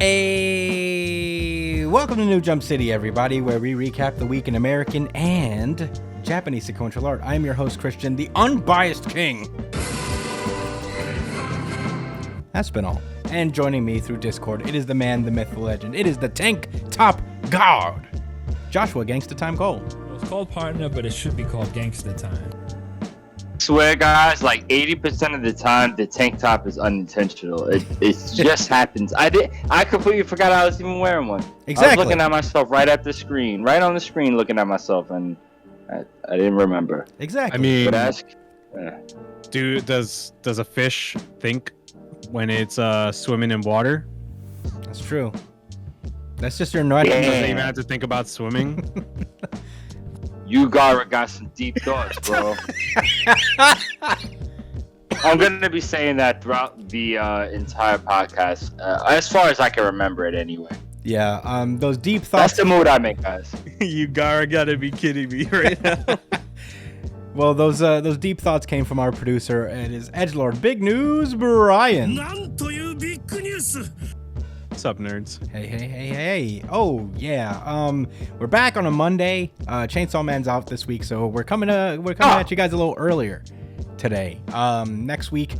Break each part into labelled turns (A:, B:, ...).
A: Hey, welcome to New Jump City, everybody, where we recap the week in American and Japanese sequential art. I'm your host, Christian, the unbiased king. That's been all. And joining me through Discord, it is the man, the myth, the legend. It is the tank top guard, Joshua Gangsta Time Cole.
B: Well, it's called partner, but it should be called Gangsta Time.
C: Swear, guys, like 80% of the time, the tank top is unintentional. It just happens. I completely forgot I was even wearing one.
A: Exactly.
C: I was looking at myself right at the screen, right on the screen, looking at myself, and I didn't remember.
A: Exactly.
D: I mean,
C: But ask,
D: does a fish think when it's swimming in water?
A: That's true. That's just your nut.
C: Yeah.
D: Doesn't even have to think about swimming.
C: you got some deep thoughts, bro. I'm gonna be saying that throughout the entire podcast, as far as I can remember it, anyway.
A: Yeah. Those deep thoughts.
C: That's the mood I'm in, guys.
D: You gotta be kidding me right now.
A: Well, those deep thoughts came from our producer. It is Edgelord Big News Brian.
D: What's up, nerds?
A: Hey. Oh, yeah. We're back on a Monday. Chainsaw Man's out this week, so we're coming at you guys a little earlier today. Next week,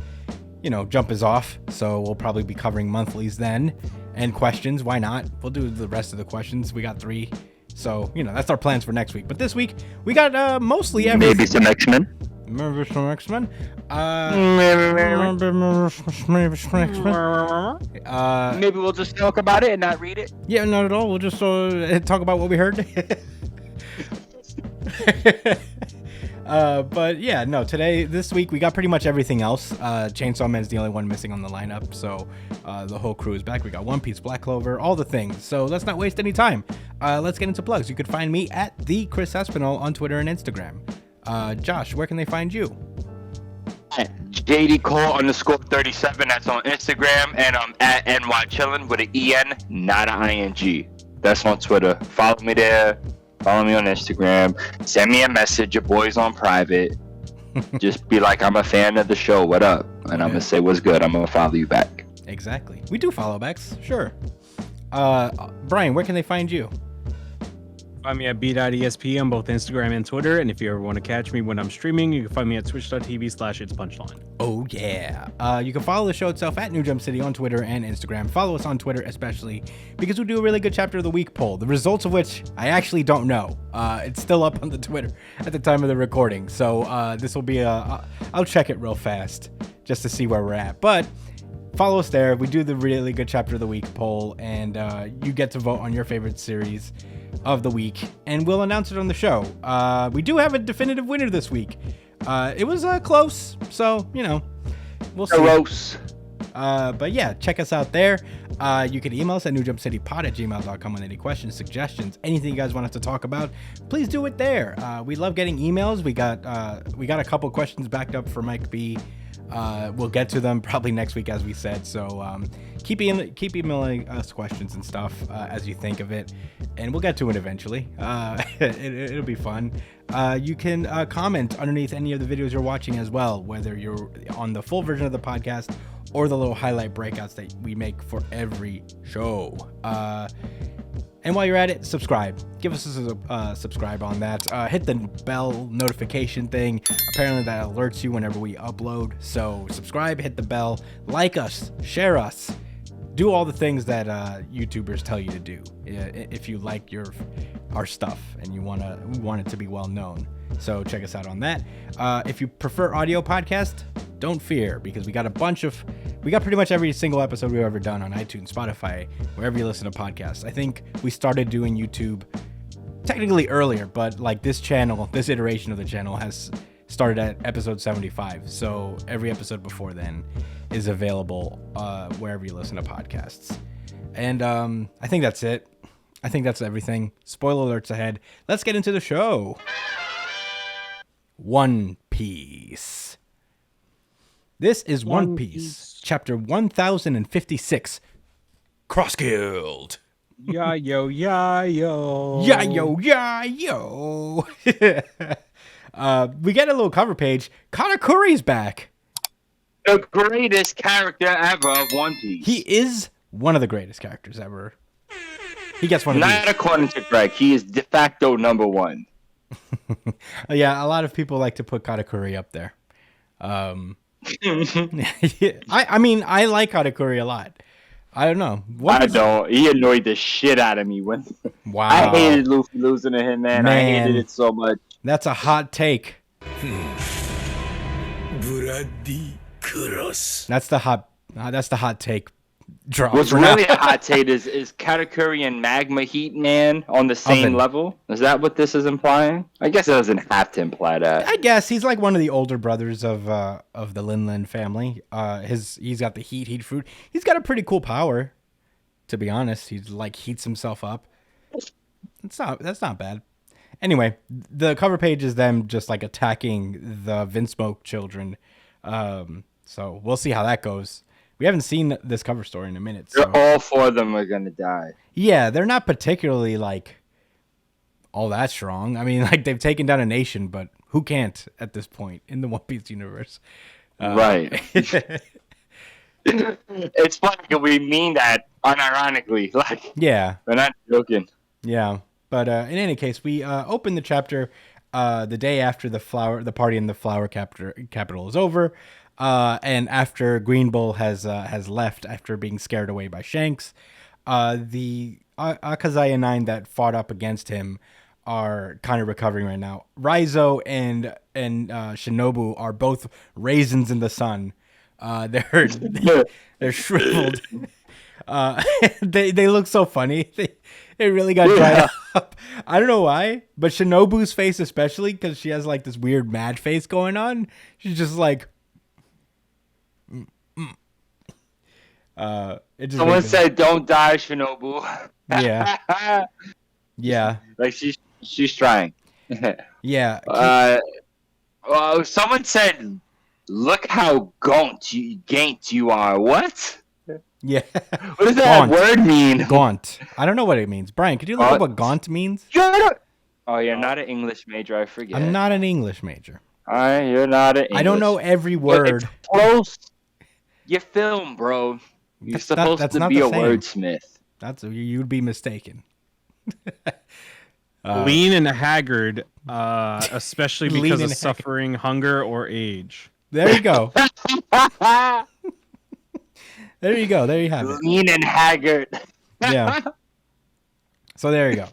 A: Jump is off, so we'll probably be covering monthlies then. And questions, why not? We'll do the rest of the questions. We got 3. So, that's our plans for next week. But this week, we got mostly everything.
C: Maybe some X-Men.
A: Maybe some X-Men.
C: Maybe we'll just talk about it and not read it.
A: Yeah, not at all. We'll just talk about what we heard. But yeah, no, this week, we got pretty much everything else. Chainsaw Man's the only one missing on the lineup, so the whole crew is back. We got One Piece, Black Clover, all the things. So let's not waste any time. Let's get into plugs. You could find me at the Chris Espinal on Twitter and Instagram. Josh, where can they find you?
C: JD Cole _37. That's on Instagram, and I'm at NYChillin with an EN, not an ING. That's on Twitter. Follow me there. Follow me on Instagram. Send me a message. Your boy's on private. Just be like, I'm a fan of the show. What up? And I'm gonna say what's good. I'm gonna follow you back.
A: Exactly. We do follow backs. Sure. Brian, where can they find you?
D: Find me at b.esp on both Instagram and Twitter. And if you ever want to catch me when I'm streaming, you can find me at twitch.tv/itspunchline.
A: Oh, yeah. You can follow the show itself at New Jump City on Twitter and Instagram. Follow us on Twitter, especially because we do a really good chapter of the week poll, the results of which I actually don't know. It's still up on the Twitter at the time of the recording. So this will be I'll check it real fast just to see where we're at. But follow us there. We do the really good chapter of the week poll, and you get to vote on your favorite series of the week, and we'll announce it on the show. We do have a definitive winner this week. It was close, so we'll see.
C: Gross.
A: But yeah, check us out there. You can email us at newjumpcitypod@gmail.com with any questions, suggestions, anything you guys want us to talk about. Please do it there. We love getting emails. We got a couple questions backed up for Mike B. We'll get to them probably next week, as we said. So keep emailing us questions and stuff as you think of it, and we'll get to it eventually. It'll be fun. You can comment underneath any of the videos you're watching as well, whether you're on the full version of the podcast or the little highlight breakouts that we make for every show. And while you're at it, subscribe. Give us a subscribe on that. Hit the bell notification thing. Apparently that alerts you whenever we upload. So subscribe, hit the bell, like us, share us. Do all the things that YouTubers tell you to do if you like our stuff and you want it to be well known. So check us out on that. If you prefer audio podcast, don't fear, because we got pretty much every single episode we've ever done on iTunes, Spotify, wherever you listen to podcasts. I think we started doing YouTube technically earlier, but like this iteration of the channel has started at episode 75. So every episode before then is available wherever you listen to podcasts. And I think that's it. I think that's everything. Spoiler alerts ahead. Let's get into the show. One Piece. This is One Piece, chapter 1056, Cross Guild.
D: Yeah, yo.
A: Yeah, yo. We get a little cover page. Katakuri's back.
C: The greatest character ever of One Piece.
A: He is one of the greatest characters ever. He gets one of
C: Not
A: these.
C: according to Greg. He is de facto number one.
A: Yeah, a lot of people like to put Katakuri up there. I mean, I like Katakuri a lot. I don't know.
C: I don't. He annoyed the shit out of me when
A: Wow.
C: I hated Luffy losing to him, man. I hated it so much.
A: That's a hot take. That's the hot take drop.
C: What's really a hot take is Katakuri and Magma Heat Man on the same
A: Oven.
C: level? Is that what this is implying? I guess it doesn't have to imply that.
A: I guess he's like one of the older brothers of the Linlin family. He's got the heat fruit. He's got a pretty cool power, to be honest. He's like heats himself up. That's not bad. Anyway, the cover page is them just like attacking the Vinsmoke children. So we'll see how that goes. We haven't seen this cover story in a minute. So.
C: All four of them are gonna die.
A: Yeah, they're not particularly like all that strong. I mean, like they've taken down a nation, but who can't at this point in the One Piece universe?
C: Right. It's funny because we mean that unironically. Like,
A: Yeah.
C: we're not joking.
A: Yeah. But in any case, we open the chapter the day after the party in the flower capital is over. And after Green Bull has left after being scared away by Shanks, the Akazaya 9 that fought up against him are kind of recovering right now. Raizo and Shinobu are both raisins in the sun. They're shriveled. They look so funny. They really got dried up. I don't know why, but Shinobu's face especially, because she has like this weird mad face going on. She's just like.
C: Someone said, "Don't die, Shinobu."
A: Yeah. Yeah.
C: Like she's trying.
A: Yeah.
C: Someone said, "Look how gaunt you are." What?
A: Yeah.
C: What does that word mean?
A: Gaunt. I don't know what it means. Brian, could you look up what gaunt means?
C: You're not an English major. I forget.
A: I'm not an English major.
C: You're not an English.
A: I don't know every word.
C: It's close. You film, bro. You're supposed to be a wordsmith.
A: You'd be mistaken.
D: Lean and haggard, especially because of suffering, hunger, or age.
A: There you go. There you go. There you have it.
C: Lean and haggard.
A: Yeah. So there you go.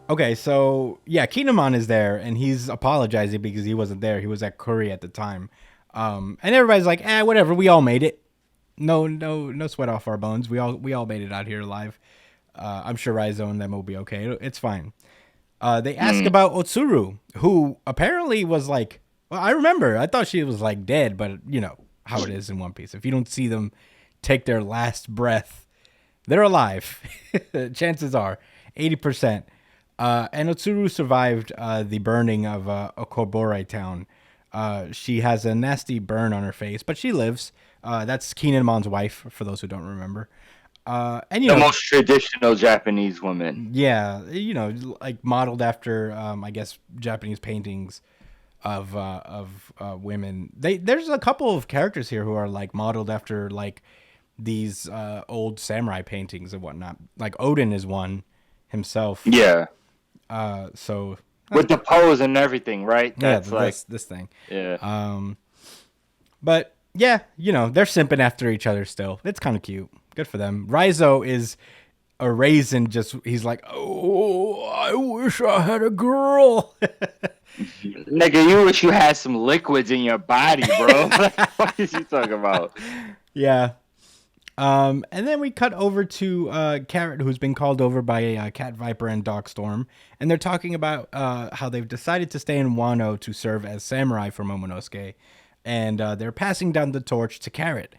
A: Okay, so yeah, Kinemon is there, and he's apologizing because he wasn't there. He was at Curry at the time, and everybody's like, whatever. We all made it. No sweat off our bones. We all made it out here alive. I'm sure Raizo and them will be okay. It's fine. They ask about Otsuru, who apparently was like, well, I remember. I thought she was like dead, but you know how it is in One Piece. If you don't see them take their last breath, they're alive. Chances are 80%. And Otsuru survived the burning of Okobore town. She has a nasty burn on her face, but she lives. That's Kinemon's wife, for those who don't remember. And
C: the most traditional Japanese woman.
A: Yeah, like modeled after, I guess, Japanese paintings of women. There's a couple of characters here who are like modeled after like these old samurai paintings and whatnot. Like Odin is one himself.
C: Yeah.
A: So
C: with the pose and everything, right?
A: That's like this thing.
C: Yeah.
A: But yeah, they're simping after each other still. It's kind of cute. Good for them. Raizo is a raisin. He's like, oh, I wish I had a girl.
C: Nigga, you wish you had some liquids in your body, bro. What is he talking about?
A: Yeah. And then we cut over to Carrot, who's been called over by Cat Viper and Dogstorm, and they're talking about how they've decided to stay in Wano to serve as samurai for Momonosuke, and they're passing down the torch to Carrot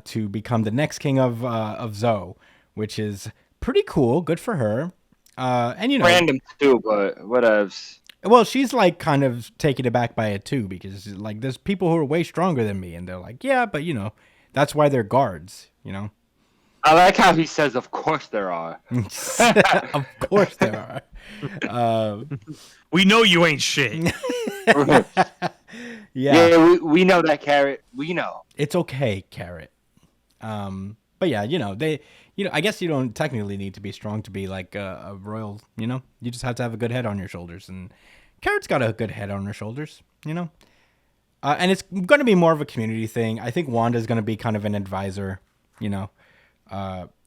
A: to become the next king of Zou, which is pretty cool. Good for her. And
C: random too, but whatevs.
A: Well, she's like kind of taken aback by it too, because like there's people who are way stronger than me, and they're like, yeah, but that's why they're guards,
C: I like how he says, of course there are.
A: Of course there are.
D: We know you ain't shit.
C: Yeah, we know that, Carrot. We know.
A: It's okay, Carrot. But yeah, I guess you don't technically need to be strong to be like a royal. You just have to have a good head on your shoulders, and Carrot's got a good head on her shoulders. And it's going to be more of a community thing. I think Wanda's going to be kind of an advisor.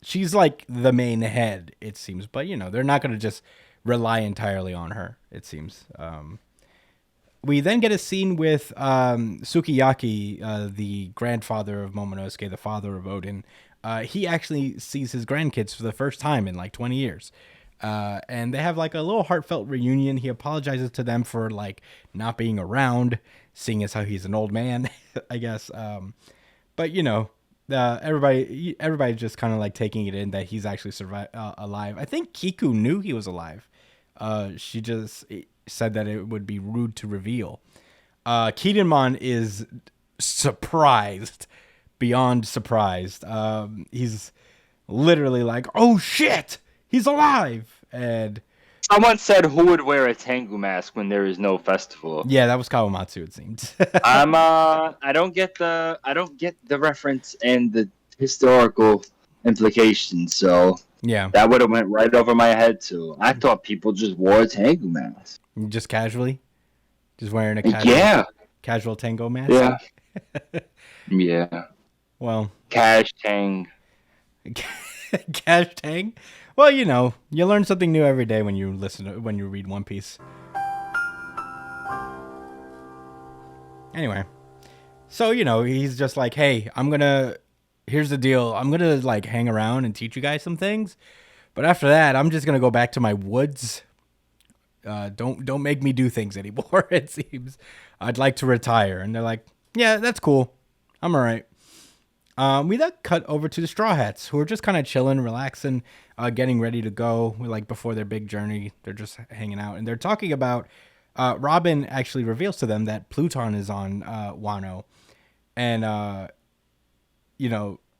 A: She's like the main head, it seems, but they're not going to just rely entirely on her. It seems. We then get a scene with Sukiyaki, the grandfather of Momonosuke, the father of Odin. He actually sees his grandkids for the first time in like 20 years. And they have like a little heartfelt reunion. He apologizes to them for like not being around, seeing as how he's an old man, I guess. But everybody just kind of like taking it in that he's actually alive. I think Kiku knew he was alive. She just said that it would be rude to reveal. Kinemon is surprised, beyond surprised. He's literally like, "Oh shit, he's alive!" And
C: someone said, "Who would wear a Tengu mask when there is no festival?"
A: Yeah, that was Kawamatsu. It seemed.
C: I don't get the reference and the historical implications. So
A: yeah,
C: that would have went right over my head too. I thought people just wore a Tengu mask.
A: Just casually, just wearing a casual tango mask.
C: Yeah, yeah.
A: Well,
C: Cash Tang.
A: Cash Tang. Well, you learn something new every day when you read One Piece. Anyway, so he's just like, hey, here's the deal. I'm gonna like hang around and teach you guys some things, but after that, I'm just gonna go back to my woods. Don't make me do things anymore. It seems I'd like to retire, and they're like, yeah, that's cool. I'm all right. We then cut over to the Straw Hats, who are just kind of chilling, relaxing, getting ready to go. Like before their big journey, they're just hanging out, and they're talking about. Robin actually reveals to them that Pluton is on Wano, and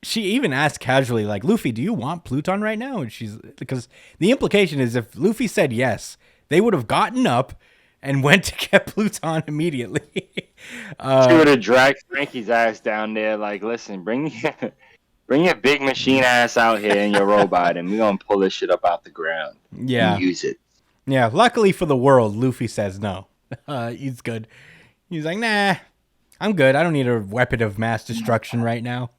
A: she even asks casually, like, "Luffy, do you want Pluton right now?" And because the implication is if Luffy said yes, they would have gotten up and went to get Pluton immediately.
C: She would have dragged Frankie's ass down there, like, listen, bring your big machine ass out here in your robot, and we're going to pull this shit up out the ground and use it.
A: Yeah, luckily for the world, Luffy says no. He's good. He's like, nah, I'm good. I don't need a weapon of mass destruction right now.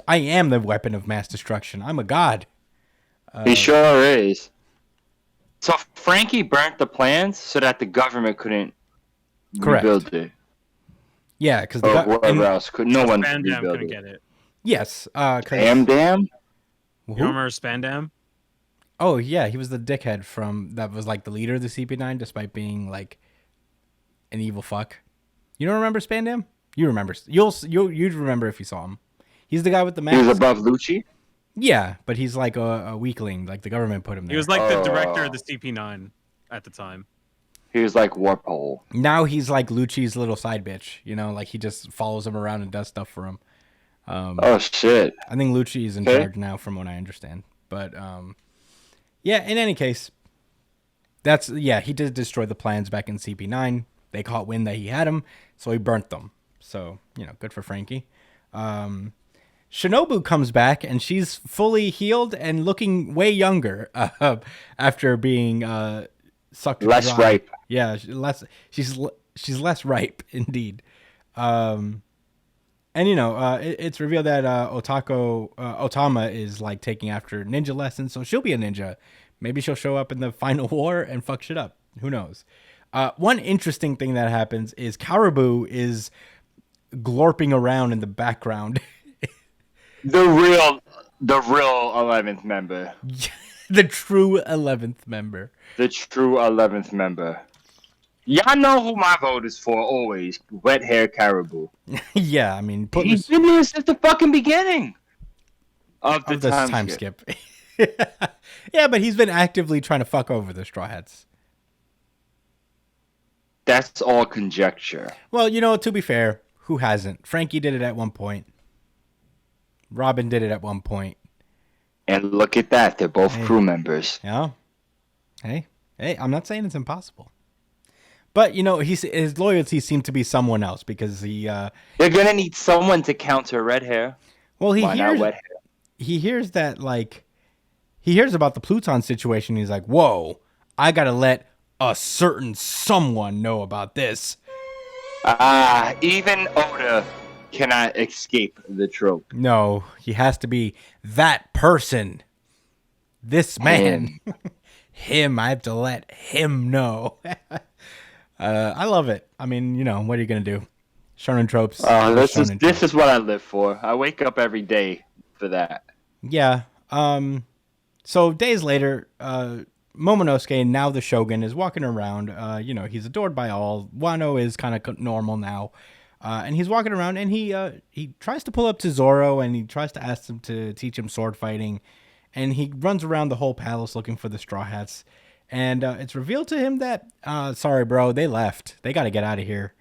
A: I am the weapon of mass destruction. I'm a god.
C: He sure is. So Frankie burnt the plans so that the government couldn't rebuild it.
A: Yeah, because
C: whoever else could. No one
D: Spandam
C: rebuild
D: couldn't
C: it.
D: get it.
A: Yes.
C: Spandam?
D: You remember Spandam?
A: Oh yeah, he was the dickhead that was like the leader of the CP9, despite being like an evil fuck. You don't remember Spandam? You remember? You'd remember if you saw him. He's the guy with the mask.
C: He was above Lucci?
A: Yeah, but he's like a weakling. Like the government put him there.
D: He was like the director of the CP9 at the time.
C: He was like Warpole.
A: Now he's like Lucci's little side bitch. Like he just follows him around and does stuff for him.
C: Oh shit!
A: I think Lucci is in charge now, from what I understand. But yeah. In any case, he did destroy the plans back in CP9. They caught wind that he had them, so he burnt them. So good for Frankie. Shinobu comes back and she's fully healed and looking way younger after being sucked
C: less
A: dry.
C: Ripe.
A: Yeah, she's less ripe indeed. And it's revealed that Otama is like taking after ninja lessons, so she'll be a ninja. Maybe she'll show up in the final war and fuck shit up. Who knows? One interesting thing that happens is Caribou is glorping around in the background.
C: The real 11th member.
A: The true 11th member.
C: The true 11th member. Y'all know who my vote is for always. Wet hair Caribou.
A: Yeah, I mean...
C: He's been there since the fucking beginning of the
A: time skip. Yeah, but he's been actively trying to fuck over the Straw Hats.
C: That's all conjecture.
A: Well, to be fair, who hasn't? Frankie did it at one point. Robin did it at one point.
C: And look at that. They're both crew members.
A: Yeah. Hey, I'm not saying it's impossible. But his loyalty seemed to be someone else because he.
C: They're gonna need someone to counter red hair.
A: Well, he
C: Why not
A: hears
C: wet hair?
A: he hears that he hears about the Pluton situation. And he's like, "Whoa, I gotta let a certain someone know about this."
C: Even Oda cannot escape the trope.
A: No, he has to be that person. This man. Him. I have to let him know. I love it. I mean, what are you gonna do? Shonen tropes.
C: This is what I live for. I wake up every day for that.
A: Yeah. So days later, Momonosuke, now the Shogun, is walking around. He's adored by all. Wano is kind of normal now. And he's walking around, and he tries to pull up to Zoro, and he tries to ask him to teach him sword fighting. And he runs around the whole palace looking for the Straw Hats. And it's revealed to him that, sorry, bro, they left. They got to get out of here.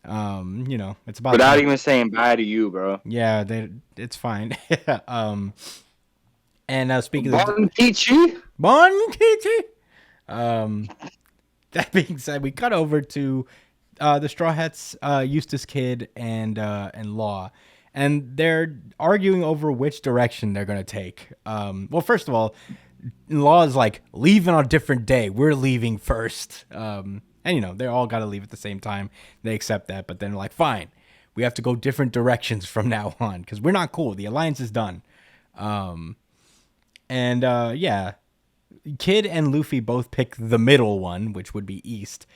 A: It's about
C: without even saying bye to you, bro.
A: Yeah, it's fine. And speaking
C: Bon
A: of
C: Kichi.
A: That being said, we cut over to the Straw Hats, Eustace Kid, and Law, and they're arguing over which direction they're gonna take. Well, first of all, Law is like, leaving on a different day. We're leaving first. And they all got to leave at the same time. They accept that, but then they're like, fine, we have to go different directions from now on because we're not cool. The alliance is done. Yeah, Kid and Luffy both pick the middle one, which would be east,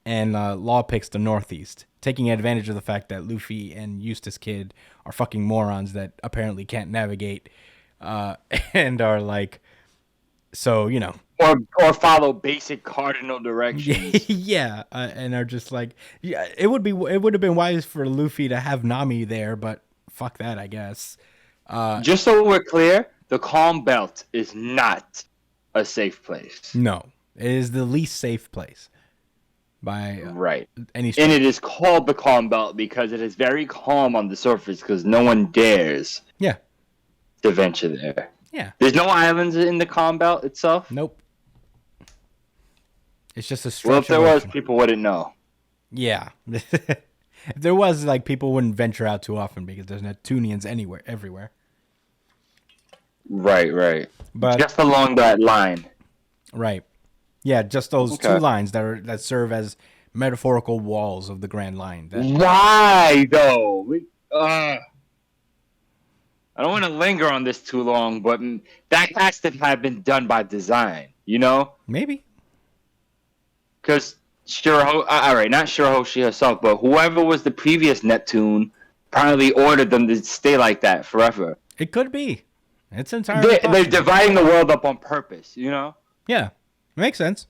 A: and Law picks the northeast, taking advantage of the fact that Luffy and Eustace Kid are fucking morons that apparently can't navigate, and are like, so
C: or follow basic cardinal directions.
A: Yeah, and are just like, yeah, it would have been wise for Luffy to have Nami there, but fuck that, I guess.
C: Just so we're clear, the Calm Belt is not a safe place.
A: No, it is the least safe place by
C: right.
A: any.
C: And it is called the Calm Belt because it is very calm on the surface because no one dares.
A: Yeah.
C: To venture there.
A: Yeah.
C: There's no islands in the Calm Belt itself?
A: Nope. It's just a stretch.
C: Well, if there was, people wouldn't know.
A: Yeah. If there was, people wouldn't venture out too often because there's Neptunians everywhere.
C: Right.
A: But
C: just along that line.
A: Right. Yeah, just those two lines that serve as metaphorical walls of the Grand Line.
C: Why, though? I don't want to linger on this too long, but that has to have been done by design,
A: Maybe.
C: Because not Shirahoshi herself, but whoever was the previous Neptune probably ordered them to stay like that forever.
A: It could be. It's entirely
C: They're dividing the world up on purpose,
A: Yeah, makes sense.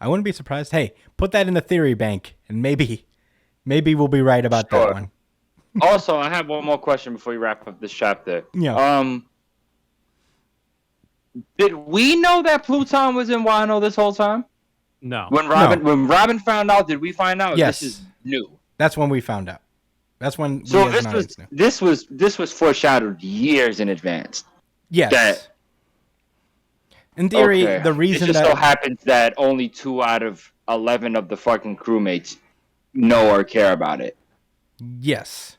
A: I wouldn't be surprised. Hey, put that in the theory bank, and maybe we'll be right about that one.
C: Also, I have one more question before we wrap up this chapter.
A: Yeah.
C: Did we know that Pluton was in Wano this whole time?
D: No.
C: When Robin found out, did we find out?
A: Yes.
C: This is new.
A: That's when we found out. That's when.
C: So this was foreshadowed years in advance.
A: Yes. In theory, the reason
C: it just so happens that only 2 out of 11 of the fucking crewmates know or care about it.
A: Yes.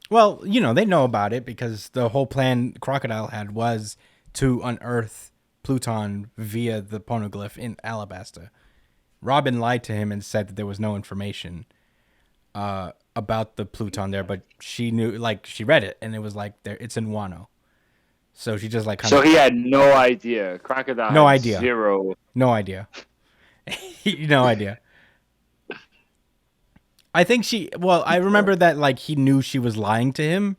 A: Well, they know about it because the whole plan Crocodile had was to unearth Pluton via the poneglyph in Alabasta. Robin lied to him and said that there was no information about the Pluton there, but she knew, she read it, and it was it's in Wano. So she just
C: So he had no idea. Crocodile
A: no
C: had
A: idea.
C: Zero.
A: No idea. No idea. I think I remember that he knew she was lying to him,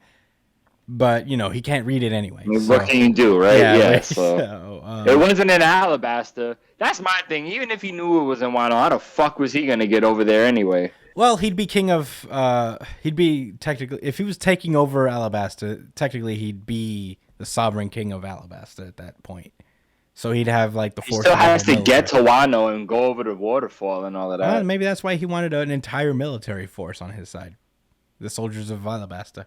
A: but he can't read it anyway.
C: What can you do, right?
A: Yeah.
C: So, it wasn't in Alabasta. That's my thing. Even if he knew it was in Wano, how the fuck was he gonna get over there anyway?
A: Well, he'd be king of. He'd be technically, if he was taking over Alabasta, technically he'd be the sovereign king of Alabasta at that point. So he'd have the force.
C: He still has to get to Wano and go over the waterfall and all of that.
A: Maybe that's why he wanted an entire military force on his side, the soldiers of Alabasta.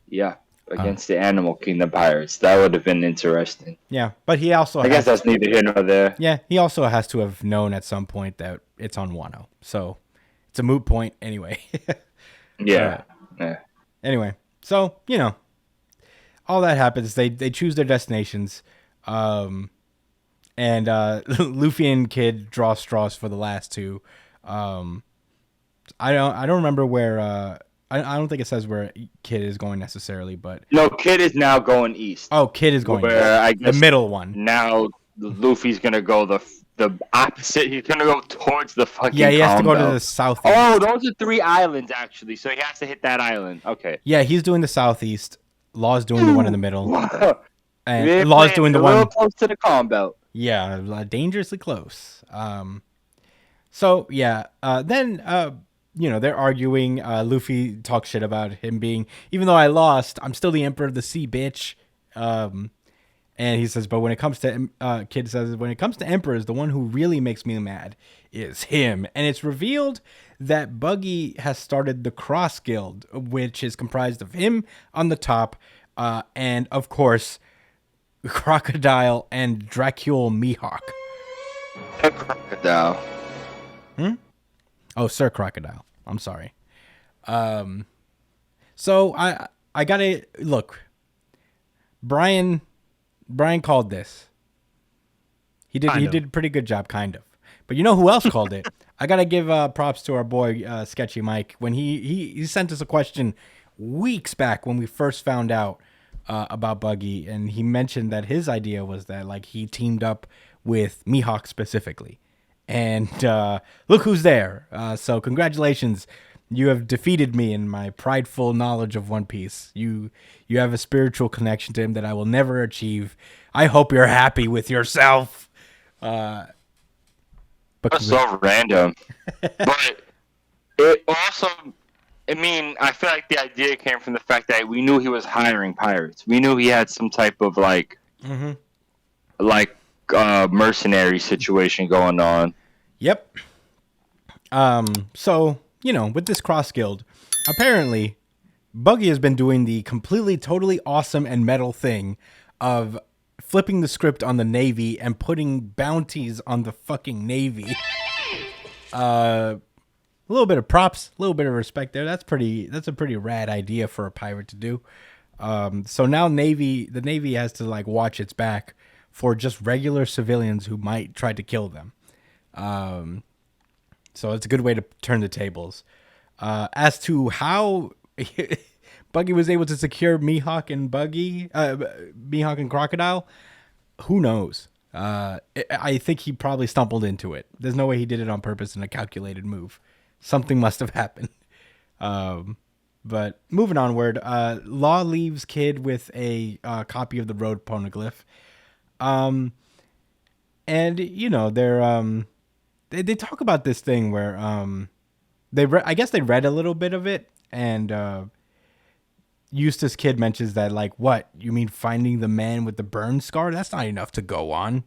C: Yeah. against the Animal Kingdom pirates. That would have been interesting.
A: Yeah, but he also
C: I guess that's neither here nor there.
A: Yeah, he also has to have known at some point that it's on Wano. So it's a moot point anyway.
C: Yeah. Yeah.
A: Anyway, so, all that happens. They choose their destinations. And Luffy and Kid draw straws for the last two. I don't remember where I don't think it says where Kid is going necessarily, but
C: No, Kid is now going east.
A: oh, Kid is going
C: Where
A: east.
C: I guess
A: The middle one.
C: Now Luffy's gonna go the opposite. He's gonna go towards the fucking.
A: Yeah, he has to go to
C: belt.
A: the south.
C: Oh, those are 3 islands actually. So he has to hit that island. Okay.
A: Yeah, he's doing the southeast. Law's doing the one in the middle,
C: They're
A: and Law's doing the
C: a little
A: one.
C: close to the calm belt.
A: Yeah, dangerously close. So yeah, then they're arguing. Luffy talks shit about him being, even though I lost, I'm still the Emperor of the Sea, bitch. And he says, but when it comes to Kid says, when it comes to emperors, the one who really makes me mad is him. And it's revealed that Buggy has started the Cross Guild, which is comprised of him on the top, and of course, Crocodile and Dracule Mihawk.
C: Crocodile.
A: Oh, Sir Crocodile. I'm sorry. So I gotta look. Brian called this. He did a pretty good job, kind of. But you know who else called it? I gotta give props to our boy Sketchy Mike when he sent us a question weeks back when we first found out about Buggy, and he mentioned that his idea was that like he teamed up with Mihawk specifically. And look who's there. So congratulations. You have defeated me in my prideful knowledge of One Piece. You have a spiritual connection to him that I will never achieve. I hope you're happy with yourself. But
C: That's so random. But it also, I feel like the idea came from the fact that we knew he was hiring pirates. We knew he had some type of mercenary situation going on.
A: Yep. So, with this Cross Guild, apparently Buggy has been doing the completely, totally awesome and metal thing of flipping the script on the Navy and putting bounties on the fucking Navy. A little bit of props, a little bit of respect there. That's a pretty rad idea for a pirate to do. So now the Navy has to like watch its back for just regular civilians who might try to kill them. So it's a good way to turn the tables. As to how Buggy was able to secure Mihawk and Crocodile, who knows? I think he probably stumbled into it. There's no way he did it on purpose in a calculated move. Something must have happened. But moving onward, Law leaves Kid with a copy of the Road Poneglyph. And they're they talk about this thing where I guess they read a little bit of it, and Eustace Kid mentions that like, what you mean finding the man with the burn scar? That's not enough to go on.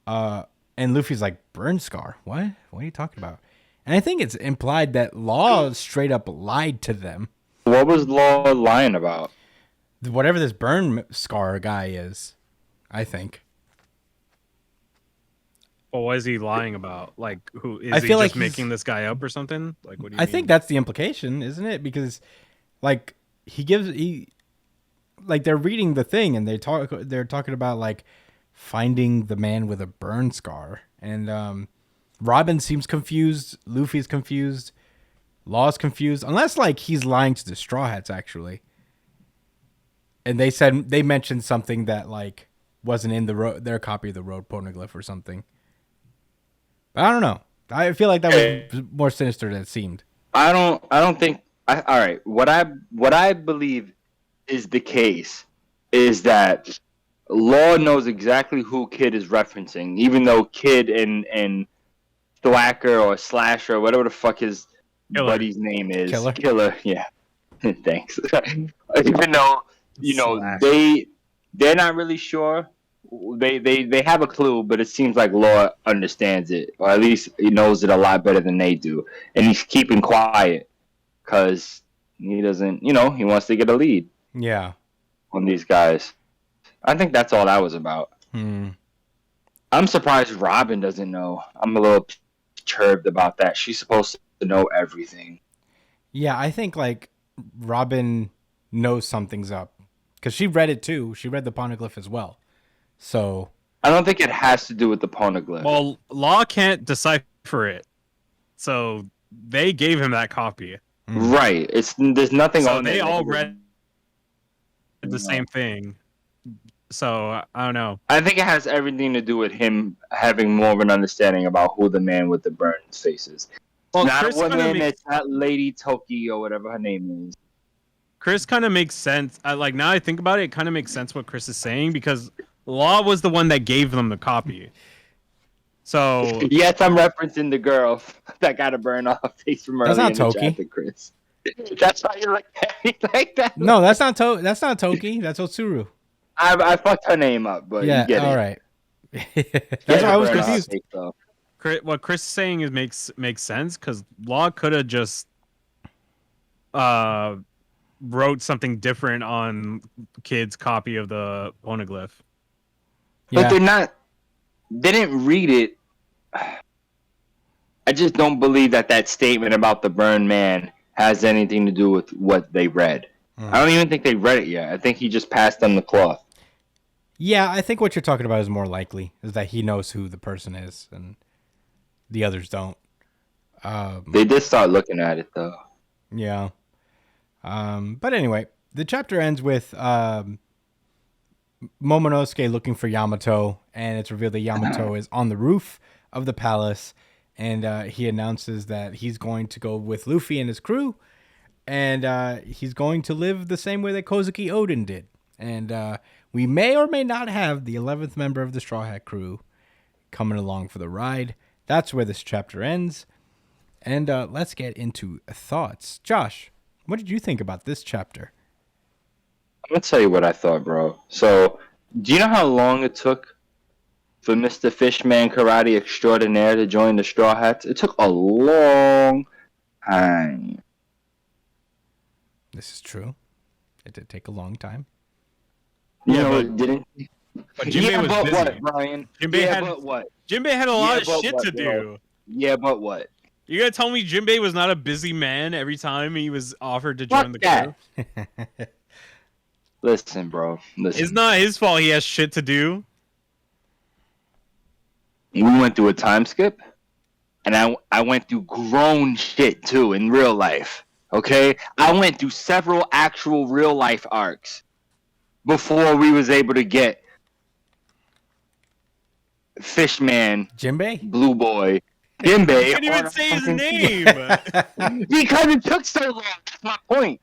A: And Luffy's like, burn scar? What are you talking about? And I think it's implied that Law straight up lied to them.
C: What was Law lying about?
A: Whatever this burn scar guy is, I think.
D: Well, what is he lying about? Like, who is
A: I
D: he
A: feel
D: just
A: like
D: making this guy up or something? Like, what do you
A: I
D: mean?
A: think that's the implication, isn't it? Because, like, they're reading the thing and they're talking about like finding the man with a burn scar, and Robin seems confused, Luffy's confused, Law's confused, unless like he's lying to the Straw Hats actually. And they mentioned something that like wasn't in their copy of the Road Poneglyph or something. But I don't know. I feel like that was more sinister than it seemed.
C: I don't think. All right. What I believe is the case is that Law knows exactly who Kid is referencing, even though Kid and Thwacker or Slasher or whatever the fuck his buddy's name is. Killer. Yeah. Thanks. Even though they're not really sure. They have a clue, but it seems like Law understands it, or at least he knows it a lot better than they do, and he's keeping quiet because he doesn't, he wants to get a lead.
A: Yeah.
C: on these guys. I think that's all that was about. I'm surprised Robin doesn't know. I'm a little perturbed about that. She's supposed to know everything.
A: Yeah, I think like Robin knows something's up because she read it too. She read the poneglyph as well. So
C: I don't think it has to do with the poneglyph.
D: Well, Law can't decipher it, so they gave him that copy.
C: Right. There's nothing
D: So
C: on
D: they
C: it.
D: all read the same thing. So I don't know.
C: I think it has everything to do with him having more of an understanding about who the man with the burned face is.
D: Well,
C: Not
D: Chris
C: a woman,
D: kinda
C: it's not Lady Toki or whatever her name is.
D: Chris kind of makes sense. Like now I think about it, it kind of makes sense what Chris is saying because Law was the one that gave them the copy. So
C: Yes, I'm referencing the girl that got a burn off face from earlier
A: not
C: in the
A: Toki.
C: chat, Chris. That's why you like that.
A: no, that's not Toki. That's Otsuru.
C: I fucked her name up, but
A: Yeah,
C: you get
A: all
C: it.
A: right. That's why I was confused.
D: what Chris is saying is makes sense because Law could have just wrote something different on Kid's copy of the poneglyph.
C: But they didn't read it. I just don't believe that statement about the burned man has anything to do with what they read. I don't even think they read it yet. I think he just passed them the cloth.
A: Yeah, I think what you're talking about is more likely, is that he knows who the person is and the others don't.
C: They did start looking at it, though.
A: Yeah. But anyway, the chapter ends with Momonosuke looking for Yamato, and it's revealed that Yamato is on the roof of the palace, and he announces that he's going to go with Luffy and his crew, and he's going to live the same way that Kozuki Oden did. And we may or may not have the 11th member of the Straw Hat crew coming along for the ride. That's where this chapter ends. And let's get into thoughts. Josh, what did you think about this chapter?
C: I'm going to tell you what I thought, bro. So, do you know how long it took for Mr. Fishman Karate Extraordinaire to join the Straw Hats? It took a long time.
A: This is true. It did take a long time.
C: You know, it didn't.
D: But Jinbei was
C: but
D: busy.
C: what, Brian?
D: But
C: what?
D: Jinbei had a lot of
C: but
D: shit
C: what,
D: to
C: bro?
D: do.
C: Yeah, but what?
D: You gonna tell me Jinbei was not a busy man every time he was offered to join the
C: Fuck
D: crew?
C: Listen, bro. Listen.
D: It's not his fault he has shit to do.
C: We went through a time skip, and I went through grown shit too in real life. Okay, I went through several actual real life arcs before we was able to get Fishman,
A: Jinbei?
C: Blue Boy, Jinbei.
D: You can't even say his name.
C: Because it took so long. That's my point.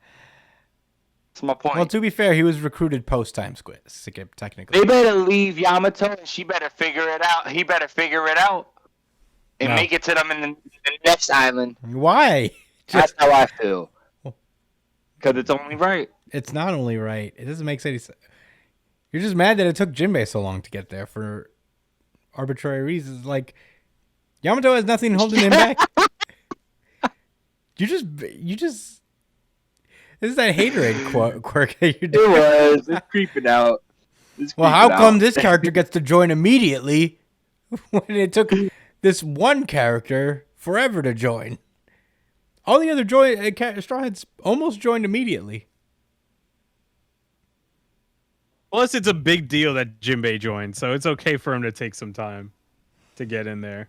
C: That's my point.
A: Well, to be fair, he was recruited post-time skip, technically.
C: They better leave Yamato, and she better figure it out. He better figure it out and make it to them in the next island.
A: Why?
C: That's how I feel. Because it's only right.
A: It's not only right. It doesn't make any sense. You're just mad that it took Jinbei so long to get there for arbitrary reasons. Like, Yamato has nothing holding him back. You just. This is that haterade quirk that you're doing.
C: It was. It's creeping out.
A: Well, how come this character gets to join immediately when it took this one character forever to join? All the other Straw Hats almost joined immediately.
D: Plus, it's a big deal that Jinbei joined, so it's okay for him to take some time to get in there.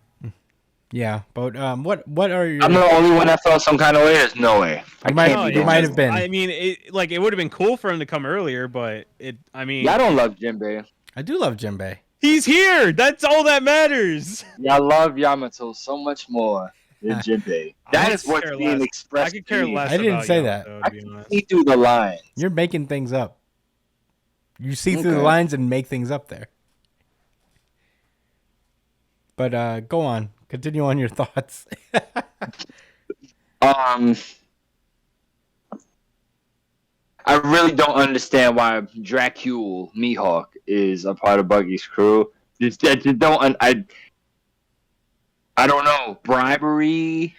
A: Yeah, but what are your?
C: I'm the only one that felt some kind of way. There's no way.
A: You might have been.
D: I mean, it would have been cool for him to come earlier, but I
C: don't love Jinbei.
A: I do love Jinbei.
D: He's here. That's all that matters.
C: Yeah, I love Yamato so much more than Jinbei. That is what's being expressed.
D: I could care less.
A: I didn't say that.
D: Though,
C: I can see through the lines.
A: You're making things up. You see through the lines and make things up there. But go on. Continue on your thoughts.
C: I really don't understand why Dracule Mihawk is a part of Buggy's crew. I don't know. Bribery,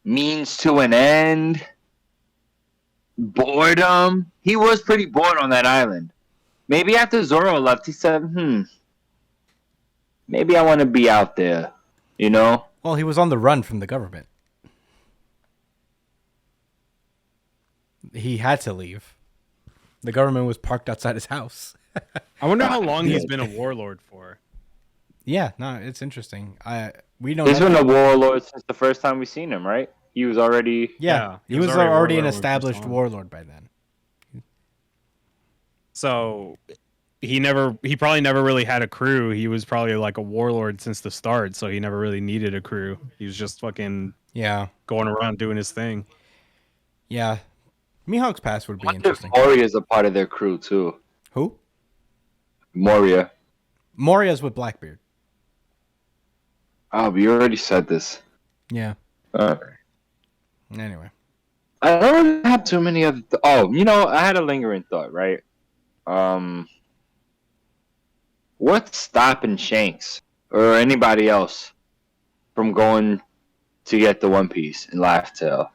C: means to an end. Boredom. He was pretty bored on that island. Maybe after Zoro left, he said, maybe I want to be out there, you know?
A: Well, he was on the run from the government. He had to leave. The government was parked outside his house.
D: I wonder how long he's been a warlord for.
A: Yeah, no, it's interesting. We don't.
C: He's been a warlord since the first time we seen him, right? He was already.
A: Yeah, he was
D: already
A: already
D: a
A: an
D: warlord
A: established warlord by then.
D: So he probably never really had a crew. He was probably like a warlord since the start, so he never really needed a crew. He was just fucking going around doing his thing.
A: Yeah. Mihawk's past would be
C: What
A: interesting.
C: if Moria's a part of their crew too?
A: Who?
C: Moria.
A: Moria's with Blackbeard.
C: Oh, but you already said this.
A: Yeah.
C: Okay.
A: Anyway.
C: I don't have too many other. I had a lingering thought, right? What's stopping Shanks or anybody else from going to get the One Piece in Laugh Tale?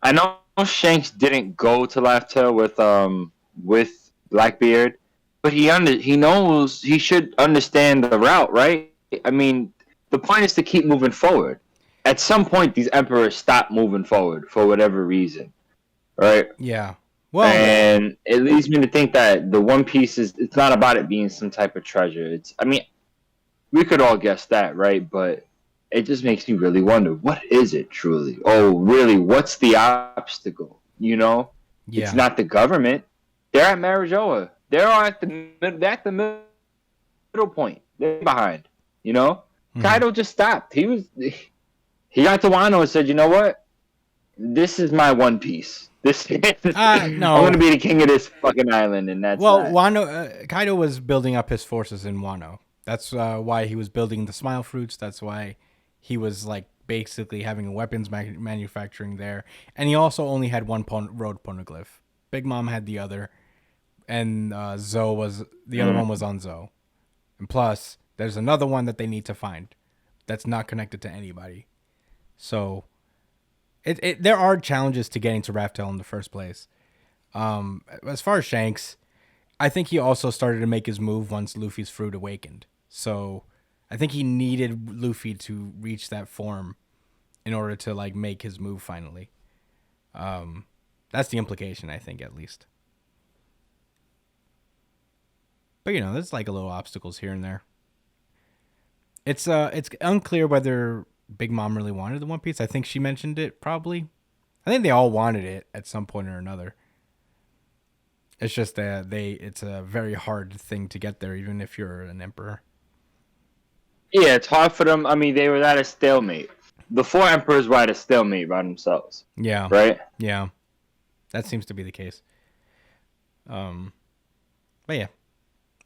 C: I know Shanks didn't go to Laugh Tale with Blackbeard, but he knows he should understand the route, right? I mean, the point is to keep moving forward. At some point, these emperors stop moving forward for whatever reason, right?
A: Yeah. Well,
C: And it leads me to think that the One Piece it's not about it being some type of treasure. We could all guess that, right? But it just makes me really wonder, what is it truly? Oh, really? What's the obstacle? You know?
A: yeah.
C: It's not the government. They're at Marijoa. They're at the middle point. They're behind. You know? Kaido just stopped. He got to Wano and said, you know what? This is my One Piece.
A: No.
C: I'm gonna be the king of this fucking island, and that's
A: Wano. Kaido was building up his forces in Wano. That's why he was building the Smile Fruits. That's why he was like basically having weapons manufacturing there. And he also only had one road poneglyph. Big Mom had the other, and Zoe was the other one was on Zoe. And plus, there's another one that they need to find that's not connected to anybody. So. There are challenges to getting to Raftel in the first place. As far as Shanks, I think he also started to make his move once Luffy's fruit awakened. So I think he needed Luffy to reach that form in order to like make his move finally. That's the implication, I think, at least. But there's like a little obstacles here and there. It's unclear whether Big Mom really wanted the One Piece. I think she mentioned it probably. I think they all wanted it at some point or another. It's just that it's a very hard thing to get there, even if you're an emperor.
C: Yeah, it's hard for them. I mean, they were at a stalemate. The four emperors were at a stalemate by themselves.
A: Yeah.
C: Right?
A: Yeah. That seems to be the case. But yeah.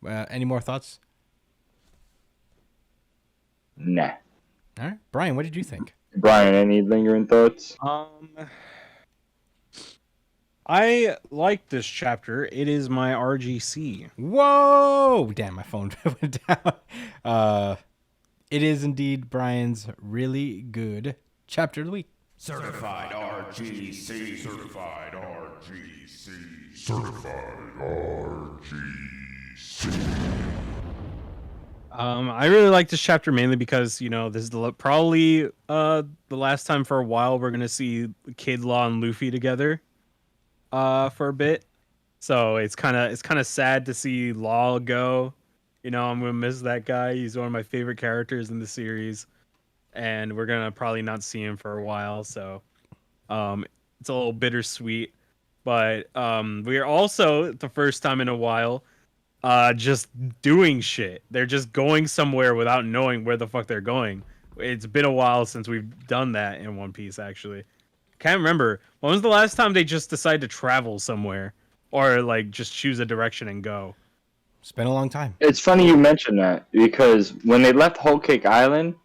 A: Any more thoughts?
C: Nah.
A: All right. Brian, what did you think?
C: Brian, any lingering thoughts?
D: I like this chapter. It is my RGC.
A: Whoa! Damn, my phone went down. It is indeed Brian's really good chapter of the week.
E: Certified RGC. Certified RGC. Certified RGC.
D: I really like this chapter mainly because this is probably the last time for a while we're gonna see Kid Law and Luffy together for a bit. So it's kind of sad to see Law go. I'm gonna miss that guy. He's one of my favorite characters in the series, and we're gonna probably not see him for a while. So it's a little bittersweet. But we are also the first time in a while. Just doing shit. They're just going somewhere without knowing where the fuck they're going. It's been a while since we've done that in One Piece, actually. Can't remember. When was the last time they just decided to travel somewhere? Or, like, just choose a direction and go?
A: It's been a long time.
C: It's funny you mention that, because when they left Whole Cake Island,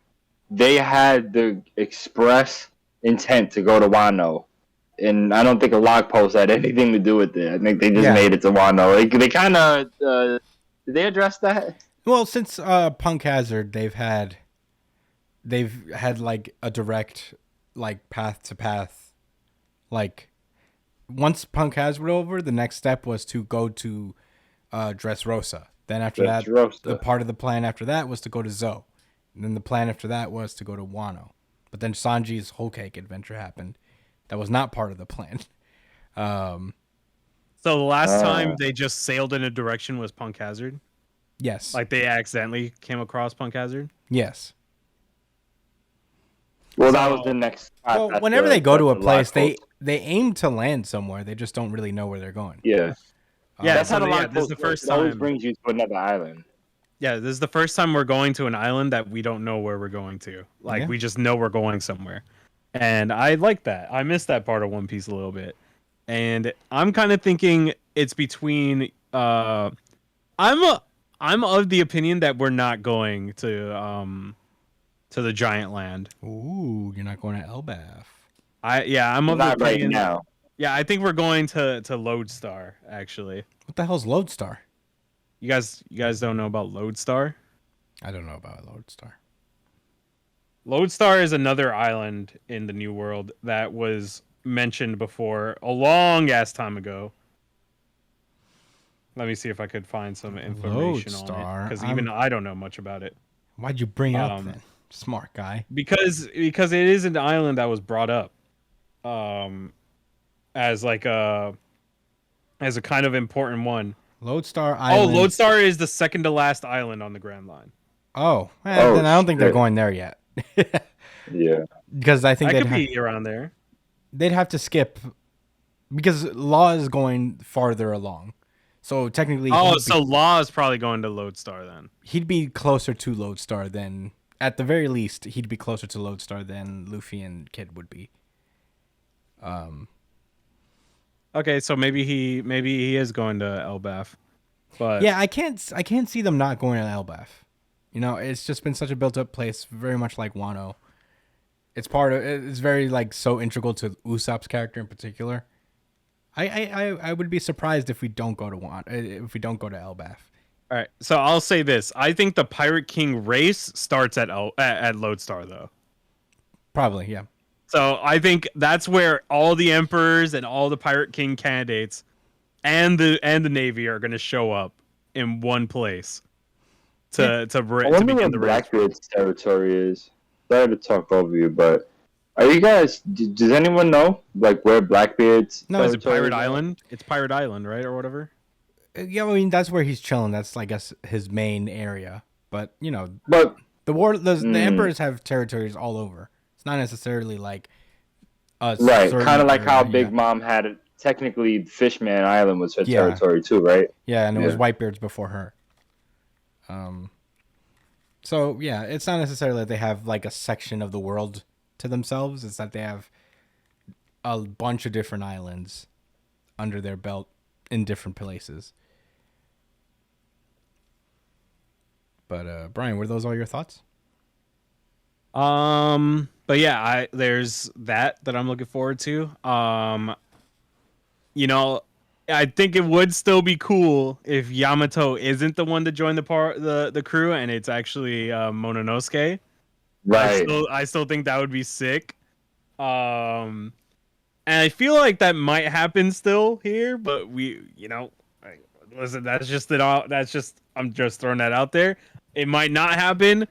C: they had the express intent to go to Wano. And I don't think a log post had anything to do with it. I think they just made it to Wano. They kind of did they address that?
A: Well, since Punk Hazard, they've had like a direct like path to path, like once Punk has were over, the next step was to go to Dressrosa. Then after that, the part of the plan after that was to go to Zoe. And then the plan after that was to go to Wano. But then Sanji's whole cake adventure happened. That was not part of the plan.
D: So the last time they just sailed in a direction was Punk Hazard?
A: Yes.
D: Like they accidentally came across Punk Hazard?
A: Yes.
C: Well, that was the next.
A: Well, whenever they go to a place, they aim to land somewhere. They just don't really know where they're going.
C: Yeah.
D: Yeah,
C: That's
D: so
C: how the
D: yeah,
C: lot
D: this is the first time.
C: It always brings you to another island.
D: Yeah, this is the first time we're going to an island that we don't know where we're going to. Like, we just know we're going somewhere. And I like that. I miss that part of One Piece a little bit. And I'm kind of thinking it's between... I'm of the opinion that we're not going to the Giant Land.
A: Ooh, you're not going to Elbaf.
D: I'm of the
C: Not right
D: opinion...
C: now.
D: Yeah, I think we're going to Lodestar, actually.
A: What the hell's Lodestar?
D: You guys don't know about Lodestar?
A: I don't know about Lodestar.
D: Lodestar is another island in the New World that was mentioned before a long ass time ago. Let me see if I could find some information on it, because even I don't know much about it.
A: Why'd you bring it up then? Smart guy.
D: Because it is an island that was brought up, as a kind of important one.
A: Lodestar Island.
D: Oh, Lodestar is the second to last island on the Grand Line.
A: Oh, then I don't think they're going there yet.
C: Yeah,
A: because I think
D: that could be around there.
A: They'd have to skip because Law is going farther along, so technically.
D: So Law is probably going to Lodestar then.
A: He'd be closer to Lodestar than, at the very least, he'd be closer to Lodestar than Luffy and Kid would be.
D: Okay, so maybe he is going to Elbaf, but
A: yeah, I can't see them not going to Elbaf. You know, it's just been such a built-up place, very much like Wano. It's very like so integral to Usopp's character in particular. I would be surprised if we don't go to if we don't go to Elbaf.
D: All right, so I'll say this: I think the Pirate King race starts at Lodestar, though.
A: Probably, yeah.
D: So I think that's where all the emperors and all the Pirate King candidates and the Navy are going to show up in one place to begin the race.
C: Blackbeard's territory is. Sorry to talk over you, but are you guys? Does anyone know like where Blackbeard's?
D: No, is it Pirate Island? It's Pirate Island, right, or whatever.
A: Yeah, I mean that's where he's chilling. That's I guess his main area. But you know,
C: but
A: the emperors have territories all over. It's not necessarily like
C: right, kind of like how Big Mom had it. Technically, Fishman Island was her territory too, right?
A: Yeah, and it was Whitebeard's before her. So yeah, it's not necessarily that they have like a section of the world to themselves. It's that they have a bunch of different islands under their belt in different places. But Brian, were those all your thoughts?
D: But yeah, there's that I'm looking forward to. You know, I think it would still be cool if Yamato isn't the one to join the crew and it's actually Mononosuke.
C: Right.
D: I still think that would be sick. And I feel like that might happen still here, but listen, that's just it all. I'm just throwing that out there. It might not happen.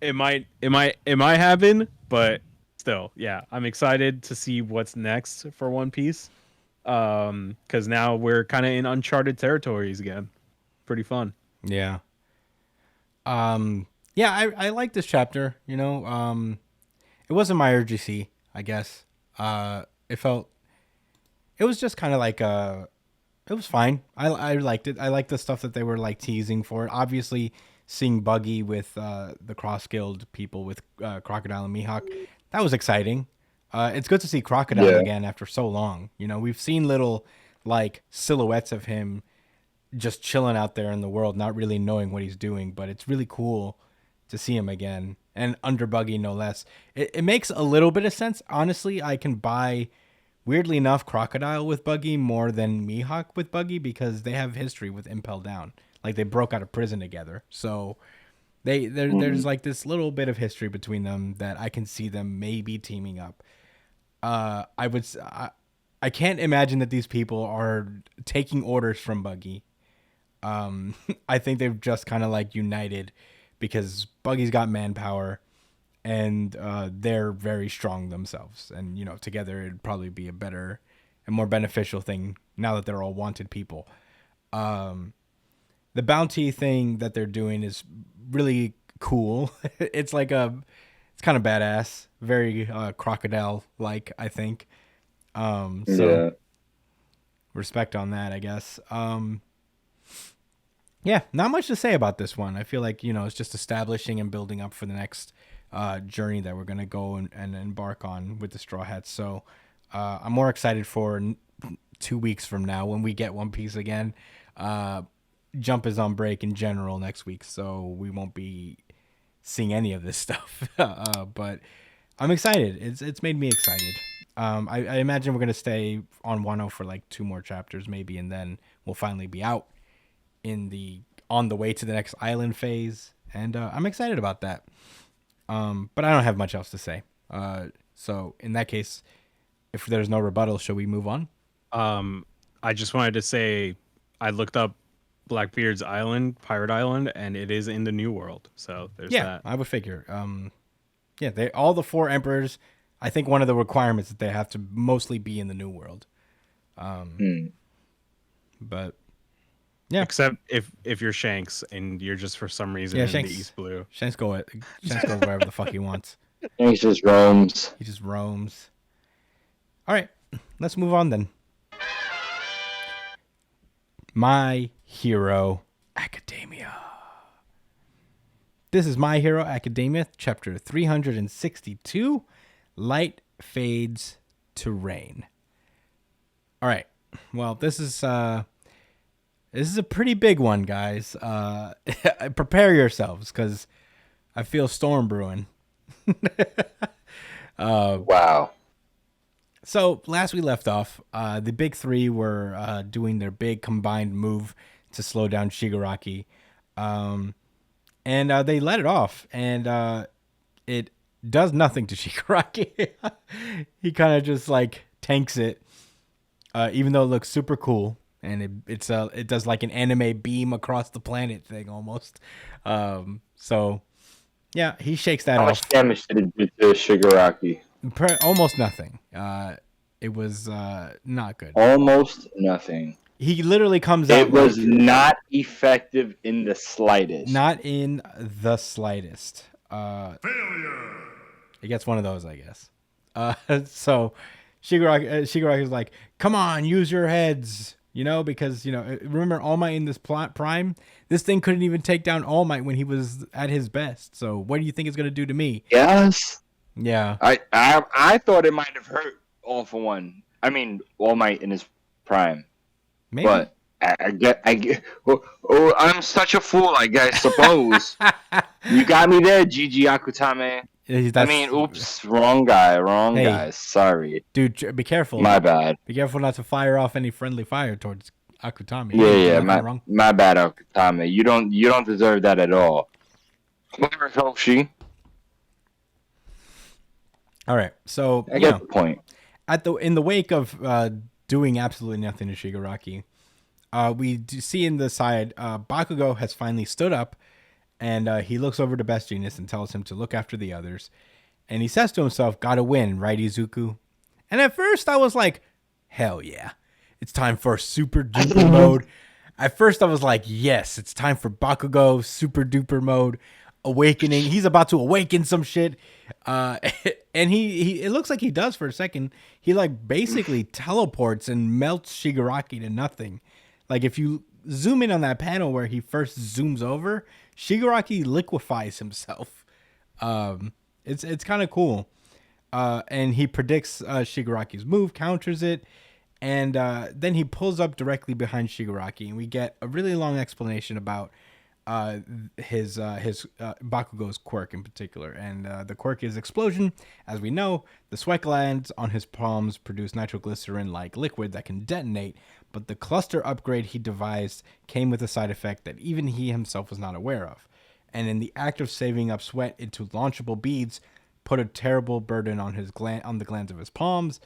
D: It might happen, but still, yeah, I'm excited to see what's next for One Piece. Because now we're kind of in uncharted territories again. Pretty fun.
A: Yeah. Yeah, I like this chapter. You know, it wasn't my urgency, I guess. It was just kind of like it was fine. I liked it. I liked the stuff that they were like teasing for it. Obviously, seeing Buggy with the Cross Guild people with Crocodile and Mihawk, that was exciting. It's good to see Crocodile again after so long. You know, we've seen little like silhouettes of him just chilling out there in the world, not really knowing what he's doing, but it's really cool to see him again, and under Buggy no less. It makes a little bit of sense. Honestly, I can buy, weirdly enough, Crocodile with Buggy more than Mihawk with Buggy because they have history with Impel Down. Like they broke out of prison together, so there's like this little bit of history between them that I can see them maybe teaming up. I can't imagine that these people are taking orders from Buggy. I think they've just kind of like united because Buggy's got manpower and they're very strong themselves. And, you know, together it'd probably be a better and more beneficial thing now that they're all wanted people. The bounty thing that they're doing is really cool. It's like it's kind of badass, very crocodile-like, I think. So respect on that, I guess. Yeah, not much to say about this one. I feel like, you know, it's just establishing and building up for the next journey that we're going to go and embark on with the Straw Hats. So I'm more excited for 2 weeks from now when we get One Piece again. Jump is on break in general next week, so we won't be seeing any of this stuff. But I'm excited. It's made me excited. I imagine we're going to stay on Wano for like 2 more chapters maybe, and then we'll finally be out on the way to the next island phase, and I'm excited about that. But I don't have much else to say. So in that case, if there's no rebuttal, shall we move on?
D: I just wanted to say I looked up Blackbeard's island, Pirate Island, and it is in the New World. So there's that.
A: I would figure. All the 4 emperors. I think one of the requirements that they have to mostly be in the New World. But yeah,
D: except if you're Shanks and you're just for some reason in
A: Shanks,
D: the East Blue.
A: Shanks goes wherever the fuck he wants.
C: He just roams.
A: He just roams. All right, let's move on then. My Hero Academia. This is My Hero Academia, chapter 362. Light fades to rain. All right. Well, this is a pretty big one, guys. Prepare yourselves, because I feel storm brewing.
C: Wow.
A: So last we left off, the big 3 were doing their big combined move to slow down Shigaraki. And they let it off, and it does nothing to Shigaraki. He kind of just like tanks it, even though it looks super cool. And it does like an anime beam across the planet thing almost. So yeah, he shakes that off.
C: How much damage did it do to Shigaraki?
A: Almost nothing. It was not good.
C: Almost nothing.
A: He literally comes out.
C: It was not effective in the slightest.
A: Not in the slightest.
E: Failure.
A: It gets one of those, I guess. So Shigaraki's like, come on, use your heads. You know, because, you know, remember All Might in this prime? This thing couldn't even take down All Might when he was at his best. So what do you think it's going to do to me?
C: Yes.
A: Yeah.
C: I thought it might have hurt All for One. I mean, All Might in his prime.
A: Maybe.
C: But I get. Oh, I'm such a fool, I suppose. You got me there, Gigi Akutame. Oops, wrong guy. Sorry.
A: Dude, be careful.
C: My bad.
A: Be careful not to fire off any friendly fire towards Akutami.
C: My bad, Akutame. You don't deserve that at all. Whatever, Hoshi.
A: All right, so
C: I get the point.
A: In the wake of doing absolutely nothing to Shigaraki, we see in the side Bakugo has finally stood up, and he looks over to Best Genius and tells him to look after the others, and he says to himself, "Gotta win, right, Izuku?" And at first I was like, "Hell yeah, it's time for super duper mode." At first I was like, "Yes, it's time for Bakugo super duper mode." Awakening. He's about to awaken some shit. And he it looks like he does for a second. He like basically teleports and melts Shigaraki to nothing. Like if you zoom in on that panel where he first zooms over, Shigaraki liquefies himself. It's kind of cool. And he predicts Shigaraki's move, counters it, and then he pulls up directly behind Shigaraki, and we get a really long explanation about his Bakugo's quirk in particular, and the quirk is explosion. As we know, the sweat glands on his palms produce nitroglycerin like liquid that can detonate, but the cluster upgrade he devised came with a side effect that even he himself was not aware of, and in the act of saving up sweat into launchable beads, put a terrible burden on the glands of his palms.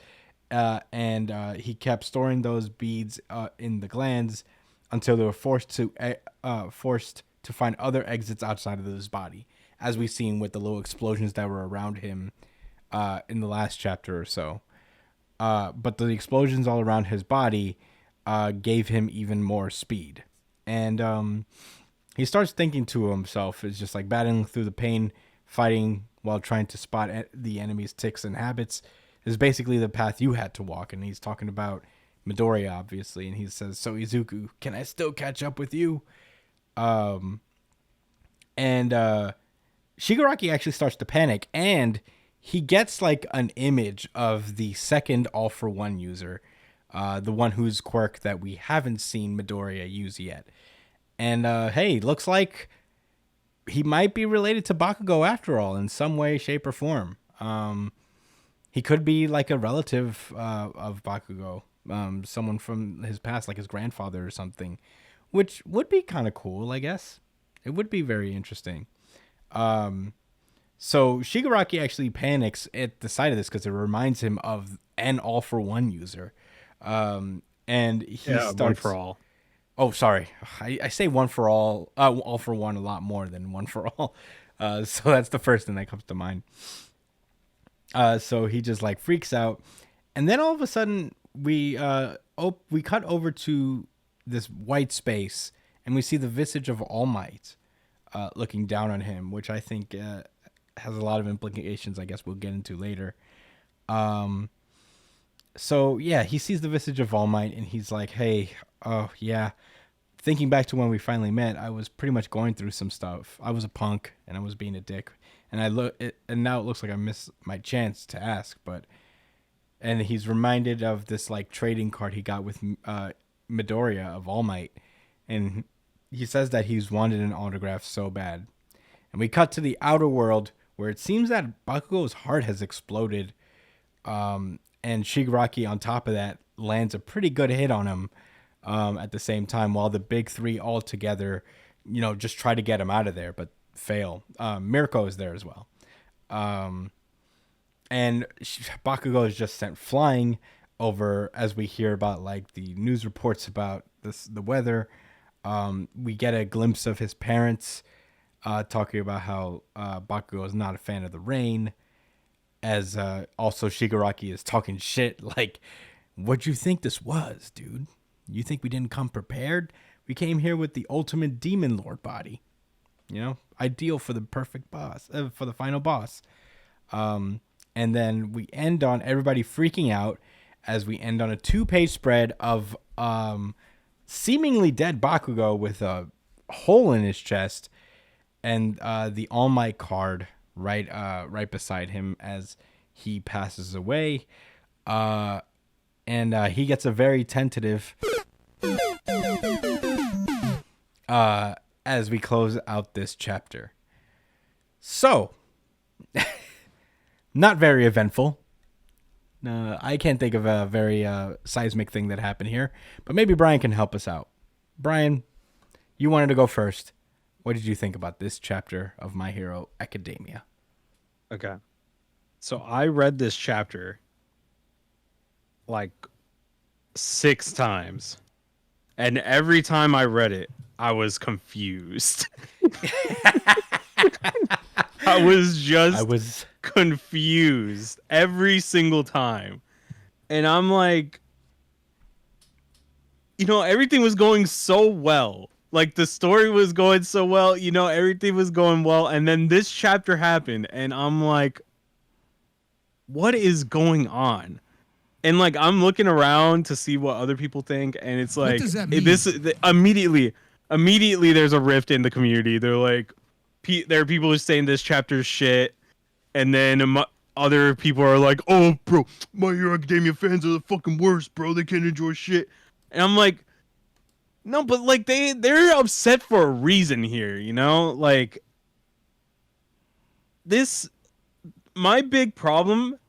A: and he kept storing those beads in the glands until they were forced to find other exits outside of his body, as we've seen with the little explosions that were around him in the last chapter or so. But the explosions all around his body gave him even more speed. And he starts thinking to himself, it's just like battling through the pain, fighting while trying to spot the enemy's ticks and habits is basically the path you had to walk. And he's talking about Midoriya, obviously. And he says, so Izuku, can I still catch up with you? And Shigaraki actually starts to panic, and he gets like an image of the second All for One user, the one whose quirk that we haven't seen Midoriya use yet. And hey, looks like he might be related to Bakugo after all, in some way, shape, or form. He could be like a relative of Bakugo, someone from his past, like his grandfather or something, which would be kind of cool, I guess. It would be very interesting. So Shigaraki actually panics at the sight of this because it reminds him of an All for One user. And he starts...
D: One for All.
A: Oh, sorry. I say One for All, All for One a lot more than One for All. So that's the first thing that comes to mind. So he just like freaks out. And then all of a sudden we cut over to this white space and we see the visage of All Might looking down on him, which I think has a lot of implications I guess we'll get into later. So yeah, he sees the visage of All Might and he's like, hey, oh yeah, thinking back to when we finally met, I was pretty much going through some stuff. I was a punk and I was being a dick, and and now it looks like I missed my chance to ask. And he's reminded of this like trading card he got with Midoriya of All Might, and he says that he's wanted an autograph so bad. And we cut to the outer world where it seems that Bakugo's heart has exploded, and Shigaraki on top of that lands a pretty good hit on him at the same time, while the big three all together, just try to get him out of there, but fail. Mirko is there as well. And Bakugo is just sent flying over as we hear about like the news reports about the weather. We get a glimpse of his parents talking about how Bakugo is not a fan of the rain, as also Shigaraki is talking shit like, what'd you think this was, dude? You think we didn't come prepared? We came here with the ultimate demon lord body, ideal for the perfect boss, for the final boss. And then we end on everybody freaking out as we end on a 2-page spread of seemingly dead Bakugo with a hole in his chest, and the All Might card right beside him as he passes away. And he gets a very tentative as we close out this chapter. So, not very eventful. I can't think of a very seismic thing that happened here, but maybe Brian can help us out. Brian, you wanted to go first. What did you think about this chapter of My Hero Academia?
D: Okay. So I read this chapter like 6 times. And every time I read it, I was confused. I was confused every single time. And I'm like, everything was going so well. Like the story was going so well, everything was going well. And then this chapter happened and I'm like, what is going on? And like, I'm looking around to see what other people think. And it's like,
E: what does that mean?
D: Immediately there's a rift in the community. They're like, there are people who are saying this chapter's shit. And then other people are like, oh, bro, My Hero Academia fans are the fucking worst, bro. They can't enjoy shit. And I'm like, no, but like they're upset for a reason here, Like this, my big problem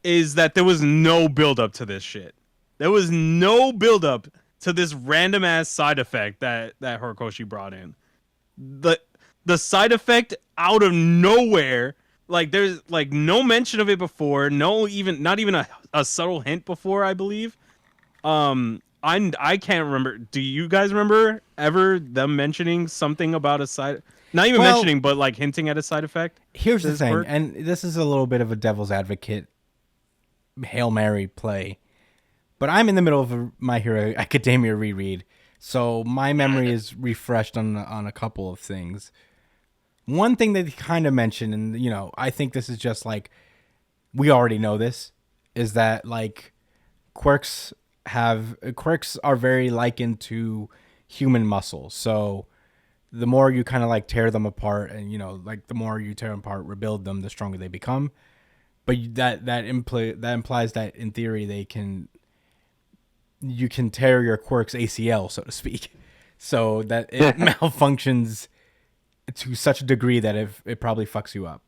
D: is that there was no build up to this shit. There was no build up to this random ass side effect that Horikoshi brought in. The side effect out of nowhere, Like there's like no mention of it before, not even a subtle hint before, I believe. I can't remember. Do you guys remember ever them mentioning something about a side? Not even
A: Well,
D: mentioning, but like hinting at a side effect.
A: Here's
D: to
A: the
D: this
A: thing,
D: quirk?
A: and this is a little bit of a devil's advocate Hail Mary play, but I'm in the middle of a My Hero Academia reread, so my memory is refreshed on a couple of things. One thing that he kind of mentioned, and I think this is just like we already know this, is that like quirks are very likened to human muscles. So the more you kind of like tear them apart, and like the more you tear them apart, rebuild them, the stronger they become. But that implies that in theory you can tear your quirk's ACL, so to speak, so that it malfunctions to such a degree that it probably fucks you up.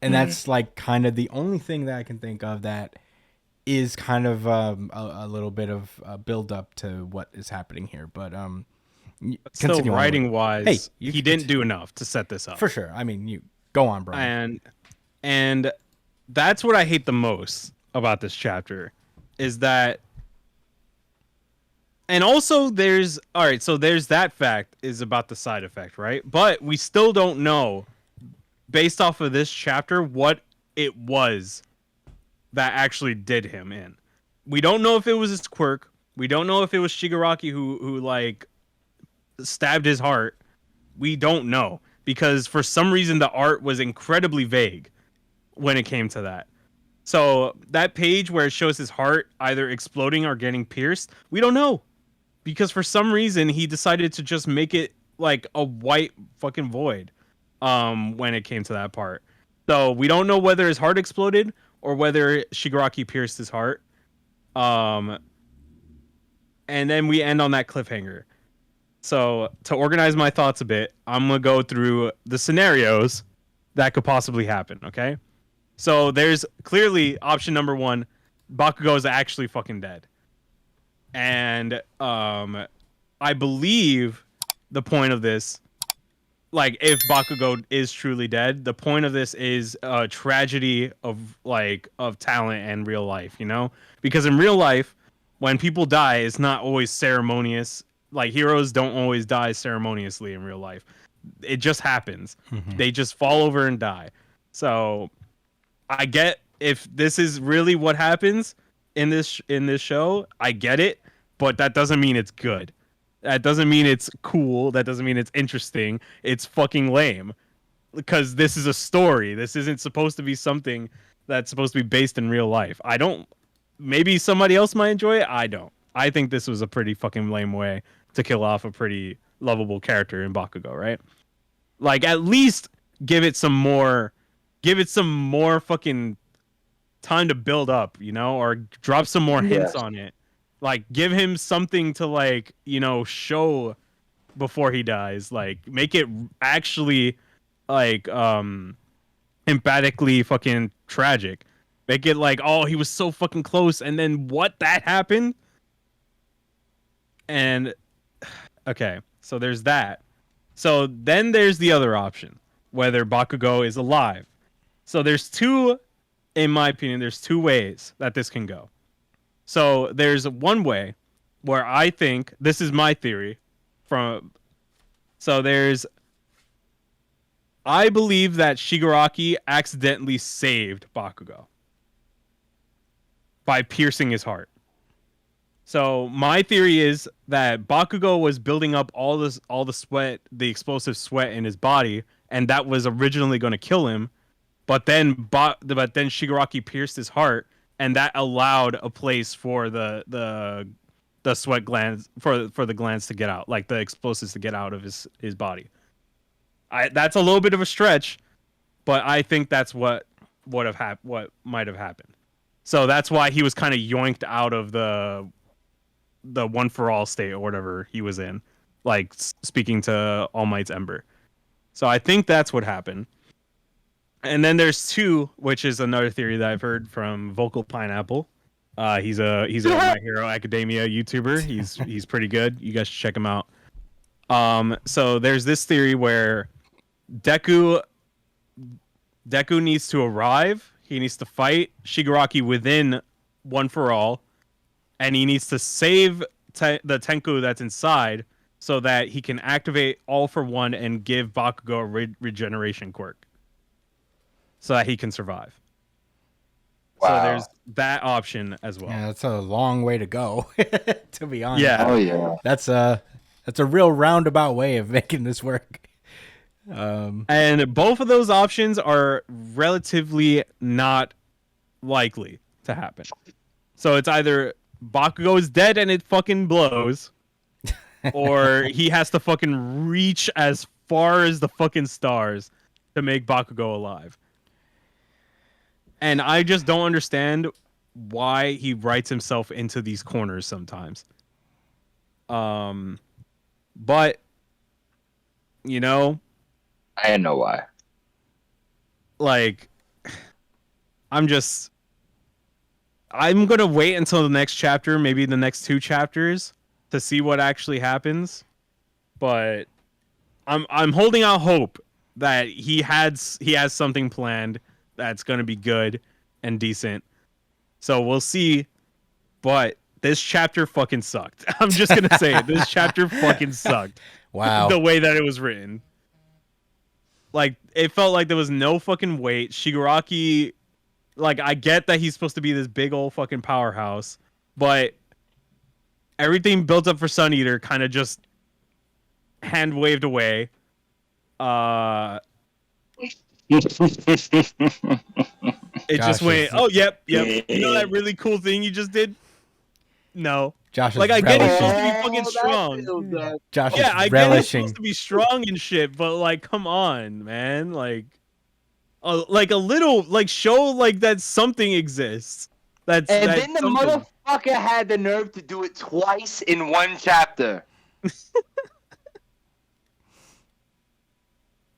A: And that's like kind of the only thing that I can think of that is kind of a little bit of a build up to what is happening here. But
D: Still,
A: continue on.
D: writing wise,
A: Hey,
D: he didn't do enough to set this up.
A: for sure. I mean, you go on, Brian.
D: And that's what I hate the most about this chapter is that. And also there's that fact is about the side effect, right? But we still don't know based off of this chapter what it was that actually did him in. We don't know if it was his quirk. We don't know if it was Shigaraki who like stabbed his heart. We don't know because for some reason the art was incredibly vague when it came to that. So that page where it shows his heart either exploding or getting pierced, we don't know. Because for some reason he decided to just make it like a white fucking void when it came to that part. So we don't know whether his heart exploded or whether Shigaraki pierced his heart. And then we end on that cliffhanger. So to organize my thoughts a bit, I'm going to go through the scenarios that could possibly happen, okay? So there's clearly option number 1, Bakugo is actually fucking dead. And I believe the point of this, like if Bakugo is truly dead, the point of this is a tragedy of talent and real life, because in real life when people die it's not always ceremonious. Like heroes don't always die ceremoniously in real life. It just happens. They just fall over and die. So I get if this is really what happens in this show, I get it, but that doesn't mean it's good. That doesn't mean it's cool. That doesn't mean it's interesting. It's fucking lame. Because this is a story. This isn't supposed to be something that's supposed to be based in real life. Maybe somebody else might enjoy it. I don't. I think this was a pretty fucking lame way to kill off a pretty lovable character in Bakugo, right? Like at least give it some more fucking time to build up, or drop some more hints on it. Like give him something to show before he dies. Like make it actually emphatically fucking tragic. Make it like, oh, he was so fucking close and then that happened? And okay, so there's that. So then there's the other option, whether Bakugo is alive. So in my opinion, there's two ways that this can go. So there's one way where I think, this is my theory, I believe that Shigaraki accidentally saved Bakugo by piercing his heart. So my theory is that Bakugo was building up all the sweat, the explosive sweat in his body, and that was originally going to kill him. But then Shigaraki pierced his heart, and that allowed a place for the sweat glands for the glands to get out, like the explosives to get out of his body. That's a little bit of a stretch, but I think that's what might have happened. So that's why he was kind of yoinked out of the one for all state or whatever he was in, like speaking to All Might's Ember. So I think that's what happened. And then there's two, which is another theory that I've heard from Vocal Pineapple. He's a My Hero Academia YouTuber. He's pretty good. You guys should check him out. So there's this theory where Deku Deku needs to arrive. He needs to fight Shigaraki within One for All, and he needs to save the Tenku that's inside so that he can activate All for One and give Bakugo a regeneration quirk so that he can survive.
C: Wow.
D: So there's that option as well.
A: Yeah, that's a long way to go, to be honest.
D: Yeah.
C: Oh yeah.
A: That's a real roundabout way of making this work.
D: And both of those options are relatively not likely to happen. So it's either Bakugo is dead and it fucking blows, or he has to fucking reach as far as the fucking stars to make Bakugo alive. And I just don't understand why he writes himself into these corners sometimes. But you know,
C: I know why.
D: like, I'm gonna wait until the next chapter, maybe the next 2 chapters, to see what actually happens. But I'm holding out hope that he has something planned that's gonna be good and decent. So we'll see. But this chapter fucking sucked. I'm just gonna say it. This chapter fucking sucked.
A: Wow.
D: The way that it was written. Like, it felt like there was no fucking weight. Shigaraki, like, I get that he's supposed to be this big old fucking powerhouse, but everything built up for Sun Eater kind of just hand waved away. It just
A: Josh
D: went,
A: is-
D: oh, yep. You know that really cool thing you just did? No.
A: Josh is
D: Like, I get he's
A: relishing.
D: supposed to be fucking strong.
A: Josh
D: Yeah, I
A: is
D: get he's
A: relishing.
D: supposed to be strong and shit, but like, come on, man. Like a little, like, show like that something exists.
C: And
D: that's
C: then the
D: something.
C: motherfucker had the nerve to do it twice in one chapter.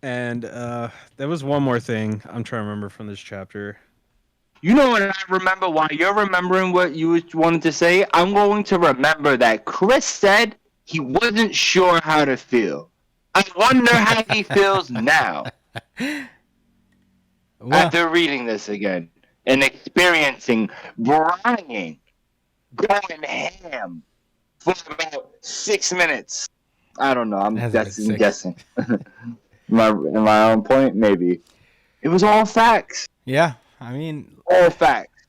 D: And there was one more thing I'm trying to remember from this chapter.
C: You know what I remember while you're remembering what you wanted to say? I'm going to remember that Chris said he wasn't sure how to feel. I wonder how he feels now
A: Well,
C: after reading this again and experiencing Brian going ham for about 6 minutes. I don't know. I'm
A: That's like
C: guessing. Am I on point? Maybe. It was all facts.
A: yeah, I mean,
C: All facts.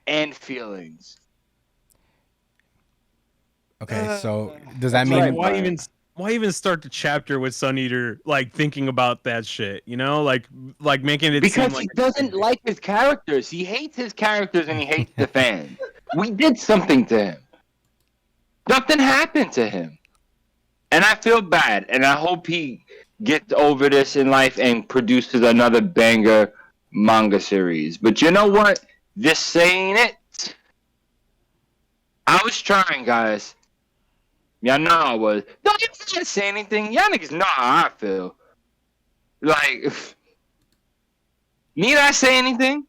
C: And feelings.
A: okay, so does that
C: That's
A: mean
C: right.
D: Why even start the chapter with Sun Eater like thinking about that shit? You know, like making it
C: Because
D: seem like
C: he doesn't like his characters. He hates his characters and he hates the fans. We did something to him. Something happened to him. And I feel bad. And I hope he gets over this in life and produces another banger manga series. But you know what? This ain't it. I was trying, guys. Y'all know I was. Don't you gotta say anything. Y'all niggas know how I feel. Like, need I say anything?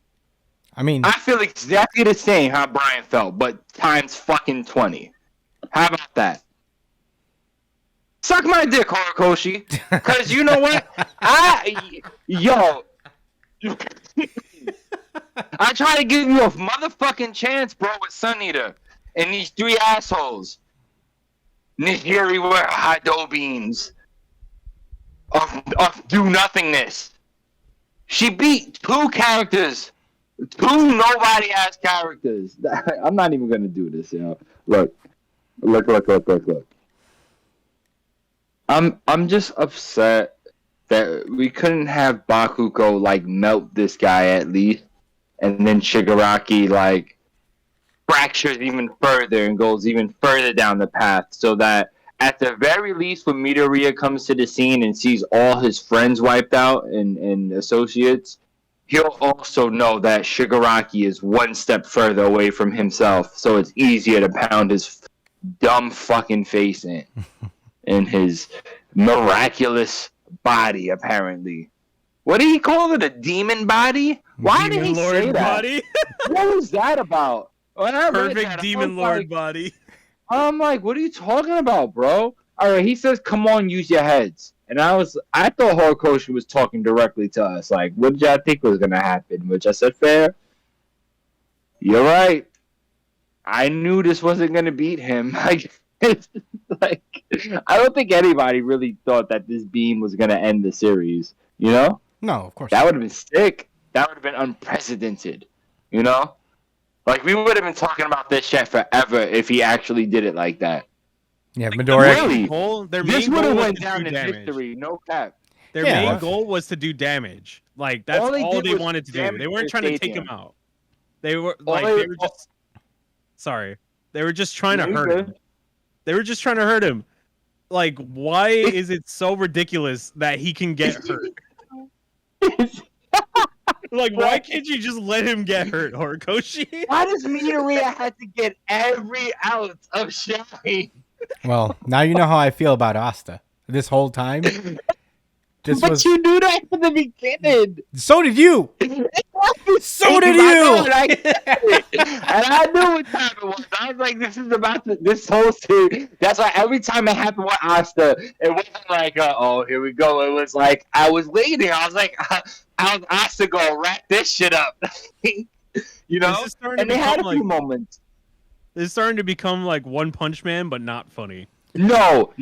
A: I mean,
C: I feel exactly the same how Brian felt, but times fucking 20. How about that? Suck my dick, Horikoshi. Because you know what? Yo. I try to give you a motherfucking chance, bro, with Sun Eater. And these 3 assholes. Nihiri were Hado beans. Of do nothingness. She beat 2 characters. 2 nobody ass characters. I'm not even gonna do this, you know. Look. I'm just upset that we couldn't have Bakugo like melt this guy at least, and then Shigaraki like fractures even further and goes even further down the path, so that at the very least when Midoriya comes to the scene and sees all his friends wiped out and associates, he'll also know that Shigaraki is one step further away from himself, so it's easier to pound his dumb fucking face in his miraculous body, apparently. What did he call it? A demon body? Why did he
D: Lord
C: say that?
D: body?
C: What was that about? When I read
D: Perfect
C: that, I
D: Demon
C: was
D: Lord
C: like-
D: body.
C: I'm like, what are you talking about, bro? All right, he says, come on, use your heads. And I thought Horikoshi was talking directly to us. Like, what did y'all think was gonna happen? Which I said, fair. You're right. I knew this wasn't gonna beat him. Like, I don't think anybody really thought that this beam was gonna end the series. You know?
A: No, of course.
C: That would have been sick. That would have been unprecedented. You know? Like, we would have been talking about this shit forever if he actually did it like that.
A: Yeah, Midoriya.
C: Really?
D: Their
C: This
D: main
C: would
D: goal
C: have
D: was
C: went
D: to
C: down
D: do
C: in
D: damage.
C: history. No cap.
D: Their
A: Yeah.
D: main goal was to do damage. Like that's
C: All they
D: all
C: did
D: they
C: was
D: wanted to do.
C: damage
D: They weren't
C: the
D: trying to take
C: stadium.
D: him out. They were
C: All
D: like
C: they-
D: they were just sorry. They were just trying to
C: You
D: hurt
C: good.
D: him. They were just trying to hurt him. Like, why is it so ridiculous that he can get hurt? Like, why can't you just let him get hurt, Horikoshi?
C: Why does Midoriya have to get every ounce of shine?
A: Well, now you know how I feel about Asta. This whole time.
C: But you knew that from the beginning.
A: So did you. So did
C: I know,
A: you.
C: and I knew what time it was. I was like, this whole series. That's why every time it happened with Asta, it wasn't like, oh, here we go. It was like, I was waiting. I was like, how's Asta gonna wrap this shit up? You know?
D: This is starting to
C: And they had a
D: become
C: few
D: like
C: moments.
D: it's starting to become like One Punch Man, but not funny.
C: No,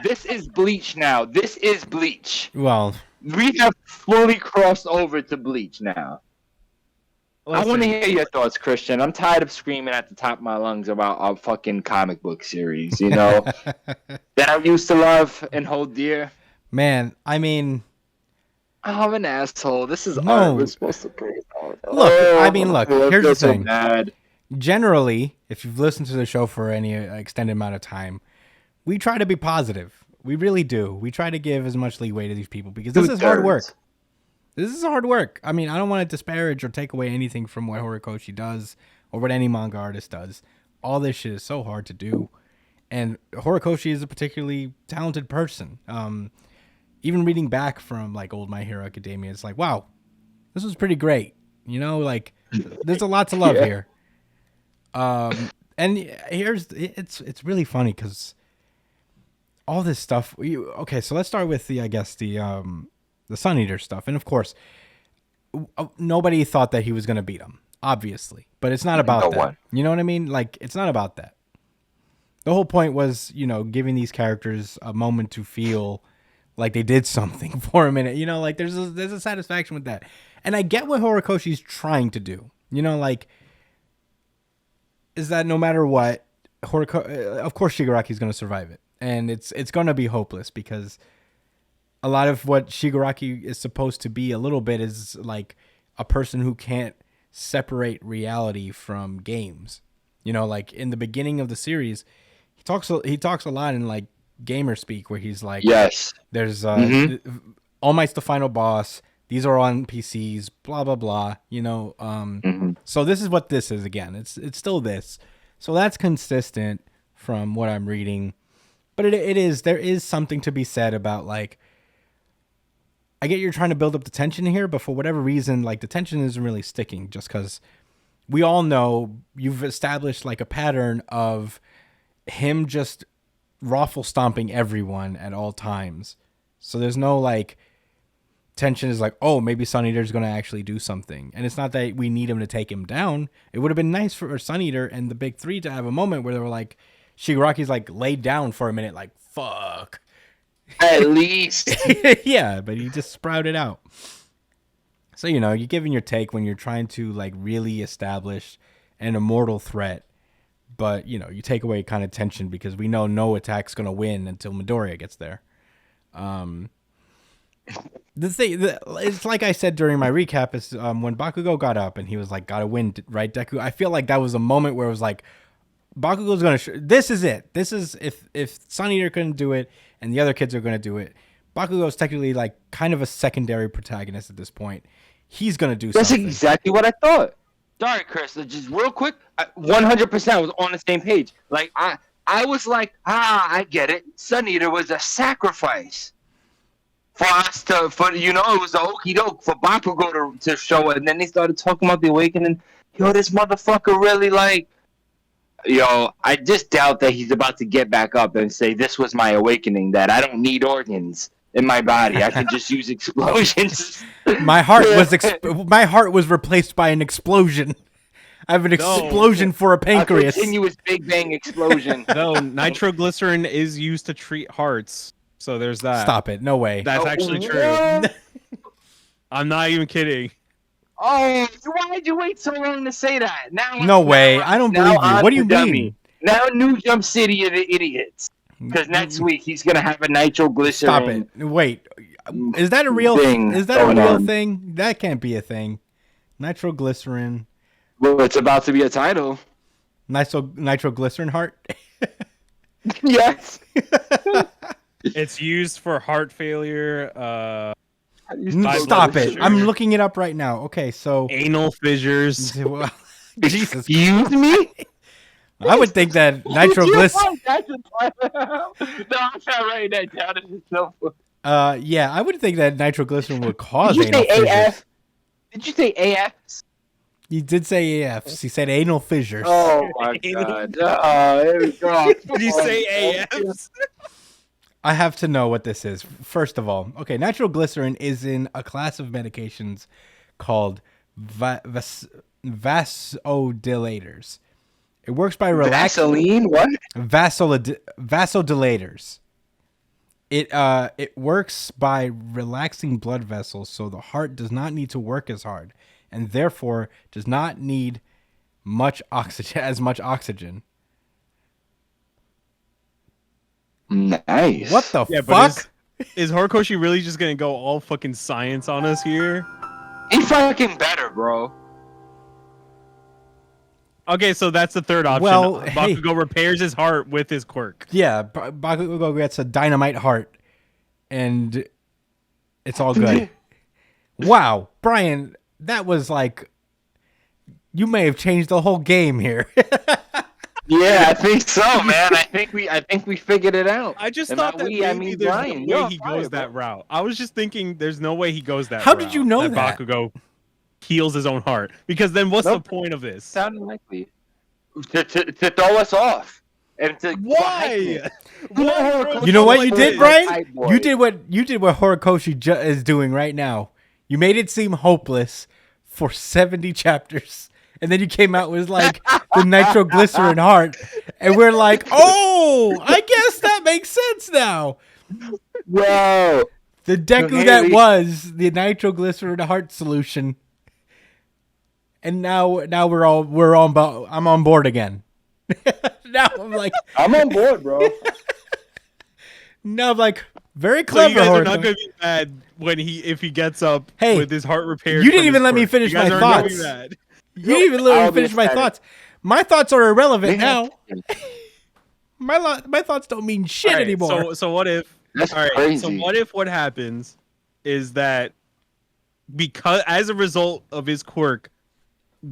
C: this is Bleach now. This is Bleach.
A: Well,
C: We have fully crossed over to Bleach now. I want to hear your thoughts, Christian. I'm tired of screaming at the top of my lungs about our fucking comic book series, you know, that I used to love and hold dear.
A: man, I mean,
C: I'm an asshole. This is
A: No.
C: art. We're supposed to praise art.
A: Look, I mean, look,
C: I
A: here's
C: feel
A: the
C: so
A: thing.
C: bad.
A: generally, if you've listened to the show for any extended amount of time, we try to be positive. We really do. We try to give as much leeway to these people because this is hard work. This is hard work. I mean, I don't want to disparage or take away anything from what Horikoshi does or what any manga artist does. All this shit is so hard to do. And Horikoshi is a particularly talented person. Even reading back from like old My Hero Academia, it's like, wow, this was pretty great. You know, like there's a lot to love here. And it's really funny because all this stuff. Okay, so let's start with the Sun Eater stuff, and of course, nobody thought that he was gonna beat him, obviously. But it's not about that.
C: one.
A: You know what I mean? Like it's not about that. The whole point was, giving these characters a moment to feel like they did something for a minute. Like there's a satisfaction with that, and I get what Horikoshi's trying to do. Is that no matter what, of course Shigaraki's going to survive it. And it's going to be hopeless because a lot of what Shigaraki is supposed to be a little bit is like a person who can't separate reality from games. Like in the beginning of the series, he talks a lot in like gamer speak where he's like,
C: Yes.
A: there's All Might's the final boss. These are on PCs, blah, blah, blah, So this is what this is again. It's still this. So that's consistent from what I'm reading. But there is something to be said about like, I get you're trying to build up the tension here, but for whatever reason, like the tension isn't really sticking just because we all know you've established like a pattern of him just raffle stomping everyone at all times. So there's no like tension is like, oh, maybe Sun Eater's going to actually do something. And it's not that we need him to take him down. It would have been nice for Sun Eater and the big three to have a moment where they were like, Shigaraki's like laid down for a minute, like, fuck.
C: At least.
A: Yeah, but he just sprouted out. So, you're giving your take when you're trying to like really establish an immortal threat. But, you take away kind of tension because we know no attack's going to win until Midoriya gets there. The thing, it's like I said during my recap, is when Bakugo got up and he was like, gotta win, right, Deku? I feel like that was a moment where it was like, Bakugo's gonna, this is it. This is, if Sun Eater couldn't do it and the other kids are gonna do it, Bakugo's technically like kind of a secondary protagonist at this point. He's gonna do
C: That's
A: something.
C: exactly what I thought. Sorry, Chris. Just real quick, 100% was on the same page. Like I was like, I get it. Sun Eater was a sacrifice for us it was a okey doke for Bakugo to show it. And then they started talking about the awakening. Yo, this motherfucker really like. Yo, I just doubt that he's about to get back up and say, this was my awakening, that I don't need organs. in my body. I can just use explosions.
A: My heart was replaced by an explosion. I have an explosion for a pancreas.
C: A continuous Big Bang explosion.
D: No, nitroglycerin is used to treat hearts. So there's that.
A: Stop it. No way.
D: That's actually true.
C: What?
D: I'm not even kidding.
C: Oh, why did you wait so long to say that?
A: No way. I don't believe you. What do you mean?
C: Now New Jump City are the idiots. Because next week he's gonna have a nitroglycerin.
A: Stop it. Wait. Is that a real
C: thing?
A: Is that a real thing? That can't be a thing. Nitroglycerin.
C: Well, it's about to be a title.
A: Nitroglycerin heart.
C: Yes.
D: It's used for heart failure.
A: Stop it. I'm looking it up right now. Okay, so
D: Anal fissures.
A: well, Jesus.
C: Excuse me?
A: I would think that nitroglycerin.
C: No, I'm not writing that down. It's so
A: Yeah, I would think that nitroglycerin would cause
C: Did you
A: anal
C: say
A: fissures.
C: AF? Did you say AF?
A: He did say AFs. He said anal fissures.
C: Oh my god. There we go.
D: Did you say AFs?
A: I have to know what this is. First of all, okay, nitroglycerin is in a class of medications called vasodilators. It works by relaxing.
C: Vaseline? What?
A: Vasodilators. It works by relaxing blood vessels, so the heart does not need to work as hard, and therefore does not need as much oxygen.
C: Nice.
A: What the
D: Yeah,
A: fuck?
D: but is Horikoshi really just gonna go all fucking science on us here?
C: He fucking better, bro.
D: Okay, so that's the third option.
A: Well, hey.
D: Bakugo repairs his heart with his quirk.
A: Yeah, Bakugo gets a dynamite heart, and it's all good. Wow, Brian, that was like, you may have changed the whole game here.
C: Yeah, I think so, man. I think we figured it out.
D: I just
C: And
D: thought
C: by
D: that
C: we, I
D: maybe
C: mean
D: there's
C: Brian.
D: no way
C: You're
D: he
C: fire,
D: goes that
C: bro.
D: route. I was just thinking there's no way he goes that
A: How
D: route.
A: did you know that?
D: Bakugo heals his own heart? Because then what's
C: Nope.
D: the point of this?
C: Sounded likely. To throw us off. And to
D: Why? Why?
A: You know what you did, Brian?
C: Hype boy.
A: You did what Horikoshi is doing right now. You made it seem hopeless for 70 chapters, and then you came out with like the nitroglycerin heart, and we're like, oh, I guess that makes sense now.
C: Whoa.
A: The Deku
C: So,
A: that
C: Haley-
A: was the nitroglycerin heart solution, and now I'm on board again. Now I'm like, very
D: So
A: clever.
D: you guys are not
A: Horikoshi.
D: gonna be mad when if he gets up
A: Hey,
D: with his heart repaired.
A: you didn't
D: from
A: even
D: his
A: let me
D: quirk.
A: finish
D: You guys
A: my
D: aren't gonna be
A: thoughts.
D: mad.
A: You didn't even let me
C: I'll be
A: finish my
C: ecstatic.
A: thoughts. My thoughts are irrelevant now. My thoughts don't mean shit
D: All right,
A: anymore.
D: So what if?
C: That's
D: all right.
C: crazy.
D: So what if what happens is that because as a result of his quirk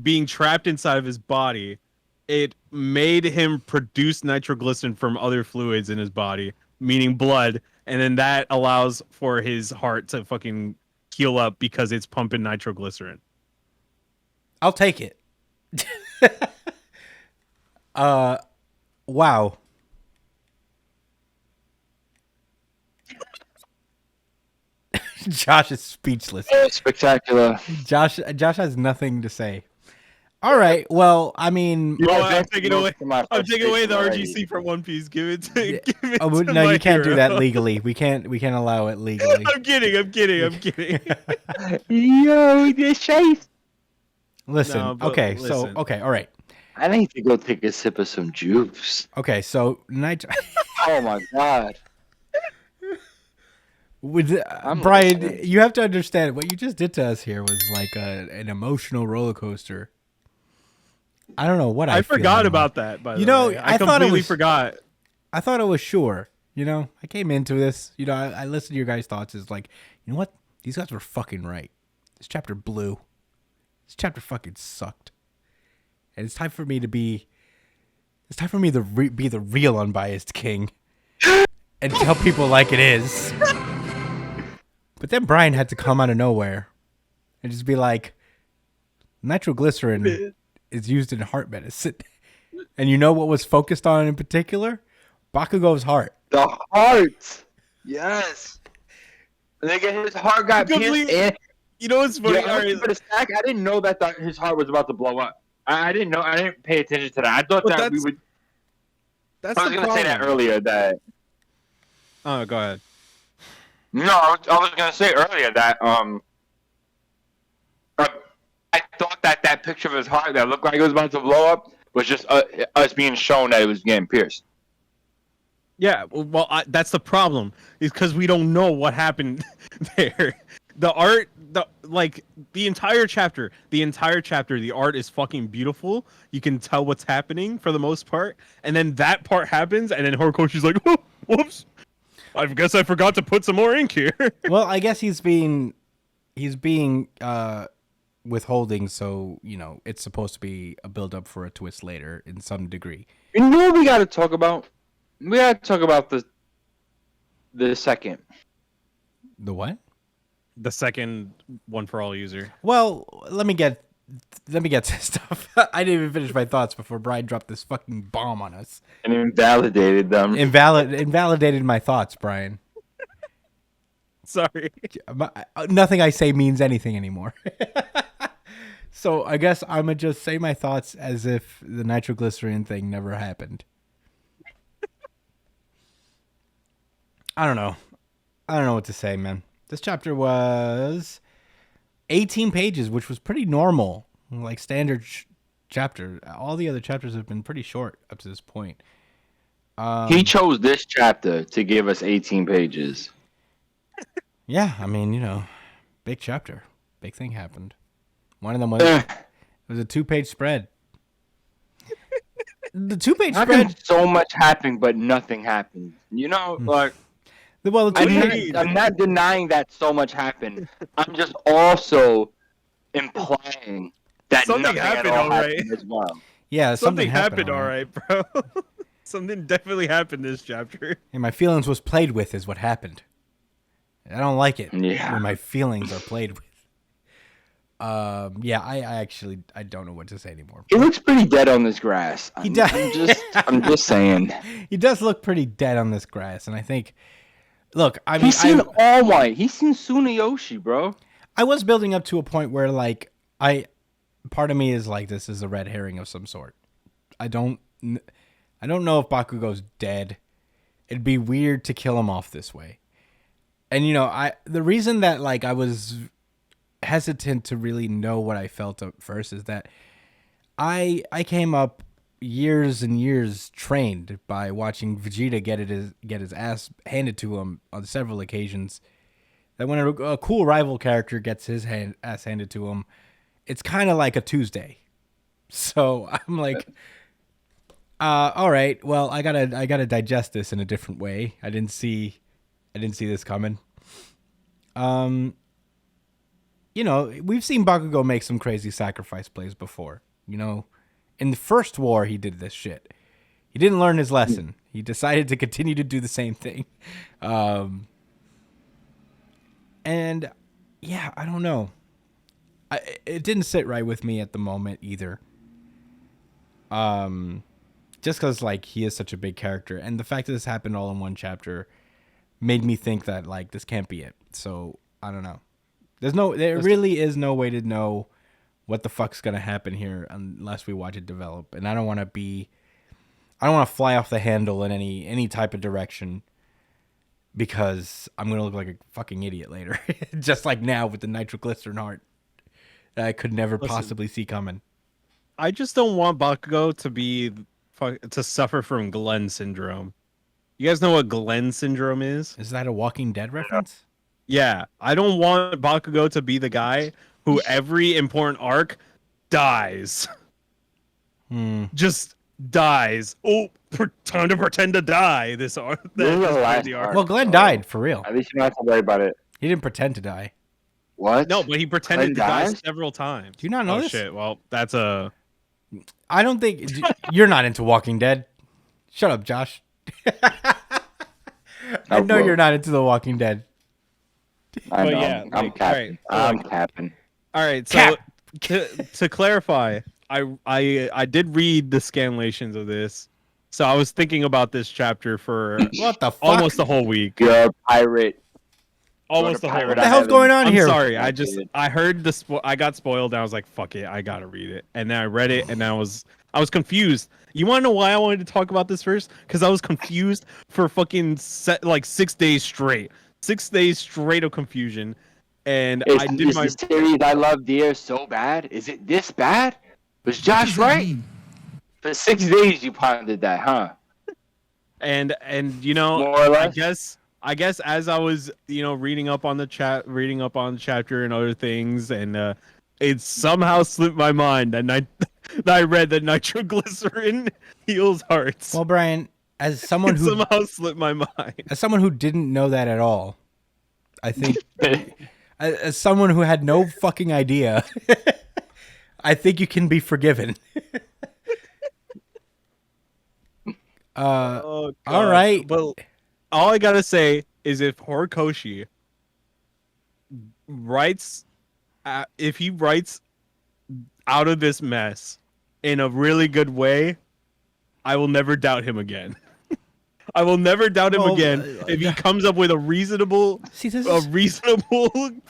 D: being trapped inside of his body, it made him produce nitroglycerin from other fluids in his body, meaning blood, and then that allows for his heart to fucking heal up because it's pumping nitroglycerin.
A: I'll take it. Wow. Josh is speechless.
C: Spectacular.
A: Josh has nothing to say. All right. Well, I mean,
D: You know what? I'm taking away.
C: My
D: I'm taking away the
C: already.
D: RGC from One Piece. Give it to.
A: Yeah.
D: Give it
A: oh,
D: to
A: no,
D: my
A: you can't do
D: hero.
A: that legally. We can't allow it legally.
D: I'm kidding.
C: Yo, this chase.
A: Listen.
D: No, but
A: okay.
D: listen.
A: So okay. All right.
C: I need to go take a sip of some juice.
A: Okay. So
C: Oh my god.
A: With
C: I'm
A: Brian,
C: listening.
A: you have to understand what you just did to us here was like an emotional roller coaster. I don't know what I feel
D: forgot
A: anymore.
D: about that. By the
A: You know,
D: way.
A: I
D: I
A: thought it
D: completely
A: was-
D: forgot.
A: I thought it was sure. You know, I came into this. You know, I listened to your guys' thoughts. It's like, you know what? These guys were fucking right. This chapter blew. This chapter fucking sucked. And it's time for me to be. It's time for me to be the real unbiased king, and tell people like it is. But then Brian had to come out of nowhere, and just be like, nitroglycerin is used in heart medicine. And you know what was focused on in particular? Bakugo's heart.
C: The heart. Yes. Nigga, his heart got pierced. And,
D: You know what's funny?
C: yeah,
D: All right,
C: for the stack, I didn't know that his heart was about to blow up. I didn't know. I didn't pay attention to that. I thought
D: But
C: that we would.
D: that's
C: I was
D: the
C: gonna say that
D: problem.
C: earlier. That
D: Oh, go ahead.
C: no, I was gonna say earlier that I thought that picture of his heart that looked like it was about to blow up was just us being shown that it was getting pierced.
D: Yeah, well, that's the problem. Is because we don't know what happened there. The art, the entire chapter, the art is fucking beautiful. You can tell what's happening for the most part, and then that part happens, and then Horikoshi's like, oh, "Whoops, I guess I forgot to put some more ink here."
A: Well, I guess he's being withholding, so it's supposed to be a build up for a twist later in some degree.
C: You know what we got to talk about? We got to talk about the second.
A: The what?
D: The second one for all user.
A: Well, let me get to stuff. I didn't even finish my thoughts before Brian dropped this fucking bomb on us.
C: And invalidated them.
A: Invalidated my thoughts, Brian.
D: Sorry.
A: Nothing I say means anything anymore. So I guess I'm gonna just say my thoughts as if the nitroglycerin thing never happened. I don't know what to say, man. This chapter was 18 pages, which was pretty normal, like standard chapter. All the other chapters have been pretty short up to this point.
C: He chose this chapter to give us 18 pages.
A: Yeah, I mean, big chapter. Big thing happened. One of them was it was a 2-page spread. The 2-page
C: How
A: spread.
C: can so much happened, but nothing happened? Like.
A: Well, the
C: I'm not denying that so much happened. I'm just also implying that
D: Something
C: nothing
D: happened,
C: at all
D: all right.
C: happened as well.
A: yeah,
D: Something happened,
A: all
D: all right, bro. Something definitely happened this chapter.
A: And my feelings was played with is what happened. I don't like it
C: Yeah.
A: when my feelings are played with. Yeah, I don't know what to say anymore.
C: He looks pretty dead on this grass.
A: He does.
C: I'm just saying.
A: He does look pretty dead on this grass, and I think. Look, I mean,
C: He's seen All Might. He's seen Tsunayoshi, bro.
A: I was building up to a point where, like, part of me is like, this is a red herring of some sort. I don't know if Bakugo's dead. It'd be weird to kill him off this way. And the reason that like I was hesitant to really know what I felt at first is that I came up years and years trained by watching Vegeta get his ass handed to him on several occasions. That when a cool rival character gets his ass handed to him, it's kind of like a Tuesday. So I'm like, all right, well, I gotta digest this in a different way. I didn't see this coming. We've seen Bakugo make some crazy sacrifice plays before. In the first war, he did this shit. He didn't learn his lesson. He decided to continue to do the same thing. And yeah, I don't know. It didn't sit right with me at the moment either. Just because like he is such a big character, and the fact that this happened all in one chapter made me think that like this can't be it. So I don't know. There really is no way to know what the fuck's gonna happen here unless we watch it develop. And I don't want to fly off the handle in any type of direction because I'm gonna look like a fucking idiot later, just like now with the nitroglycerin heart that I could never possibly see coming.
D: I just don't want Bakugo to suffer from Glenn syndrome. You guys know what Glenn syndrome is?
A: Is that a Walking Dead reference?
D: Yeah, I don't want Bakugo to be the guy who every important arc dies. Just dies. Oh, time to pretend to die. This arc.
C: This is the
D: This
C: last
D: the arc.
C: arc.
A: Well, Glenn died for real.
C: At least you don't have to worry about it.
A: He didn't pretend to die.
C: What?
D: No, but he pretended
C: Glenn
D: to die
C: dies?
D: several times.
A: Do you not know
D: Oh
A: this?
D: shit! Well, that's a.
A: I don't think you're not into Walking Dead. Shut up, Josh. I know you're not into The Walking Dead.
C: I
D: But
C: know.
D: yeah,
C: I'm
D: like,
C: capping.
D: alright,
C: I'm capping.
D: All right, so
A: Cap.
D: to clarify, I did read the scanlations of this, so I was thinking about this chapter for
A: What the fuck?
D: almost the whole week.
C: You're a pirate.
D: Almost the whole.
C: Pirate
A: What the
C: on
A: hell's
C: Heaven.
A: going on
D: I'm
A: here?
D: sorry.
C: Yeah,
D: I
C: dude.
D: heard I got spoiled. And I was like, fuck it. I gotta read it. And then I read it, and I was confused. You want to know why I wanted to talk about this first? Because I was confused for fucking 6 days straight. 6 days straight of confusion. And I did
C: Is
D: my.
C: the series I Love Dear so bad? Is it this bad? Was Josh right? For 6 days you pondered that, huh?
D: And you know,
C: More or
D: I
C: less.
D: guess as I was, you know, reading up on the chapter and other things, and it somehow slipped my mind that that I read that nitroglycerin heals hearts.
A: Well, Brian, as someone
D: It
A: who
D: somehow slipped my mind.
A: didn't know that at all, I think as someone who had no fucking idea, I think you can be forgiven.
D: Oh, God.
A: All right.
D: But all I gotta say is if Horikoshi writes, if he writes out of this mess in a really good way, I will never doubt him again. I will never doubt him again if he comes up with a reasonable
A: See, this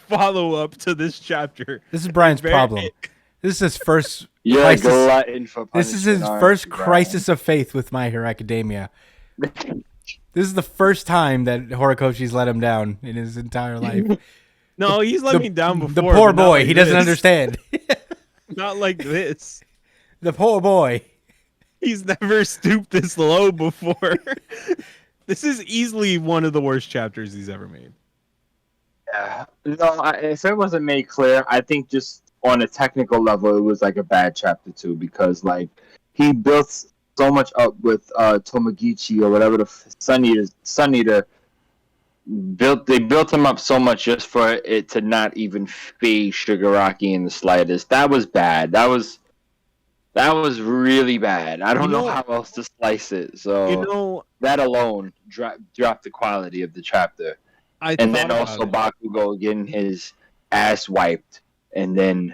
D: follow up to this chapter.
A: is Brian's
D: Very-
A: problem. This is his first
C: You're a
A: crisis.
C: glutton for
A: This is his
C: punishment, aren't
A: first
C: you, Brian?
A: crisis of faith with My Hero Academia. This is the first time that Horikoshi's let him down in his entire life.
D: No, he's let me down before.
A: The poor
D: but not
A: boy,
D: like
A: he doesn't
D: this.
A: understand.
D: Not like this.
A: The poor boy.
D: He's never stooped this low before. This is easily one of the worst chapters he's ever made.
C: Yeah. No, if it wasn't made clear, I think just on a technical level, it was like a bad chapter too, because like he built so much up with Tomogichi or whatever the Sun Eater built. They built him up so much just for it to not even phase Shigaraki in the slightest. That was bad. That was really bad. I don't know how else to slice it. So
D: You know,
C: that alone dropped the quality of the chapter. And then also Bakugo getting his ass wiped and then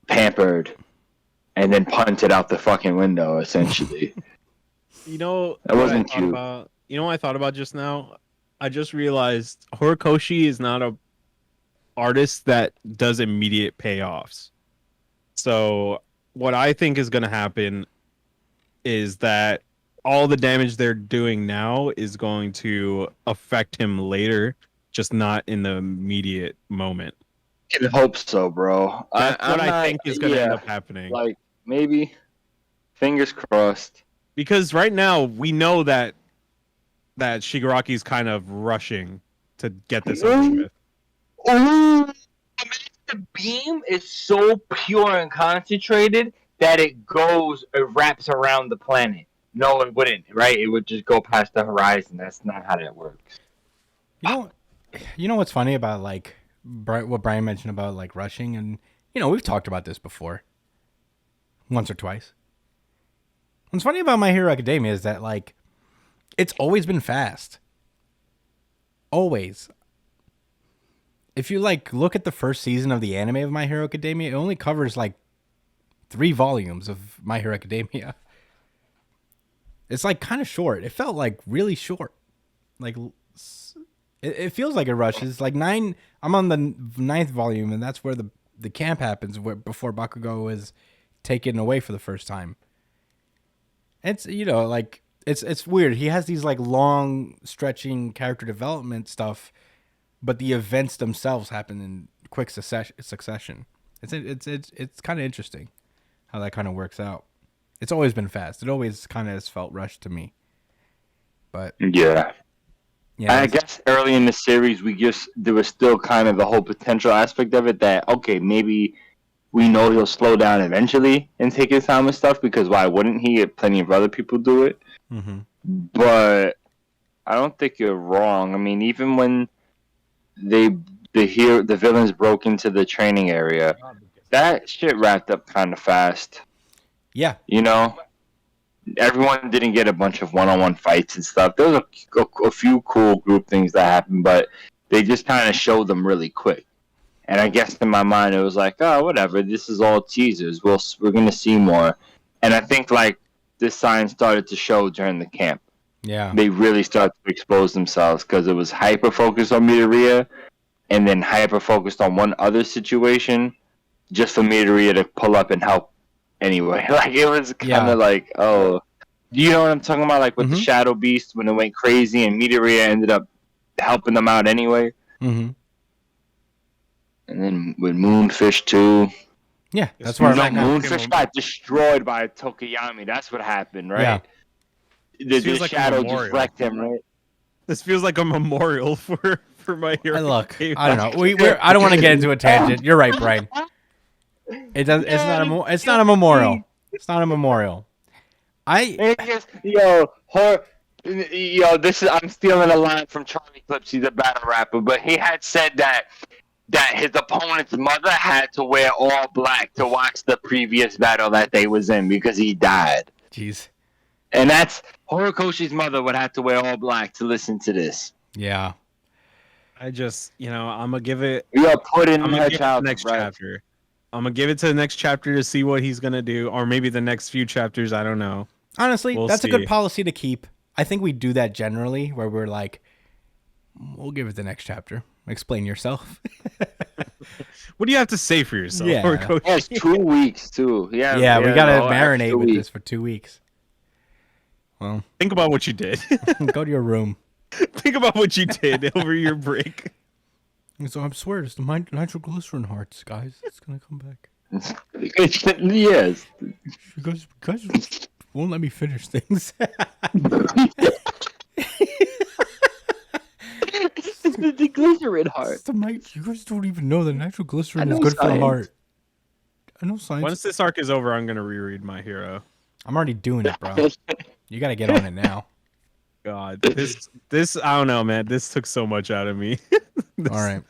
C: pampered and then punted out the fucking window, essentially.
D: you know,
C: That wasn't
D: what I thought
C: cute.
D: about, you know what I thought about just now? I just realized Horikoshi is not a artist that does immediate payoffs. So what I think is going to happen is that all the damage they're doing now is going to affect him later, just not in the immediate moment.
C: I hope so, bro.
D: That's what I
C: I'm
D: think
C: not-
D: is going to end
C: yeah,
D: up happening.
C: Like, maybe. Fingers crossed.
D: Because right now we know that Shigaraki's kind of rushing to get this over with.
C: Ooh, the beam is so pure and concentrated that it wraps around the planet. No, it wouldn't, right? It would just go past the horizon. That's not how that works.
A: You know what's funny about like what Brian mentioned about like rushing, and you know we've talked about this before, once or twice. What's funny about My Hero Academia is that like it's always been fast. Always. If you like look at the first season of the anime of My Hero Academia, it only covers like 3 volumes of My Hero Academia. It's like kind of short. It felt like really short. Like it feels like it rushes. Like 9. I'm on the 9th volume, and that's where the camp happens, before Bakugo is taken away for the first time. It's like it's weird. He has these like long stretching character development stuff, but the events themselves happen in quick succession. It's kind of interesting how that kind of works out. It's always been fast. It always kind of has felt rushed to me. But
C: Yeah. I guess early in the series, there was still kind of the whole potential aspect of it that, okay, maybe we know he'll slow down eventually and take his time and stuff, because why wouldn't he? Plenty of other people do it.
A: Mm-hmm.
C: But I don't think you're wrong. I mean, even when the villains broke into the training area, that shit wrapped up kind of fast.
A: Yeah.
C: You know? Everyone didn't get a bunch of one-on-one fights and stuff. There was a few cool group things that happened, but they just kind of showed them really quick. And I guess in my mind, it was like, oh, whatever. This is all teasers. We're going to see more. And I think, like, this sign started to show during the camp.
A: Yeah.
C: They really started to expose themselves because it was hyper-focused on Midoriya. and then hyper focused on one other situation, just for Midoriya to pull up and help anyway. Like it was kind of like, oh, you know what I'm talking about? Like with the Shadow Beast when it went crazy and Midoriya ended up helping them out anyway.
A: Mm-hmm.
C: And then with Moonfish too.
A: Yeah, that's where I'm at now.
C: Moonfish got destroyed by Tokiyami. That's what happened, right?
A: Yeah.
C: The
D: like
C: Shadow just wrecked him, right?
D: This feels like a memorial for my hero.
A: Look, I don't know. I don't want to get into a tangent. You're right, Brian. It does. It's not a. It's not a memorial. It's not a memorial.
C: This is. I'm stealing a line from Charlie Clips. He's a battle rapper, but he had said that his opponent's mother had to wear all black to watch the previous battle that they was in because he died.
A: Jeez.
C: And that's Horikoshi's mother would have to wear all black to listen to this.
A: Yeah.
D: I just, I'm gonna give it.
C: You are putting
D: I'm
C: her
D: gonna give it
C: child
D: the next
C: right.
D: chapter. I'm gonna give it to the next chapter to see what he's gonna do, or maybe the next few chapters. I don't know.
A: Honestly, that's
D: see.
A: a good policy to keep. I think we do that generally, where we're like, we'll give it the next chapter. Explain yourself.
D: What do you have to say for yourself?
A: Yeah.
D: Horikoshi?
C: Yeah, it's 2 weeks too. Yeah,
A: We gotta
C: no,
A: marinate with
C: weeks.
A: this for 2 weeks. Well,
D: Think about what you did.
A: go to your room.
D: Think about what you did over your break.
A: So I swear, it's the nitroglycerin hearts, guys. It's gonna come back.
C: Yes.
A: You guys won't let me finish things.
C: The glycerin heart.
A: You guys don't even know that nitroglycerin
C: I
A: is
C: know
A: good for the
C: science.
A: heart. I know science.
D: Once this arc is over, I'm gonna reread My Hero.
A: I'm already doing it, bro. You gotta get on it now.
D: God, this I don't know, man. This took so much out of me.
A: All right.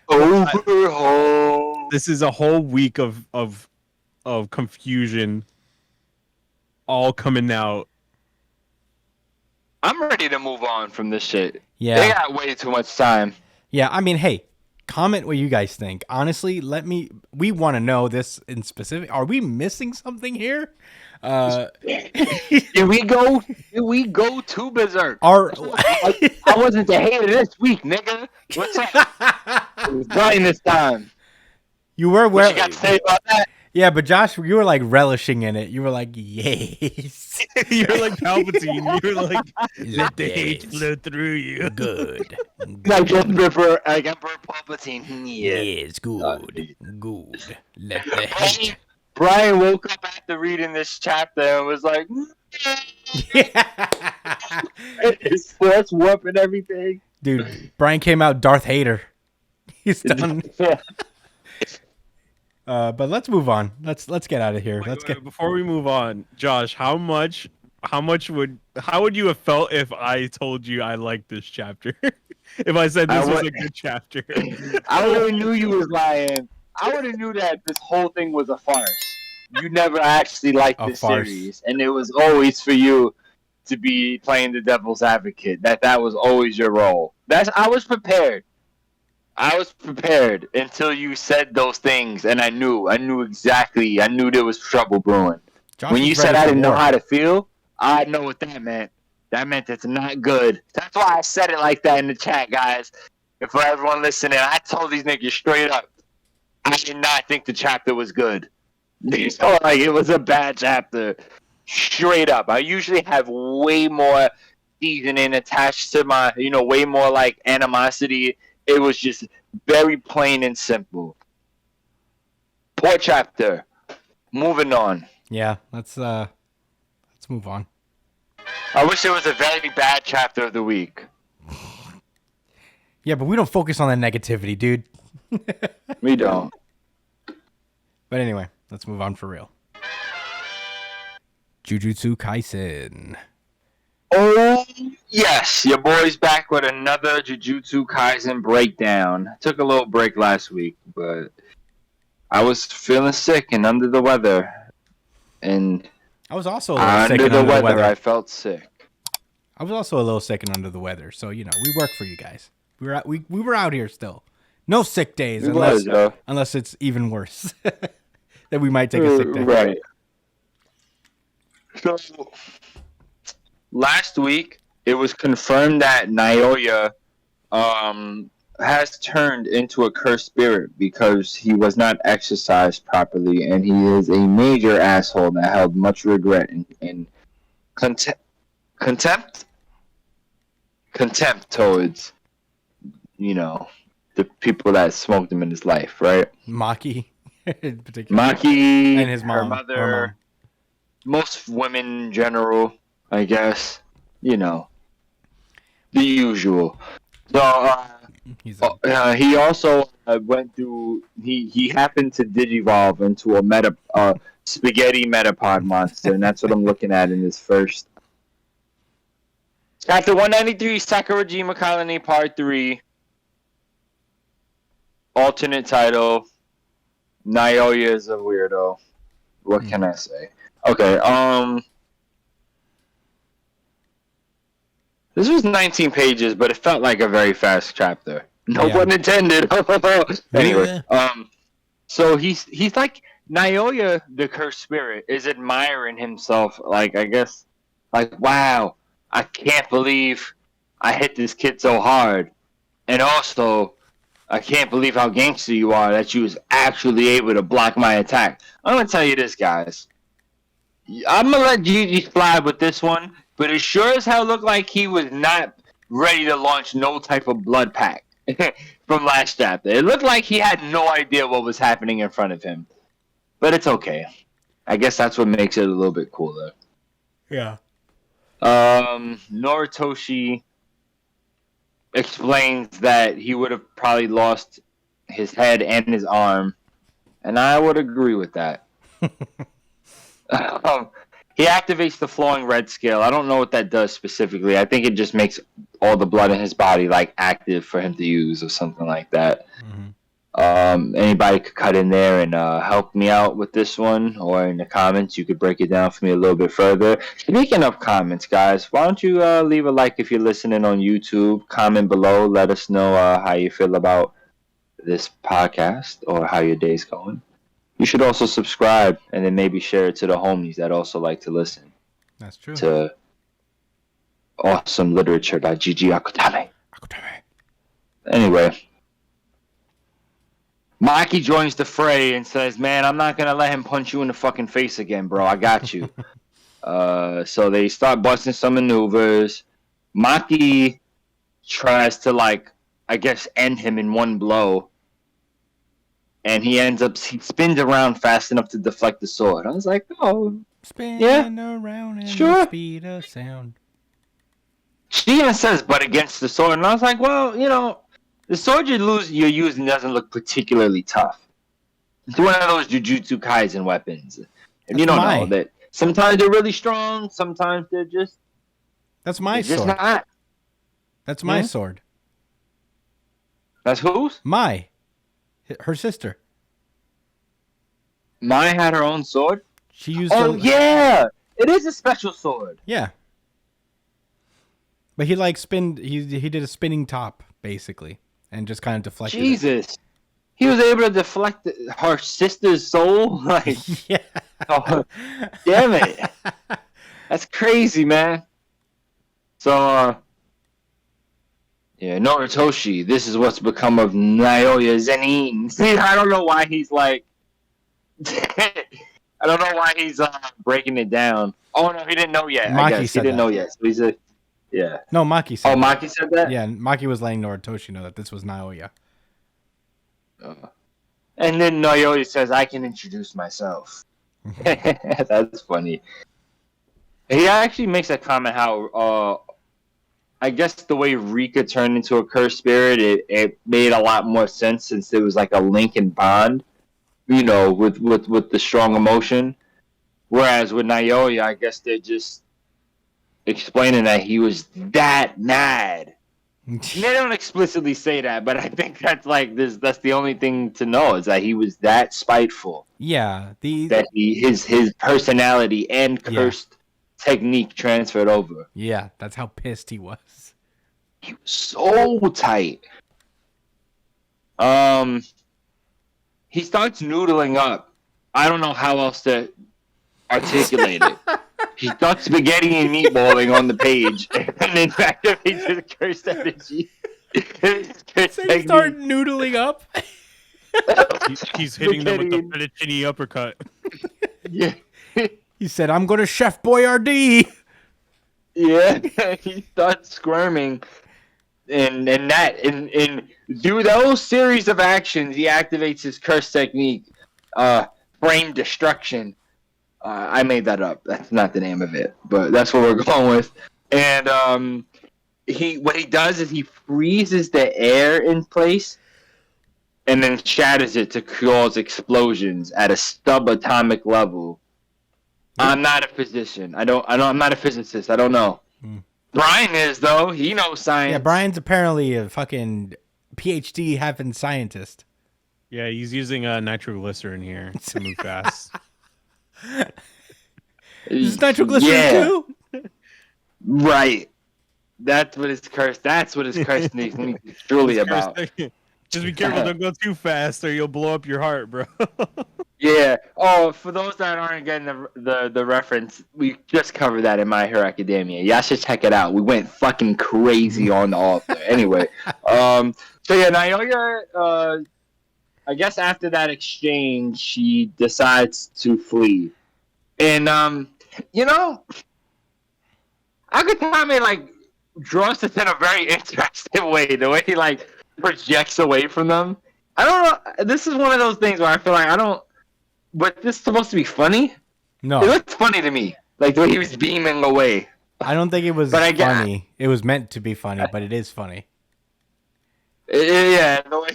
C: Overhaul.
D: This is a whole week of confusion, all coming out.
C: I'm ready to move on from this shit.
A: Yeah.
C: They got way too much time.
A: Yeah, I mean, hey, comment what you guys think. Honestly, we want to know this in specific. Are we missing something here?
C: Here we go. Here we go to Berserk.
A: I
C: wasn't the hater this week, nigga. What's up? It was Brian this time.
A: You were
C: What you got to say about that?
A: Yeah, but Josh, you were like relishing in it. You were like, yes.
D: You're like Palpatine. You're like, let the hate flow through you.
A: Good.
C: Like Emperor Palpatine. Yeah.
A: Yes, good. Good. Let the hate.
C: Brian woke up after reading this chapter and was like, his force warp and everything.
A: Dude, Brian came out Darth Hater. He's done. But let's move on. Let's get out of here.
D: Wait, before we move on, Josh, how would you have felt if I told you I liked this chapter? If I said this was a good chapter?
C: I would have knew you was lying. I would have knew that this whole thing was a farce. You never actually liked this series, and it was always for you to be playing the devil's advocate. That was always your role. I was prepared. I was prepared until you said those things, and I knew exactly. I knew there was trouble brewing.
A: Josh
C: when
A: is
C: you
A: ready
C: said I
A: for
C: didn't know
A: war.
C: how to feel, I know what that meant. That meant it's not good. That's why I said it like that in the chat, guys. And for everyone listening, I told these niggas straight up, I did not think the chapter was good. They felt like it was a bad chapter. Straight up. I usually have way more seasoning attached to my, way more like animosity. It was just very plain and simple. Poor chapter. Moving on.
A: Yeah, let's move on.
C: I wish it was a very bad chapter of the week.
A: Yeah, but we don't focus on that negativity, dude.
C: We don't.
A: But anyway, let's move on for real. Jujutsu Kaisen.
C: Oh, yes. Your boy's back with another Jujutsu Kaisen breakdown. I took a little break last week, but I was feeling sick and under the weather. And
A: I was also a little sick and under the weather.
C: I felt sick.
A: I was also a little sick and under the weather. So, we work for you guys. We were out here still. No sick days unless it's even worse. Then we might take a sick day.
C: Right. So, last week, it was confirmed that Naoya has turned into a cursed spirit because he was not exercised properly, and he is a major asshole that held much regret and contempt contempt towards, the people that smoked him in his life, right?
A: Maki, in particular.
C: Maki
A: And his mom.
C: her mother, most women in general, I guess. The usual. So he also went through. He happened to digivolve into a spaghetti metapod monster, and that's what I'm looking at in this first. Chapter 193, Sakurajima Colony, Part 3. Alternate title. Naoya is a weirdo. What can I say? Okay, this was 19 pages, but it felt like a very fast chapter. No pun intended. Anyway, so he's like, Naoya, the cursed spirit, is admiring himself. Like, I guess, like, wow, I can't believe I hit this kid so hard, and also, I can't believe how gangster you are that you was actually able to block my attack. I'm gonna tell you this, guys. I'm gonna let Gigi slide with this one, but it sure as hell looked like he was not ready to launch no type of blood pack from last chapter. It looked like he had no idea what was happening in front of him. But it's okay. I guess that's what makes it a little bit cooler.
A: Yeah.
C: Noritoshi explains that he would have probably lost his head and his arm, and I would agree with that. He activates the flowing red scale. I don't know what that does specifically. I think it just makes all the blood in his body like active for him to use or something like that. Anybody could cut in there and help me out with this one, or in the comments you could break it down for me a little bit further. Speaking of comments, guys, why don't you leave a like if you're listening on YouTube? Comment below, let us know how you feel about this podcast or how your day's going. You should also subscribe and then maybe share it to the homies that also like to listen.
A: That's true.
C: To awesome literature by Gigi Akutame. Anyway, Maki joins the fray and says, man, I'm not going to let him punch you in the fucking face again, bro. I got you. So they start busting some maneuvers. Maki tries to, like, I guess, end him in one blow. And he spins around fast enough to deflect the sword. I was like, oh,
A: spin around in the speed of sound.
C: She even says, but against the sword. And I was like, well, the sword you're using doesn't look particularly tough. It's one of those Jujutsu Kaisen weapons. And you don't know that sometimes they're really strong, sometimes they're just...
A: That's my sword.
C: Just not.
A: That's my sword.
C: That's whose?
A: Her sister.
C: Mai had her own sword?
A: She used
C: yeah! It is a special sword.
A: Yeah. But he he did a spinning top, basically, and just kind of deflected
C: Jesus. He was able to deflect her sister's soul? Like,
A: yeah.
C: Oh, damn it. That's crazy, man. So, yeah, Noritoshi, this is what's become of Naoya Zenin. See, I don't know why he's like... I don't know why he's breaking it down. Oh, no, he didn't know yet.
A: Maki
C: I guess he didn't
A: that.
C: know yet. So he's a... Yeah.
A: No, Maki said
C: that. Maki said that?
A: Yeah, Maki was letting Noritoshi know that this was Naoya.
C: And then Naoya says, I can introduce myself. That's funny. He actually makes a comment how... I guess the way Rika turned into a cursed spirit, it made a lot more sense since there was like a link and bond, with the strong emotion. Whereas with Naoya, I guess they're just explaining that he was that mad. They don't explicitly say that, but I think that's like that's the only thing to know is that he was that spiteful.
A: Yeah,
C: his personality and cursed technique transferred over.
A: Yeah, that's how pissed he was.
C: He was so tight. He starts noodling up. I don't know how else to articulate it. He starts spaghetti and meatballing on the page, and then activates his cursed energy.
A: So he started noodling up.
D: He's hitting them with the
C: Getting-
D: fettuccine uppercut.
C: Yeah.
A: He said, "I'm gonna Chef Boyardee."
C: Yeah, he starts squirming, and through those series of actions, he activates his curse technique, frame destruction. I made that up. That's not the name of it, but that's what we're going with. And what he does is he freezes the air in place, and then shatters it to cause explosions at a subatomic level. I'm not a physician. I'm not a physicist. I don't know. Brian is though. He knows science.
A: Yeah, Brian's apparently a fucking PhD having scientist.
D: Yeah, he's using nitroglycerin here to move fast.
A: Is nitroglycerin too?
C: Right. That's what his curse. That's what his curse needs is truly about.
D: Just be careful, don't go too fast, or you'll blow up your heart, bro.
C: Yeah. Oh, for those that aren't getting the reference, we just covered that in My Hero Academia. Y'all should check it out. We went fucking crazy on the author. Anyway, so yeah, Naoya. I guess after that exchange, she decides to flee, and Akutame like draws this in a very interesting way. The way he like projects away from them. I don't know. This is one of those things where I feel like I don't. But this is supposed to be funny.
A: No,
C: It looked funny to me, like the way he was beaming away.
A: I don't think it was funny. It was meant to be funny, but it is funny.
C: Yeah, the way.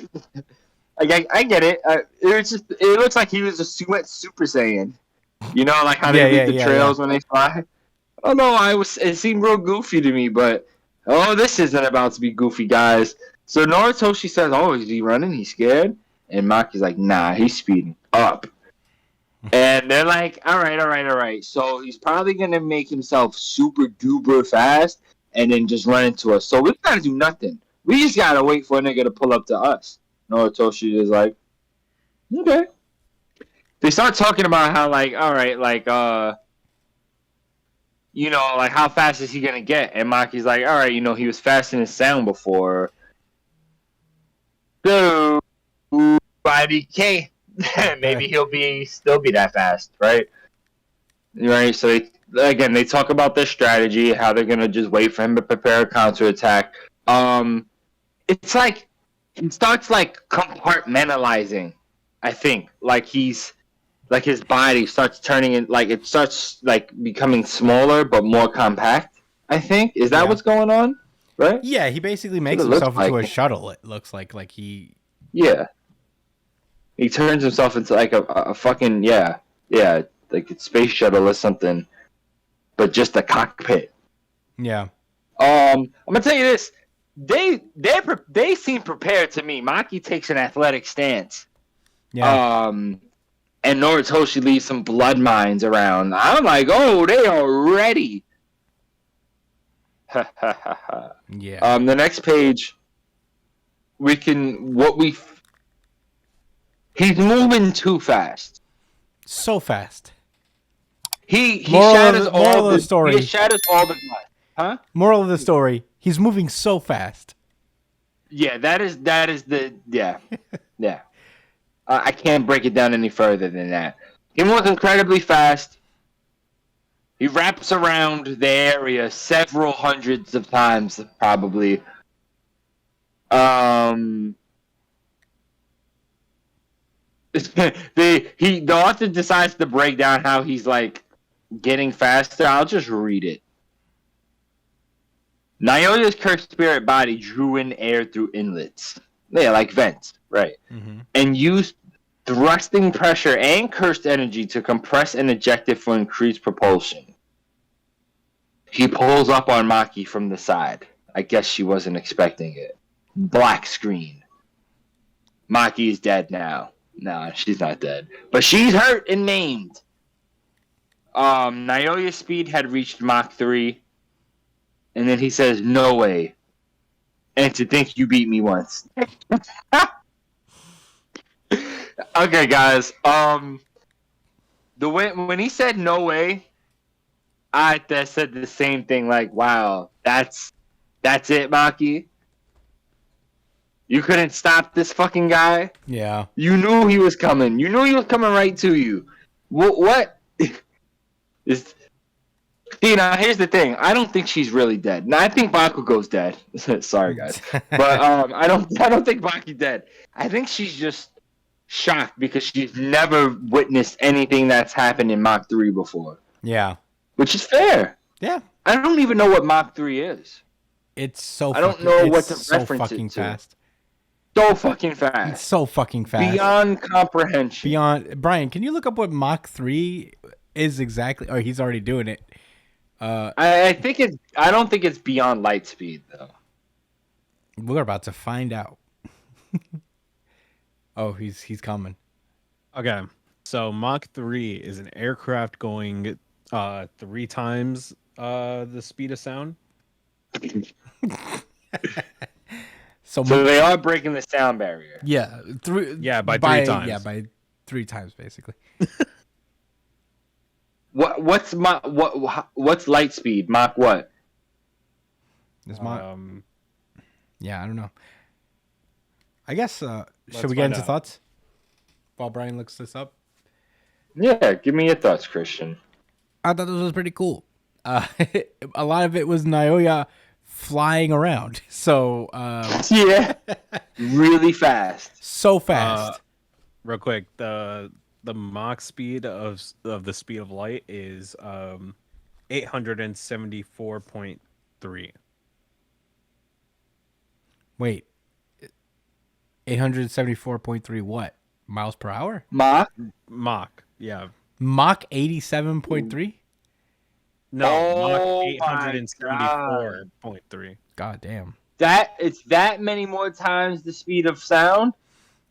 C: I get it. It looks like he was a Super Saiyan. You know, like how they leave the trails when they fly. I don't know. It seemed real goofy to me, but this isn't about to be goofy, guys. So Noritoshi says, "Oh, is he running? He's scared." And Maki's like, "Nah, he's speeding up." And they're like, all right. So he's probably going to make himself super duper fast and then just run into us. So we got to do nothing. We just got to wait for a nigga to pull up to us. Noritoshi is like, okay. They start talking about how, like, all right, like, like, how fast is he going to get? And Maki's like, all right, he was fast in his sound before. So, IDK. Maybe he'll still be that fast, right? Right. So they talk about their strategy, how they're gonna just wait for him to prepare a counterattack. It's like he starts like compartmentalizing. I think like his body starts turning in, like it starts like becoming smaller but more compact. I think is that what's going on, right?
A: Yeah, he basically makes himself into a shuttle. It looks like he.
C: Yeah. He turns himself into like a fucking like a space shuttle or something, but just a cockpit.
A: Yeah.
C: I'm gonna tell you this: they seem prepared to me. Maki takes an athletic stance.
A: Yeah.
C: And Noritoshi leaves some blood mines around. I'm like, oh, they are ready.
A: Yeah.
C: The next page, he's moving too fast.
A: So fast.
C: He
A: Moral
C: shatters
A: of the story.
C: He shatters all the glass. Huh?
A: Moral of the story: he's moving so fast.
C: Yeah, that is the yeah. I can't break it down any further than that. He moves incredibly fast. He wraps around the area several hundreds of times, probably. The author decides to break down how he's like getting faster. I'll just read it. Naoya's cursed spirit body drew in air through inlets. Yeah, like vents, right?
A: Mm-hmm.
C: And used thrusting pressure and cursed energy to compress and eject it for increased propulsion. He pulls up on Maki from the side. I guess she wasn't expecting it. Black screen. Maki is dead now. No, she's not dead. But she's hurt and maimed. Naoya's speed had reached Mach 3. And then he says, no way. And to think you beat me once. Okay, guys. When he said no way, I said the same thing. Like, wow, that's it, Maki. You couldn't stop this fucking guy.
A: Yeah.
C: You knew he was coming. You knew he was coming right to you. What? Is... See, now here's the thing. I don't think she's really dead. Now I think Bakugo's dead. Sorry, guys, but I don't think Baku's dead. I think she's just shocked because she's never witnessed anything that's happened in Mach 3 before.
A: Yeah.
C: Which is fair.
A: Yeah.
C: I don't even know what Mach 3 is.
A: It's so.
C: I don't know what to
A: so
C: reference
A: fucking
C: it to.
A: fast.
C: So fucking
A: It's
C: fast.
A: so fucking fast.
C: Beyond comprehension.
A: Beyond. Brian, can you look up what Mach 3 is exactly? Or he's already doing it.
C: I think it's. I don't think it's beyond light speed though.
A: We're about to find out. Oh, he's coming.
D: Okay, so Mach 3 is an aircraft going 3 times the speed of sound.
A: So
C: So they are breaking the sound barrier.
A: yeah,
D: By 3 times.
A: Yeah, by 3 times basically.
C: What's light speed? Mach what?
A: It's yeah, I don't know. I guess should we get
D: find
A: into
D: out.
A: thoughts while Brian looks this up?
C: Yeah, give me your thoughts, Christian.
A: I thought this was pretty cool. A lot of it was Naoya flying around, so
C: Yeah, really fast.
A: so fast.
D: Real quick, the Mach speed of the speed of light is 874.3.
A: Wait, 874.3 what miles per hour?
C: Mach?
D: Mach, yeah.
A: Mach 87.3.
D: No,
C: Oh
D: Mach
C: my
D: 874.3.
A: God damn.
C: It's that many more times the speed of sound?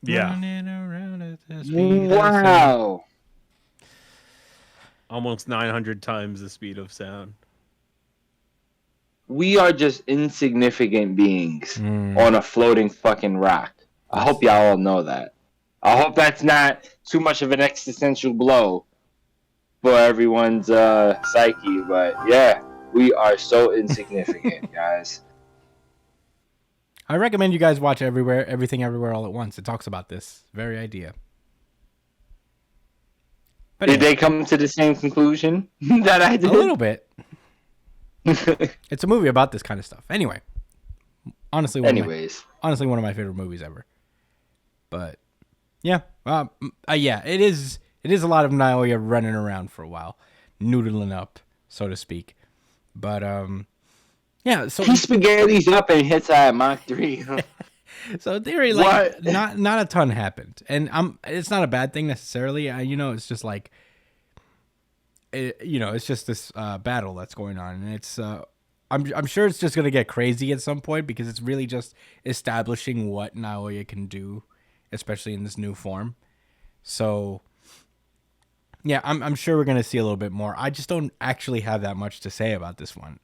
D: Yeah,
A: Running around at the speed of sound.
C: Wow.
D: almost 900 times the speed of sound.
C: We are just insignificant beings
A: Mm.
C: on a floating fucking rock. I hope y'all all know that. I hope that's not too much of an existential blow for everyone's psyche, but yeah, we are so insignificant, guys.
A: I recommend you guys watch Everything Everywhere All at Once. It talks about this very idea. But
C: Did
A: anyway,
C: they come to the same conclusion that I did?
A: a little bit. It's a movie about this kind of stuff. Anyway, honestly, one of my favorite movies ever. But yeah, yeah, it is a lot of Naoya running around for a while, noodling up, so to speak. But yeah, so
C: He spaghettis up and hits at Mach 3.
A: so in theory, like
C: What?
A: not a ton happened, and it's not a bad thing necessarily. It's just like, it's just this battle that's going on, and it's I'm sure it's just gonna get crazy at some point because it's really just establishing what Naoya can do, especially in this new form. So yeah, I'm sure we're gonna see a little bit more. I just don't actually have that much to say about this one.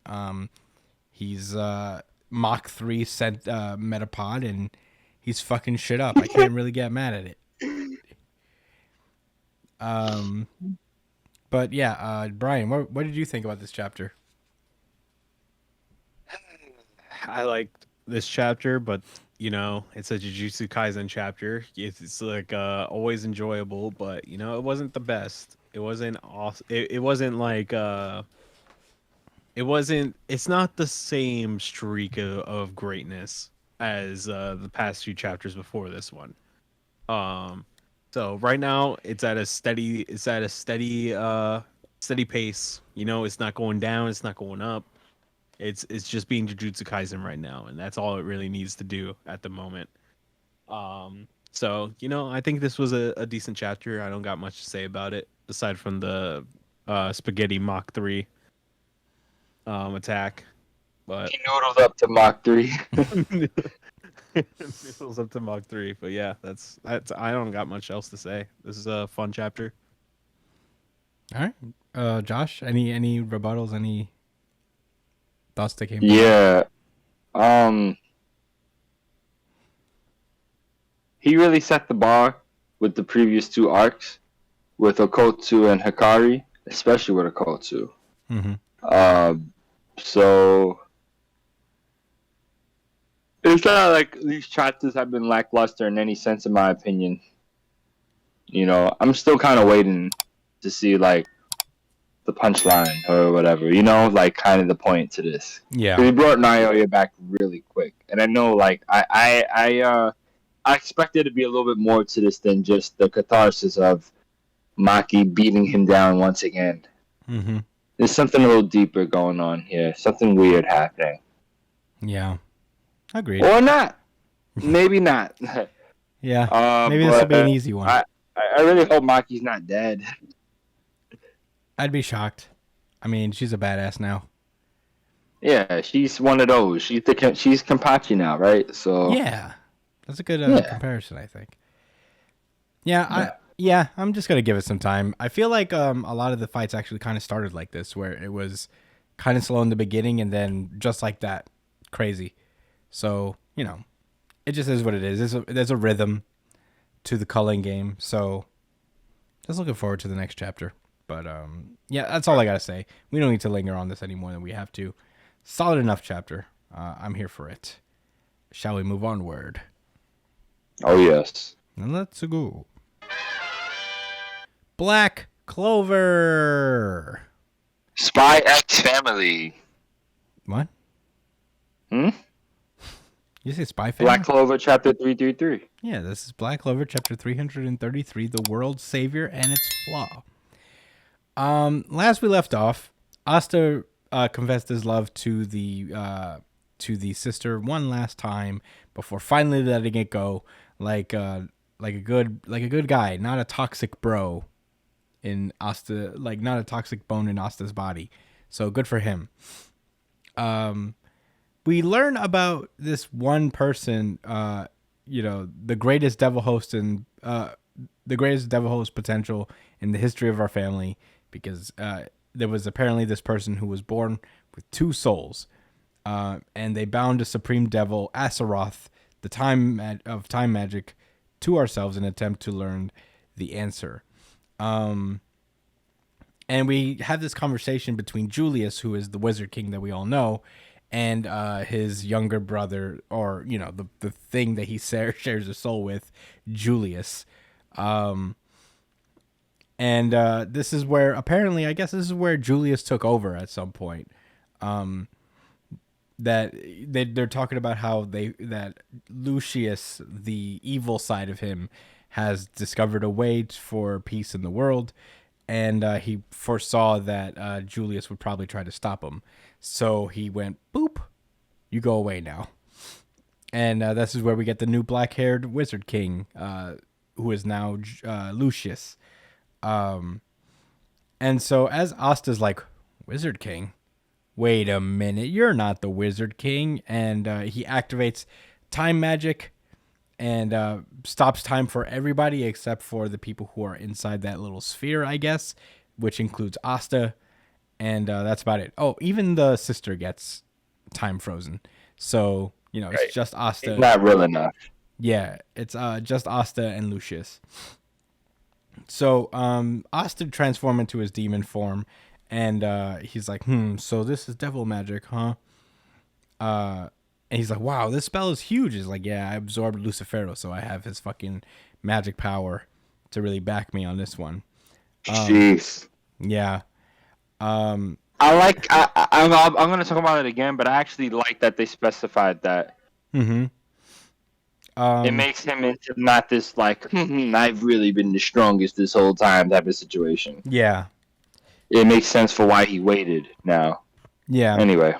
A: He's Mach 3 sent Metapod, and he's fucking shit up. I can't really get mad at it. But yeah, Brian, what did you think about this chapter?
D: I liked this chapter, but it's a Jujutsu Kaisen chapter. It's like always enjoyable, but it wasn't the best. It wasn't awesome. It wasn't like it's not the same streak of greatness as the past few chapters before this one. So right now it's at a steady pace. It's not going down, it's not going up. It's just being Jujutsu Kaisen right now, and that's all it really needs to do at the moment. So I think this was a decent chapter. I don't got much to say about it aside from the spaghetti Mach 3 attack. But
C: He noodled up to Mach 3.
D: Missiles up to Mach 3, but yeah, that's I don't got much else to say. This is a fun chapter.
A: All right, Josh, any rebuttals, any thoughts that came?
C: Yeah. He really set the bar with the previous 2 arcs with Okotsu and Hikari, especially with Okotsu.
A: Mm-hmm.
C: So It's not like these chapters have been lackluster in any sense, in my opinion. You know, I'm still kind of waiting to see like the punchline or whatever. You know, like kind of the point to this.
A: Yeah.
C: He brought Naoya back really quick, and I know like I expected to be a little bit more to this than just the catharsis of Maki beating him down once again.
A: Mm-hmm.
C: There's something a little deeper going on here. Something weird happening.
A: Yeah. Agreed.
C: Or not. Maybe not.
A: Yeah. Maybe this will be an easy one.
C: I really hope Maki's not dead.
A: I'd be shocked. I mean, she's a badass now.
C: Yeah, she's one of those. She's Kenpachi now, right? So
A: Yeah. That's a good comparison, I think. Yeah, I'm just gonna give it some time. I feel like a lot of the fights actually kind of started like this, where it was kind of slow in the beginning and then just like that, crazy. So it just is what it is. There's a rhythm to the culling game. So just looking forward to the next chapter. But yeah, that's all I gotta say. We don't need to linger on this any more than we have to. Solid enough chapter. I'm here for it. Shall we move onward?
C: Oh yes.
A: And let's go. Black Clover.
C: Spy X Family.
A: What?
C: Hmm?
A: You say Spy Family?
C: Black Clover chapter 333.
A: Yeah, this is Black Clover chapter 333, The World's Savior and Its Flaw. Last we left off, Asta confessed his love to the sister one last time before finally letting it go, like a good guy, not a toxic bro in Asta, like not a toxic bone in Asta's body. So good for him. We learn about this one person, the greatest devil host and the greatest devil host potential in the history of our family, because there was apparently this person who was born with two souls, and they bound a supreme devil, Asaroth, the time magic, to ourselves in an attempt to learn the answer. And we have this conversation between Julius, who is the Wizard King that we all know, and his younger brother, or the thing that he shares a soul with, Julius. And this is where, apparently, I guess this is where Julius took over at some point. That they're talking about how that Lucius, the evil side of him, has discovered a way for peace in the world, and he foresaw that Julius would probably try to stop him. So he went, boop, you go away now. And this is where we get the new black-haired Wizard King, who is now Lucius. And so as Asta's like, Wizard King? Wait a minute, you're not the Wizard King. And he activates time magic and stops time for everybody except for the people who are inside that little sphere, I guess, which includes Asta. And that's about it. Oh, even the sister gets time frozen. So, it's just Asta.
C: It's not real enough.
A: Yeah, it's just Asta and Lucius. So Asta transforms into his demon form, and he's like, so this is devil magic, huh? And he's like, wow, this spell is huge. He's like, yeah, I absorbed Lucifero, so I have his fucking magic power to really back me on this one.
C: Jeez.
A: Yeah.
C: I'm going to talk about it again, but I actually like that they specified that.
A: Mm-hmm.
C: It makes him into not this, like, I've really been the strongest this whole time type of situation.
A: Yeah.
C: It makes sense for why he waited now.
A: Yeah.
C: Anyway.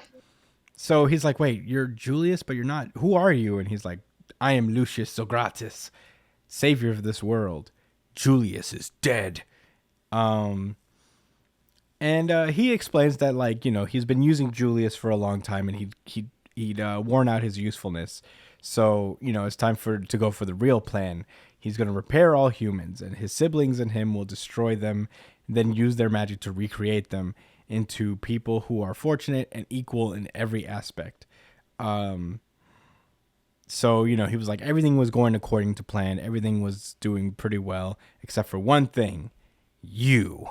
A: So he's like, wait, you're Julius, but you're not. Who are you? And he's like, I am Lucius Sogratis, savior of this world. Julius is dead. And he explains that, like, he's been using Julius for a long time, and he'd worn out his usefulness. So, it's time to go for the real plan. He's going to repair all humans, and his siblings and him will destroy them, then use their magic to recreate them into people who are fortunate and equal in every aspect. So, he was like, everything was going according to plan. Everything was doing pretty well, except for one thing, you.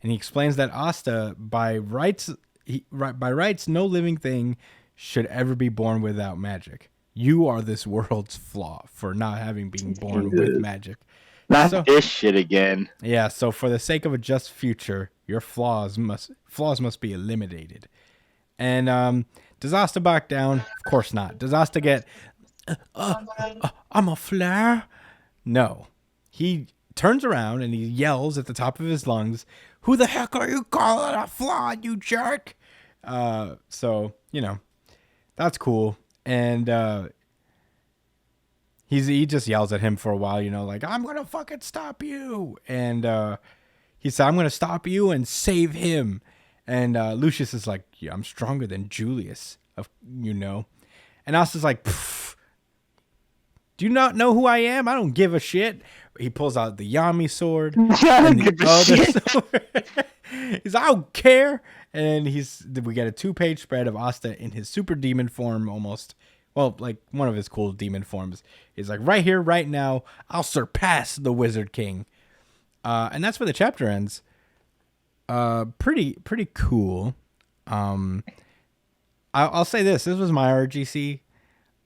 A: And he explains that Asta, by rights, no living thing should ever be born without magic. You are this world's flaw for not having been born with magic.
C: Not this shit again.
A: Yeah, so for the sake of a just future, your flaws must be eliminated. And does Asta back down? Of course not. Does Asta get I'm a flare? No. He turns around and he yells at the top of his lungs, "Who the heck are you calling a flaw, you jerk?" So, that's cool. And he just yells at him for a while, like, "I'm going to fucking stop you." And he said, "I'm going to stop you and save him." And Lucius is like, "Yeah, I'm stronger than Julius, And Asta's like, "Do you not know who I am? I don't give a shit." He pulls out the Yami sword. And the other sword. He's like, "I don't care." And we get a 2-page spread of Asta in his super demon form almost. Well, like one of his cool demon forms. He's like, "Right here, right now, I'll surpass the Wizard King." And that's where the chapter ends. Pretty cool. I'll say this was my RGC.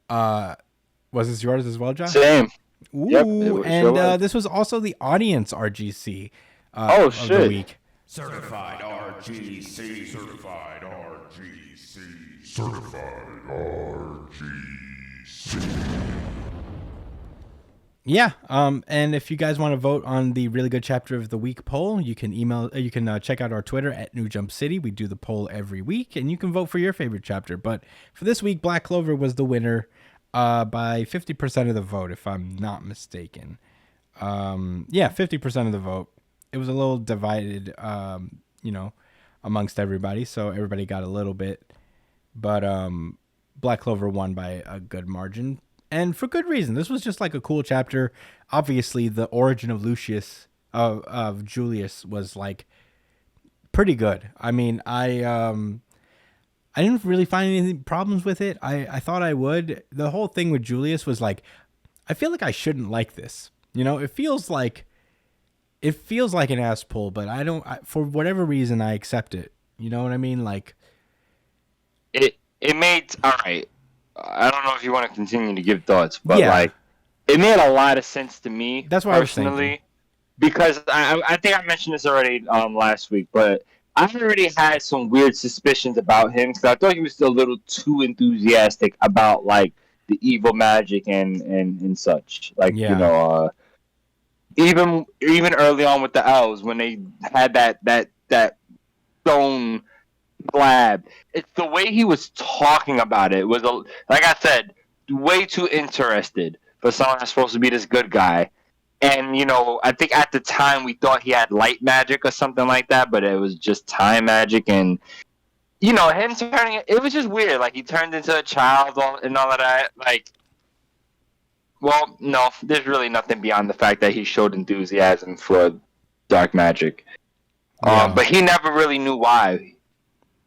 A: Was this yours as well, Josh?
C: Same.
A: Ooh,
C: Yep,
A: and this was also the audience RGC
C: of
A: the week.
F: Certified RGC, certified RGC, certified RGC.
A: Yeah, and if you guys want to vote on the really good chapter of the week poll, you can check out our Twitter at New Jump City. We do the poll every week, and you can vote for your favorite chapter. But for this week, Black Clover was the winner by 50% of the vote, if I'm not mistaken. 50% of the vote. It was a little divided, amongst everybody, so everybody got a little bit. But Black Clover won by a good margin. And for good reason. This was just like a cool chapter. Obviously, the origin of Lucius, of Julius, was like pretty good. I mean, I didn't really find any problems with it. I thought I would. The whole thing with Julius was like, I feel like I shouldn't like this. It feels like an ass pull, but for whatever reason, I accept it. You know what I mean? Like,
C: it made all right. I don't know if you want to continue to give thoughts, but like, it made a lot of sense to me.
A: That's why
C: personally, because I think I mentioned this already last week, but I already had some weird suspicions about him because I thought he was still a little too enthusiastic about like the evil magic and such. Like even early on with the elves when they had that stone slab. It's the way he was talking about it was, like I said, way too interested for someone that's supposed to be this good guy. And, I think at the time we thought he had light magic or something like that, but it was just time magic. And, him turning, it was just weird. Like, he turned into a child and all of that. Like, well, no, there's really nothing beyond the fact that he showed enthusiasm for dark magic. But he never really knew why.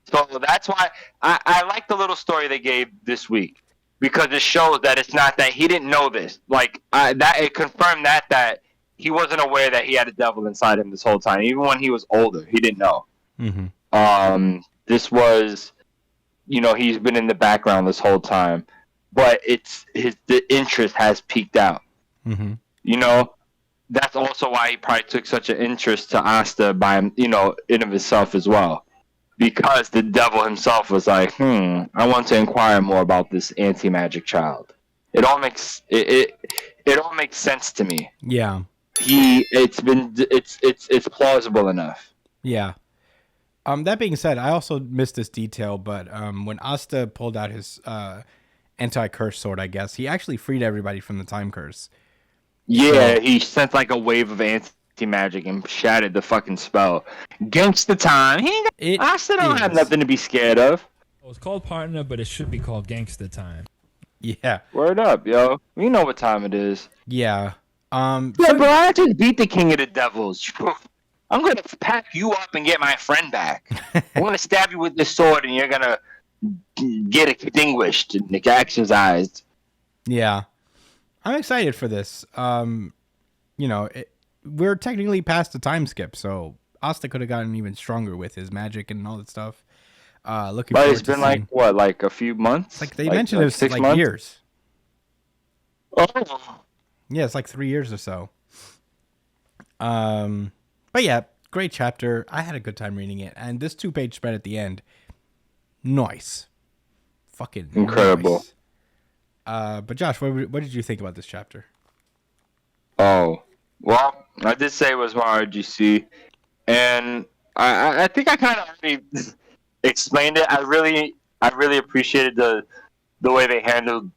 C: So that's why I like the little story they gave this week, because it shows that it's not that he didn't know this. Like that, it confirmed that he wasn't aware that he had a devil inside him this whole time. Even when he was older, he didn't know.
A: Mm-hmm.
C: This was, he's been in the background this whole time, but the interest has peaked out.
A: Mm-hmm.
C: That's also why he probably took such an interest to Asta by him, in of himself as well. Because the devil himself was like, I want to inquire more about this anti-magic child. It all makes sense to me.
A: Yeah.
C: It's plausible enough.
A: Yeah. That being said, I also missed this detail, but when Asta pulled out his anti-curse sword, I guess, he actually freed everybody from the time curse.
C: Yeah, he sent like a wave of anti-magic and shattered the fucking spell. Gangsta time. I still don't have nothing to be scared of.
B: Well, it's called partner, but it should be called gangsta time.
A: Yeah.
C: Word up, yo. We know what time it is.
A: Yeah.
C: Yeah, bro, I just beat the king of the devils. I'm gonna pack you up and get my friend back. I'm gonna stab you with this sword and you're gonna get extinguished and exorcised.
A: Yeah. I'm excited for this. We're technically past the time skip, so Asta could have gotten even stronger with his magic and all that stuff. Looking
C: but
A: forward
C: it's been
A: to seeing.
C: like what, like a few months?
A: Like they mentioned it was
C: 6
A: like
C: months?
A: years.
C: Oh.
A: Yeah, it's like 3 years or so. But yeah, great chapter. I had a good time reading it, and this 2-page spread at the end, nice, fucking
C: Incredible.
A: nice. But Josh, what did you think about this chapter?
C: Oh. Well, I did say it was my RGC, and I think I kind of already explained it. I really appreciated the way they handled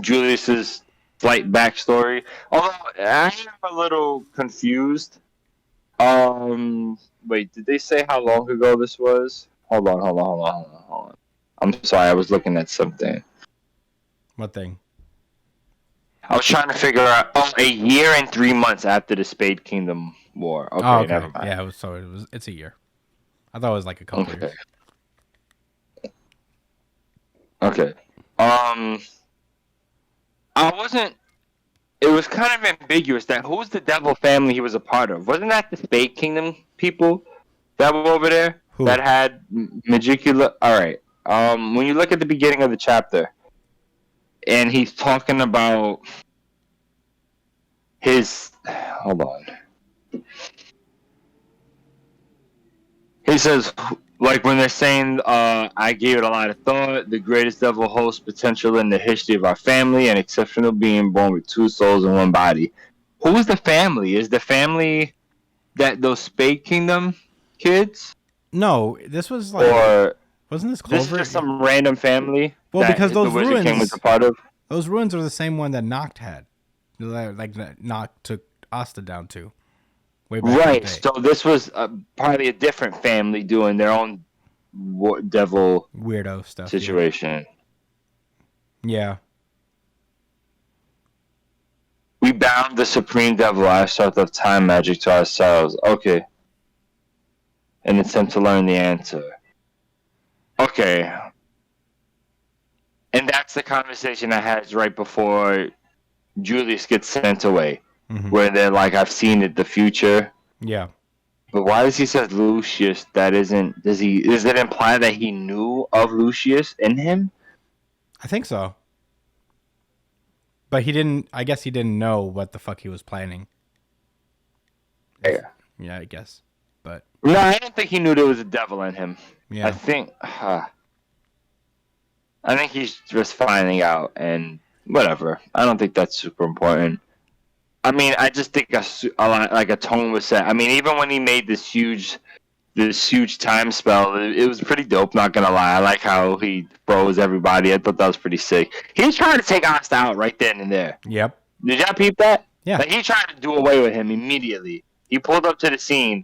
C: Julius's slight backstory. Although I am a little confused. Wait, did they say how long ago this was? Hold on. I'm sorry, I was looking at something.
A: What thing?
C: I was trying to figure out. Oh, a year and 3 months after the Spade Kingdom War. Okay,
A: Oh, okay.
C: never mind.
A: Yeah, it's a year. I thought it was like a couple years.
C: Okay. I wasn't. It was kind of ambiguous that who's the devil family he was a part of? Wasn't that the Spade Kingdom people that were over there
A: Who?
C: that had Magicula? All right. When you look at the beginning of the chapter, and he's talking about his. Hold on. He says, like when they're saying, I gave it a lot of thought, the greatest devil host potential in the history of our family, an exceptional being born with 2 souls and 1 body. Who is the family? Is the family that those Spade Kingdom kids?
A: No, this was like,
C: Or
A: wasn't this
C: this is
A: Clover?
C: just some random family?
A: Well,
C: that
A: because
C: the
A: those
C: Wizard King was
A: ruins,
C: a part of?
A: those ruins are the same one that Noct had, like that Noct took Asta down to. Way back in the
C: Right,
A: day.
C: so this was probably a different family doing their own devil
A: Weirdo stuff.
C: situation.
A: Yeah.
C: We bound the supreme devil, our sort of time magic, to ourselves. Okay. In an attempt to learn the answer. Okay. And that's the conversation I had right before Julius gets sent away.
A: Mhm.
C: Where they're like, I've seen it, the future.
A: Yeah.
C: But why does he say Lucius? That isn't. Does it imply that he knew of Lucius in him?
A: I think so. But he didn't. I guess he didn't know what the fuck he was planning.
C: Yeah.
A: Yeah, I guess. But
C: No, I don't think he knew there was a devil in him.
A: yeah,
C: I think he's just finding out, and whatever. I don't think that's super important. I mean, I just think a lot, like a tone was set. I mean, even when he made this huge time spell, it was pretty dope. Not gonna lie, I like how he froze everybody. I thought that was pretty sick. He was trying to take Asta out right then and there.
A: yep,
C: Did y'all peep that?
A: Yeah.
C: Like, he tried to do away with him immediately. He pulled up to the scene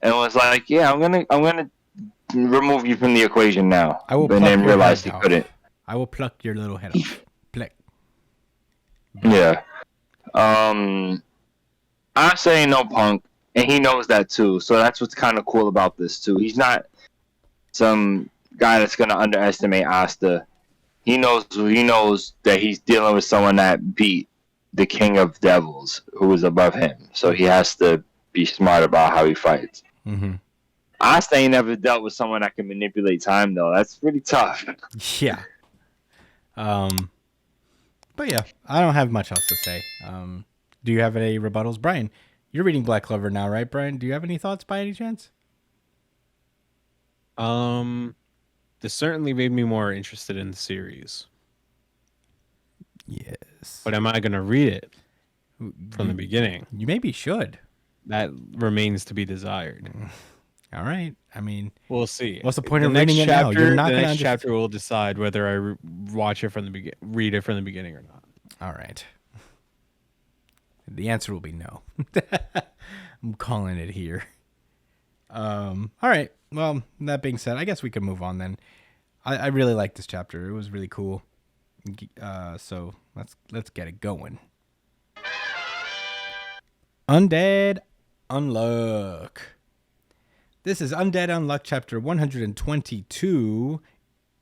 C: and was like, "Yeah, I'm gonna remove you from the equation now."
A: I will
C: And
A: pluck
C: then
A: your
C: realized
A: head
C: he
A: off.
C: couldn't.
A: I will pluck your little head off. Pluck.
C: Yeah. I'm saying no Punk, and he knows that too. So that's what's kind of cool about this too. He's not some guy that's gonna underestimate Asta. He knows that he's dealing with someone that beat the King of Devils, who is above him. So he has to be smart about how he fights.
A: Mm-hmm.
C: Asta ain't never dealt with someone that can manipulate time though. That's pretty tough.
A: Yeah. But yeah, I don't have much else to say. Do you have any rebuttals, Brian? You're reading Black Clover now, right, Brian? Do you have any thoughts by any chance?
D: This certainly made me more interested in the series.
A: Yes.
D: But am I going to read it from the beginning?
A: You maybe should.
D: That remains to be desired.
A: All right. I mean,
D: We'll see.
A: what's the point
D: The
A: of
D: next
A: reading it now? You're not
D: the
A: going to
D: next chapter will decide whether I watch it from the read it from the beginning or not.
A: All right. The answer will be no. I'm calling it here. All right. Well, that being said, I guess we can move on then. I really like this chapter. It was really cool. So let's get it going. Undead Unluck. This is Undead Unluck chapter 122.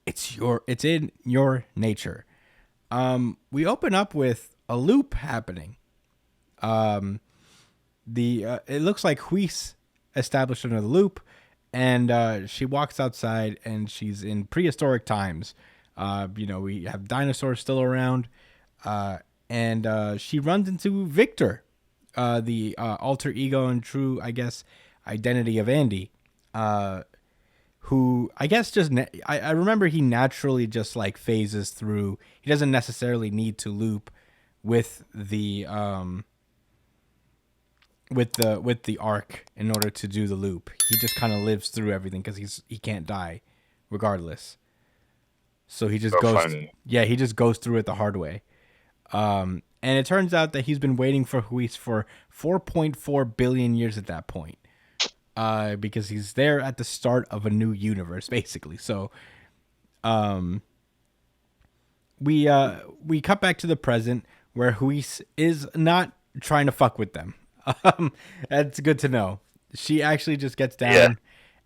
A: It's in your nature. We open up with a loop happening. It looks like Huis established another loop, and she walks outside, and she's in prehistoric times. We have dinosaurs still around. And she runs into Victor, the alter ego and true, I guess, identity of Andy, who I guess just I remember he naturally just like phases through. He doesn't necessarily need to loop with the with the arc in order to do the loop. He just kind of lives through everything because he can't die, regardless. So he just
C: So
A: goes.
C: funny.
A: Yeah, he just goes through it the hard way. And it turns out that he's been waiting for Huis for 4.4 billion years at that point. Because he's there at the start of a new universe, basically. So, we cut back to the present where Huis is not trying to fuck with them. That's good to know. She actually just gets down,
C: Yeah.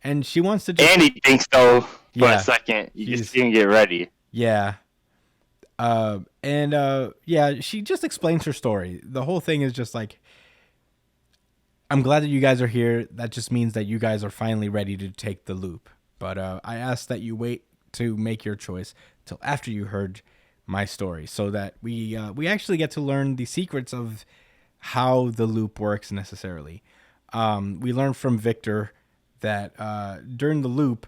A: and she wants to just
C: Andy thinks so for
A: Yeah.
C: a second. You
A: He's-
C: just didn't get ready.
A: Yeah. Yeah, she just explains her story. The whole thing is just like, I'm glad that you guys are here. That just means that you guys are finally ready to take the loop. But I ask that you wait to make your choice till after you heard my story, so that we actually get to learn the secrets of how the loop works necessarily. We learned from Victor that during the loop,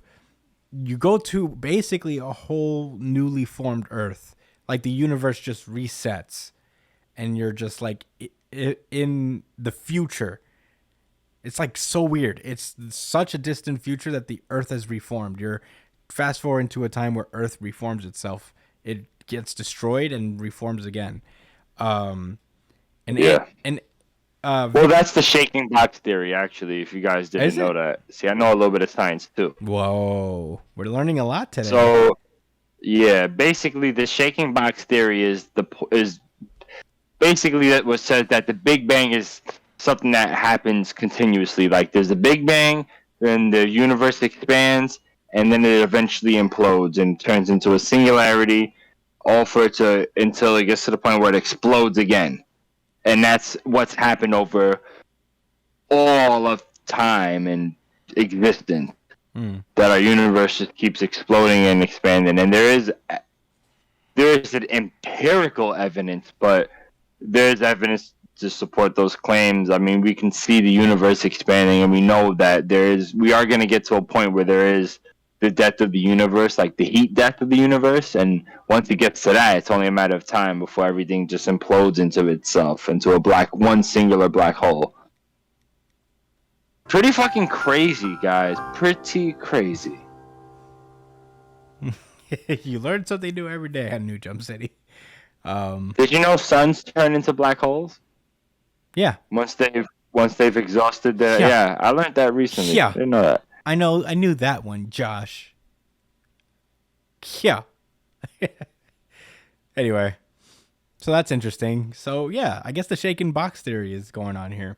A: you go to basically a whole newly formed Earth. Like the universe just resets, and you're just like in the future. It's like so weird. It's such a distant future that the Earth has reformed. You're fast forward into a time where Earth reforms itself. It gets destroyed and reforms again. And
C: Yeah.
A: Well,
C: That's the shaking box theory, actually, if you guys didn't
A: Is it?
C: know that. See, I know a little bit of science, too.
A: whoa, we're learning a lot today.
C: So, yeah, basically, the shaking box theory is basically that was said that the Big Bang is something that happens continuously. Like there's a Big Bang, then the universe expands, and then it eventually implodes and turns into a singularity, all for it to until it gets to the point where it explodes again. And that's what's happened over all of time and existence. That our universe just keeps exploding and expanding, and there is an empirical evidence, but there's evidence to support those claims. I mean, we can see the universe expanding, and we know that we are going to get to a point where there is the death of the universe, like the heat death of the universe, and once it gets to that, it's only a matter of time before everything just implodes into itself, into one singular black hole. Pretty fucking crazy, guys. Pretty crazy.
A: You learn something new every day on New Jump City.
C: Did you know suns turn into black holes
A: Yeah,
C: once they've exhausted their?
A: Yeah.
C: Yeah, I learned that recently.
A: Yeah.
C: Didn't know that.
A: I knew that one, Josh. Yeah. Anyway, so that's interesting. So yeah, I guess the shaken box theory is going on here.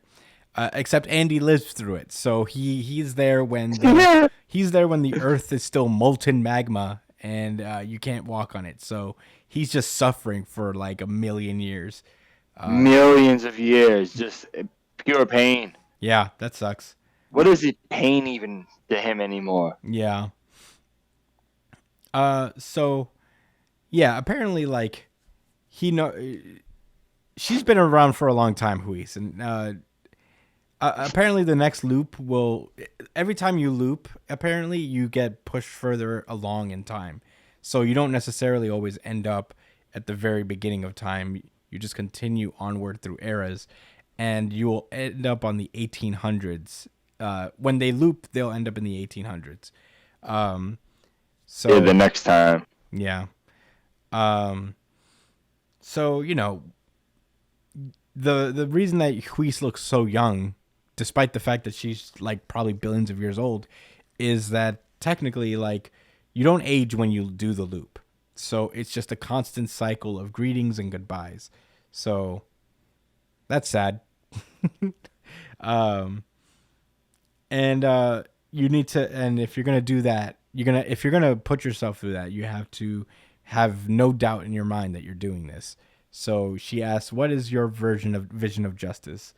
A: Except Andy lives through it, so he's there when the Earth is still molten magma and you can't walk on it. So he's just suffering for like a million years.
C: Millions of years, just pure pain.
A: Yeah, that sucks.
C: What is it pain even to him anymore?
A: Yeah. So yeah, apparently like she's been around for a long time, Huis, and apparently the next loop every time you loop, apparently you get pushed further along in time. So you don't necessarily always end up at the very beginning of time. You just continue onward through eras, and you will end up on the 1800s. When they loop, they'll end up in the 1800s. So
C: Yeah, the next time.
A: yeah. So, the reason that Huis looks so young, despite the fact that she's like probably billions of years old, is that technically like you don't age when you do the loop. So it's just a constant cycle of greetings and goodbyes. So that's sad. You need to, and if you're going to do that, if you're going to put yourself through that, you have to have no doubt in your mind that you're doing this. So she asks, what is your vision of justice?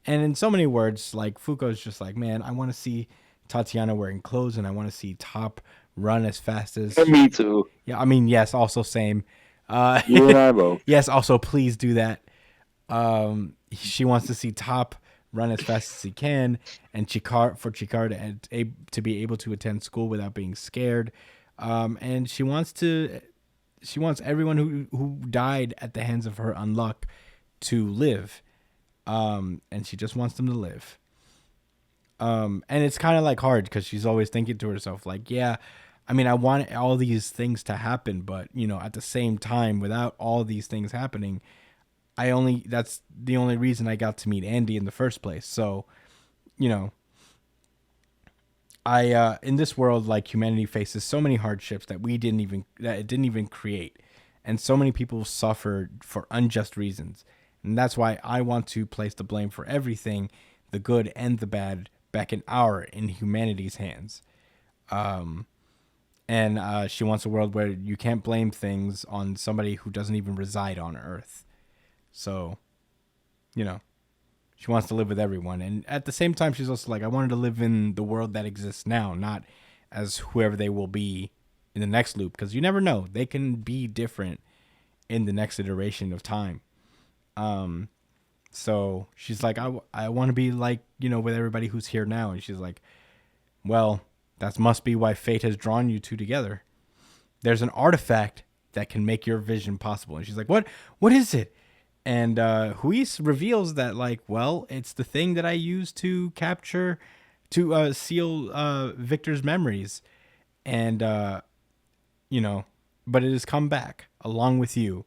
A: And in so many words, like Foucault's just like, man, I want to see Tatiana wearing clothes, and I want to see Top run as fast as.
C: Me too.
A: Yeah, I mean, yes, also same.
C: You and I both.
A: Yes, also please do that. She wants to see Top run as fast as he can, and Chikar to be able to attend school without being scared. And she wants everyone who died at the hands of her Unluck to live. And she just wants them to live. And it's kind of like hard because she's always thinking to herself, like, yeah, I mean, I want all these things to happen, but at the same time, without all these things happening, that's the only reason I got to meet Andy in the first place. So, I in this world, like, humanity faces so many hardships that it didn't even create, and so many people suffered for unjust reasons, and that's why I want to place the blame for everything, the good and the bad, back in humanity's hands. And she wants a world where you can't blame things on somebody who doesn't even reside on Earth. So, she wants to live with everyone. And at the same time, she's also like, I wanted to live in the world that exists now, not as whoever they will be in the next loop. Because you never know. They can be different in the next iteration of time. So she's like, I want to be like, with everybody who's here now. And she's like, well, that must be why fate has drawn you two together. There's an artifact that can make your vision possible. And she's like, what is it? And Huis reveals that, like, well, it's the thing that I used to seal Victor's memories. And, but it has come back along with you.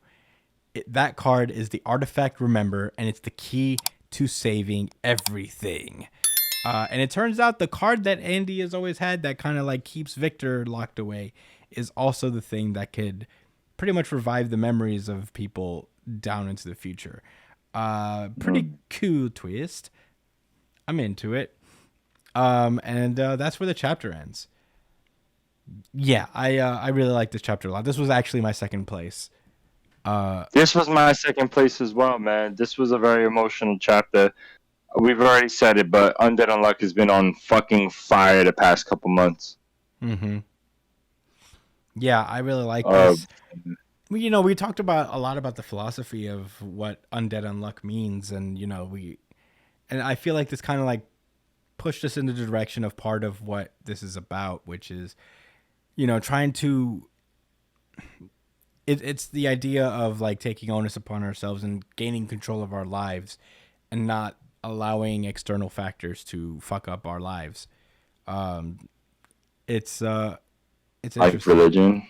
A: That card is the artifact Remember, and it's the key to saving everything. And it turns out the card that Andy has always had that kind of like keeps Victor locked away is also the thing that could pretty much revive the memories of people down into the future. Pretty cool twist. I'm into it. And that's where the chapter ends. Yeah, I really like this chapter a lot. This was actually my second place.
C: This was my second place as well, man. This was a very emotional chapter. We've already said it, but Undead Unluck has been on fucking fire the past couple months.
A: Mm-hmm. Yeah, I really like this. We talked about a lot about the philosophy of what Undead Unluck means, and and I feel like this kind of like pushed us in the direction of part of what this is about, which is, trying to. It's the idea of like taking onus upon ourselves and gaining control of our lives, and not allowing external factors to fuck up our lives. It's
C: like
A: interesting.
C: religion.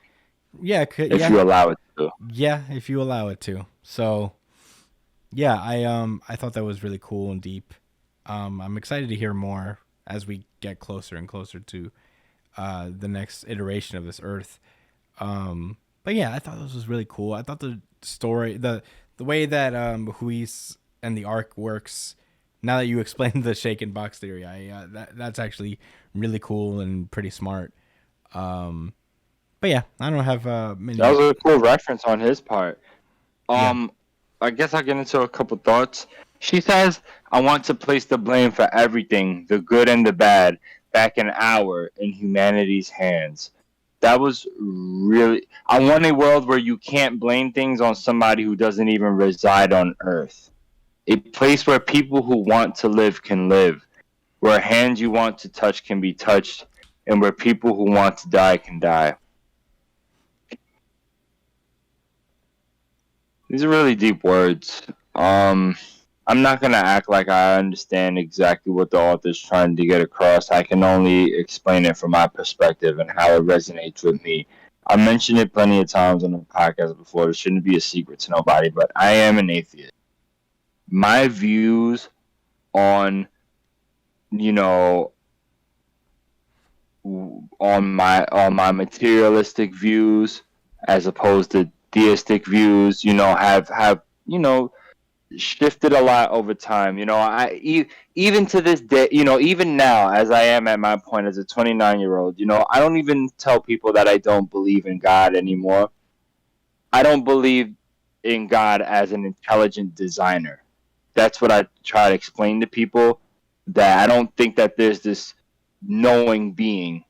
A: Yeah,
C: if you allow it to.
A: Yeah, if you allow it to. So, yeah, I thought that was really cool and deep. I'm excited to hear more as we get closer and closer to the next iteration of this Earth. But yeah, I thought this was really cool. I thought the story, the way that Huis and the arc works. Now that you explained the shaken box theory, that's actually really cool and pretty smart. But yeah, I don't have many.
C: That was a cool reference on his part.
A: Yeah.
C: I guess I'll get into a couple thoughts. She says, I want to place the blame for everything, the good and the bad, back in humanity's hands. That was really... I want a world where you can't blame things on somebody who doesn't even reside on Earth. A place where people who want to live can live, where hands you want to touch can be touched, and where people who want to die can die. These are really deep words. I'm not going to act like I understand exactly what the author's trying to get across. I can only explain it from my perspective and how it resonates with me. I mentioned it plenty of times on the podcast before. It shouldn't be a secret to nobody, but I am an atheist. My views on, on my materialistic views as opposed to theistic views, have shifted a lot over time. Even to this day, even now, as I am at my point as a 29-year-old, I don't even tell people that I don't believe in God anymore. I don't believe in God as an intelligent designer. That's what I try to explain to people, that I don't think that there's this knowing being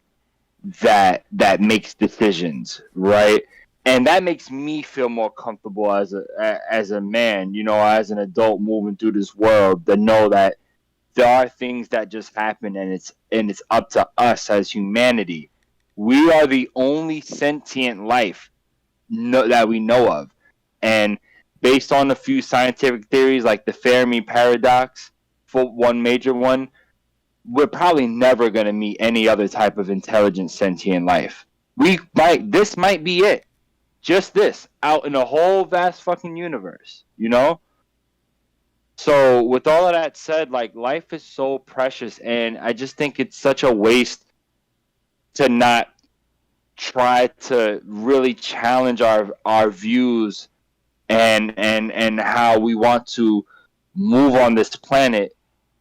C: that makes decisions, right? And that makes me feel more comfortable as a man, as an adult moving through this world, to know that there are things that just happen, and it's up to us as humanity. We are the only sentient life that we know of, and based on a few scientific theories like the Fermi paradox, for one major one, we're probably never going to meet any other type of intelligent sentient life. This might be it. Just this, out in a whole vast fucking universe, So with all of that said, like, life is so precious, and I just think it's such a waste to not try to really challenge our views and how we want to move on this planet,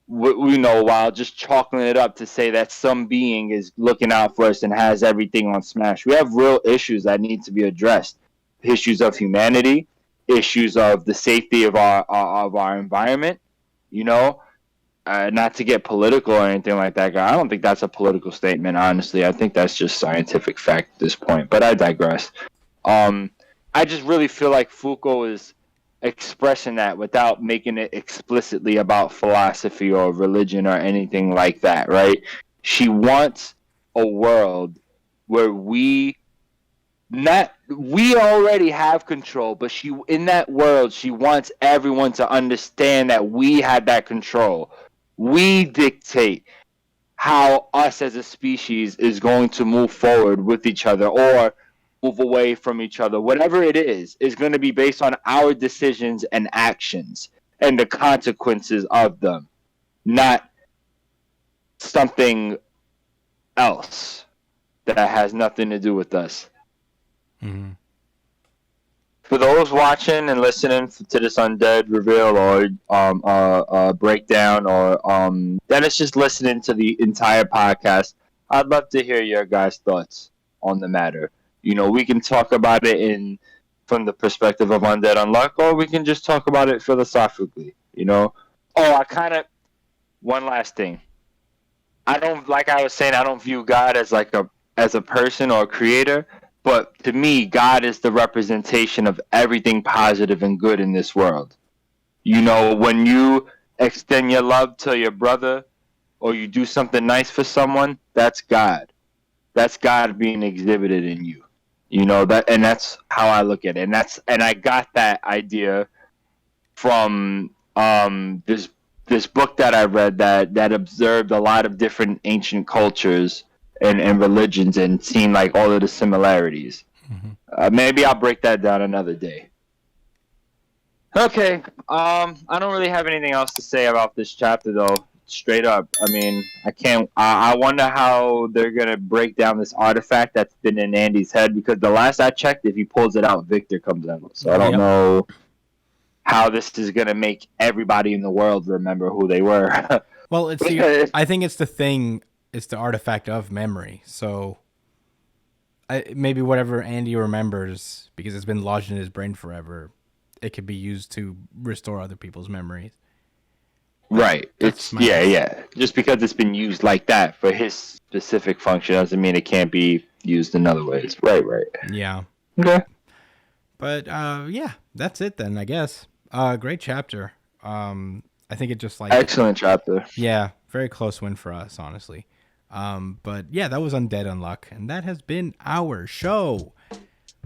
C: while just chalking it up to say that some being is looking out for us and has everything on smash. We have real issues that need to be addressed. Issues of humanity, issues of the safety of our environment, not to get political or anything like that. I don't think that's a political statement, honestly. I think that's just scientific fact at this point, but I digress. I just really feel like Foucault is expressing that without making it explicitly about philosophy or religion or anything like that, right? She wants a world where we already have control, but in that world, she wants everyone to understand that we have that control. We dictate how us as a species is going to move forward with each other or move away from each other. Whatever it is going to be based on our decisions and actions and the consequences of them, not something else that has nothing to do with us.
A: Mm-hmm.
C: For those watching and listening to this Undead reveal or breakdown, or Dennis just listening to the entire podcast, I'd love to hear your guys' thoughts on the matter. We can talk about it from the perspective of Undead Unluck, or we can just talk about it philosophically. One last thing. I don't view God as as a person or a creator. But to me, God is the representation of everything positive and good in this world. When you extend your love to your brother or you do something nice for someone, that's God. That's God being exhibited in you. And that's how I look at it. And I got that idea from this book that I read that observed a lot of different ancient cultures and religions and seen like all of the similarities. Mm-hmm. Maybe I'll break that down another day. Okay. I don't really have anything else to say about this chapter though. Straight up. I mean, I wonder how they're gonna break down this artifact that's been in Andy's head, because the last I checked, if he pulls it out, Victor comes out. So I don't know how this is gonna make everybody in the world remember who they were.
A: Well, I think it's the thing. It's the artifact of memory. So maybe whatever Andy remembers, because it's been lodged in his brain forever, it could be used to restore other people's memories.
C: Right. Yeah. Just because it's been used like that for his specific function doesn't mean it can't be used in other ways. Right.
A: Yeah.
C: Okay.
A: But yeah, that's it then, I guess. Great chapter. I think it just
C: excellent chapter.
A: Yeah, very close win for us, honestly. But yeah, that was Undead Unluck, and that has been our show.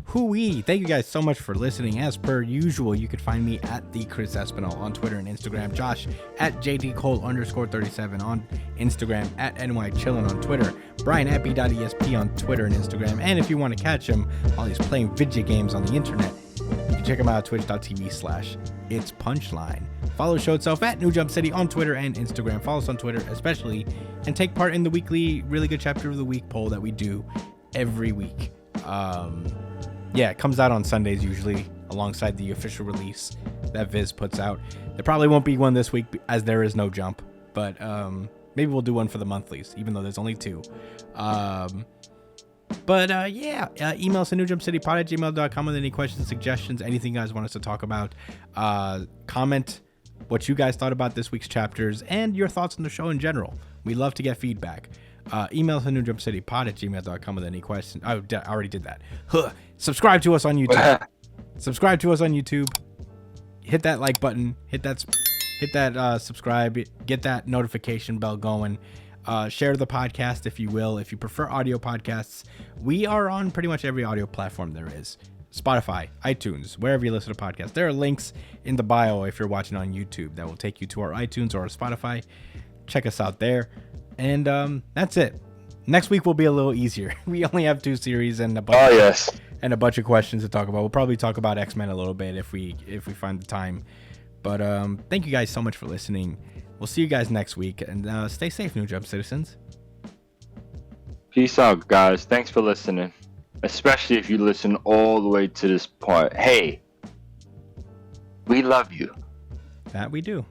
A: Hooey! Thank you guys so much for listening. As per usual, you can find me at the Chris Espinal on Twitter and Instagram. Josh at JDCole_37 on Instagram, at NYChillin on Twitter. Brian at B.ESP on Twitter and Instagram. And if you want to catch him while he's playing video games on the internet, you can check him out at twitch.tv/itspunchline. Follow the show itself at New Jump City on Twitter and Instagram. Follow us on Twitter especially, and take part in the weekly Really Good Chapter of the Week poll that we do every week. Yeah, it comes out on Sundays usually alongside the official release that Viz puts out. There probably won't be one this week as there is no jump, but maybe we'll do one for the monthlies, even though there's only 2. Email us at newjumpcitypod@gmail.com with any questions, suggestions, anything you guys want us to talk about. Comment what you guys thought about this week's chapters and your thoughts on the show in general. We love to get feedback. Email to newjumpcitypod@gmail.com with any questions. I already did that. Subscribe to us on YouTube. Hit that like button. Hit that subscribe. Get that notification bell going. Share the podcast if you will. If you prefer audio podcasts, we are on pretty much every audio platform there is. Spotify, iTunes, wherever you listen to podcasts. There are links in the bio if you're watching on YouTube that will take you to our iTunes or our Spotify. Check us out there. And that's it. Next week will be a little easier. We only have 2 series and a bunch of questions to talk about. We'll probably talk about X-Men a little bit if we find the time. But thank you guys so much for listening. We'll see you guys next week, and stay safe, New Jump citizens.
C: Peace out, guys. Thanks for listening. Especially if you listen all the way to this point. Hey, we love you.
A: That we do.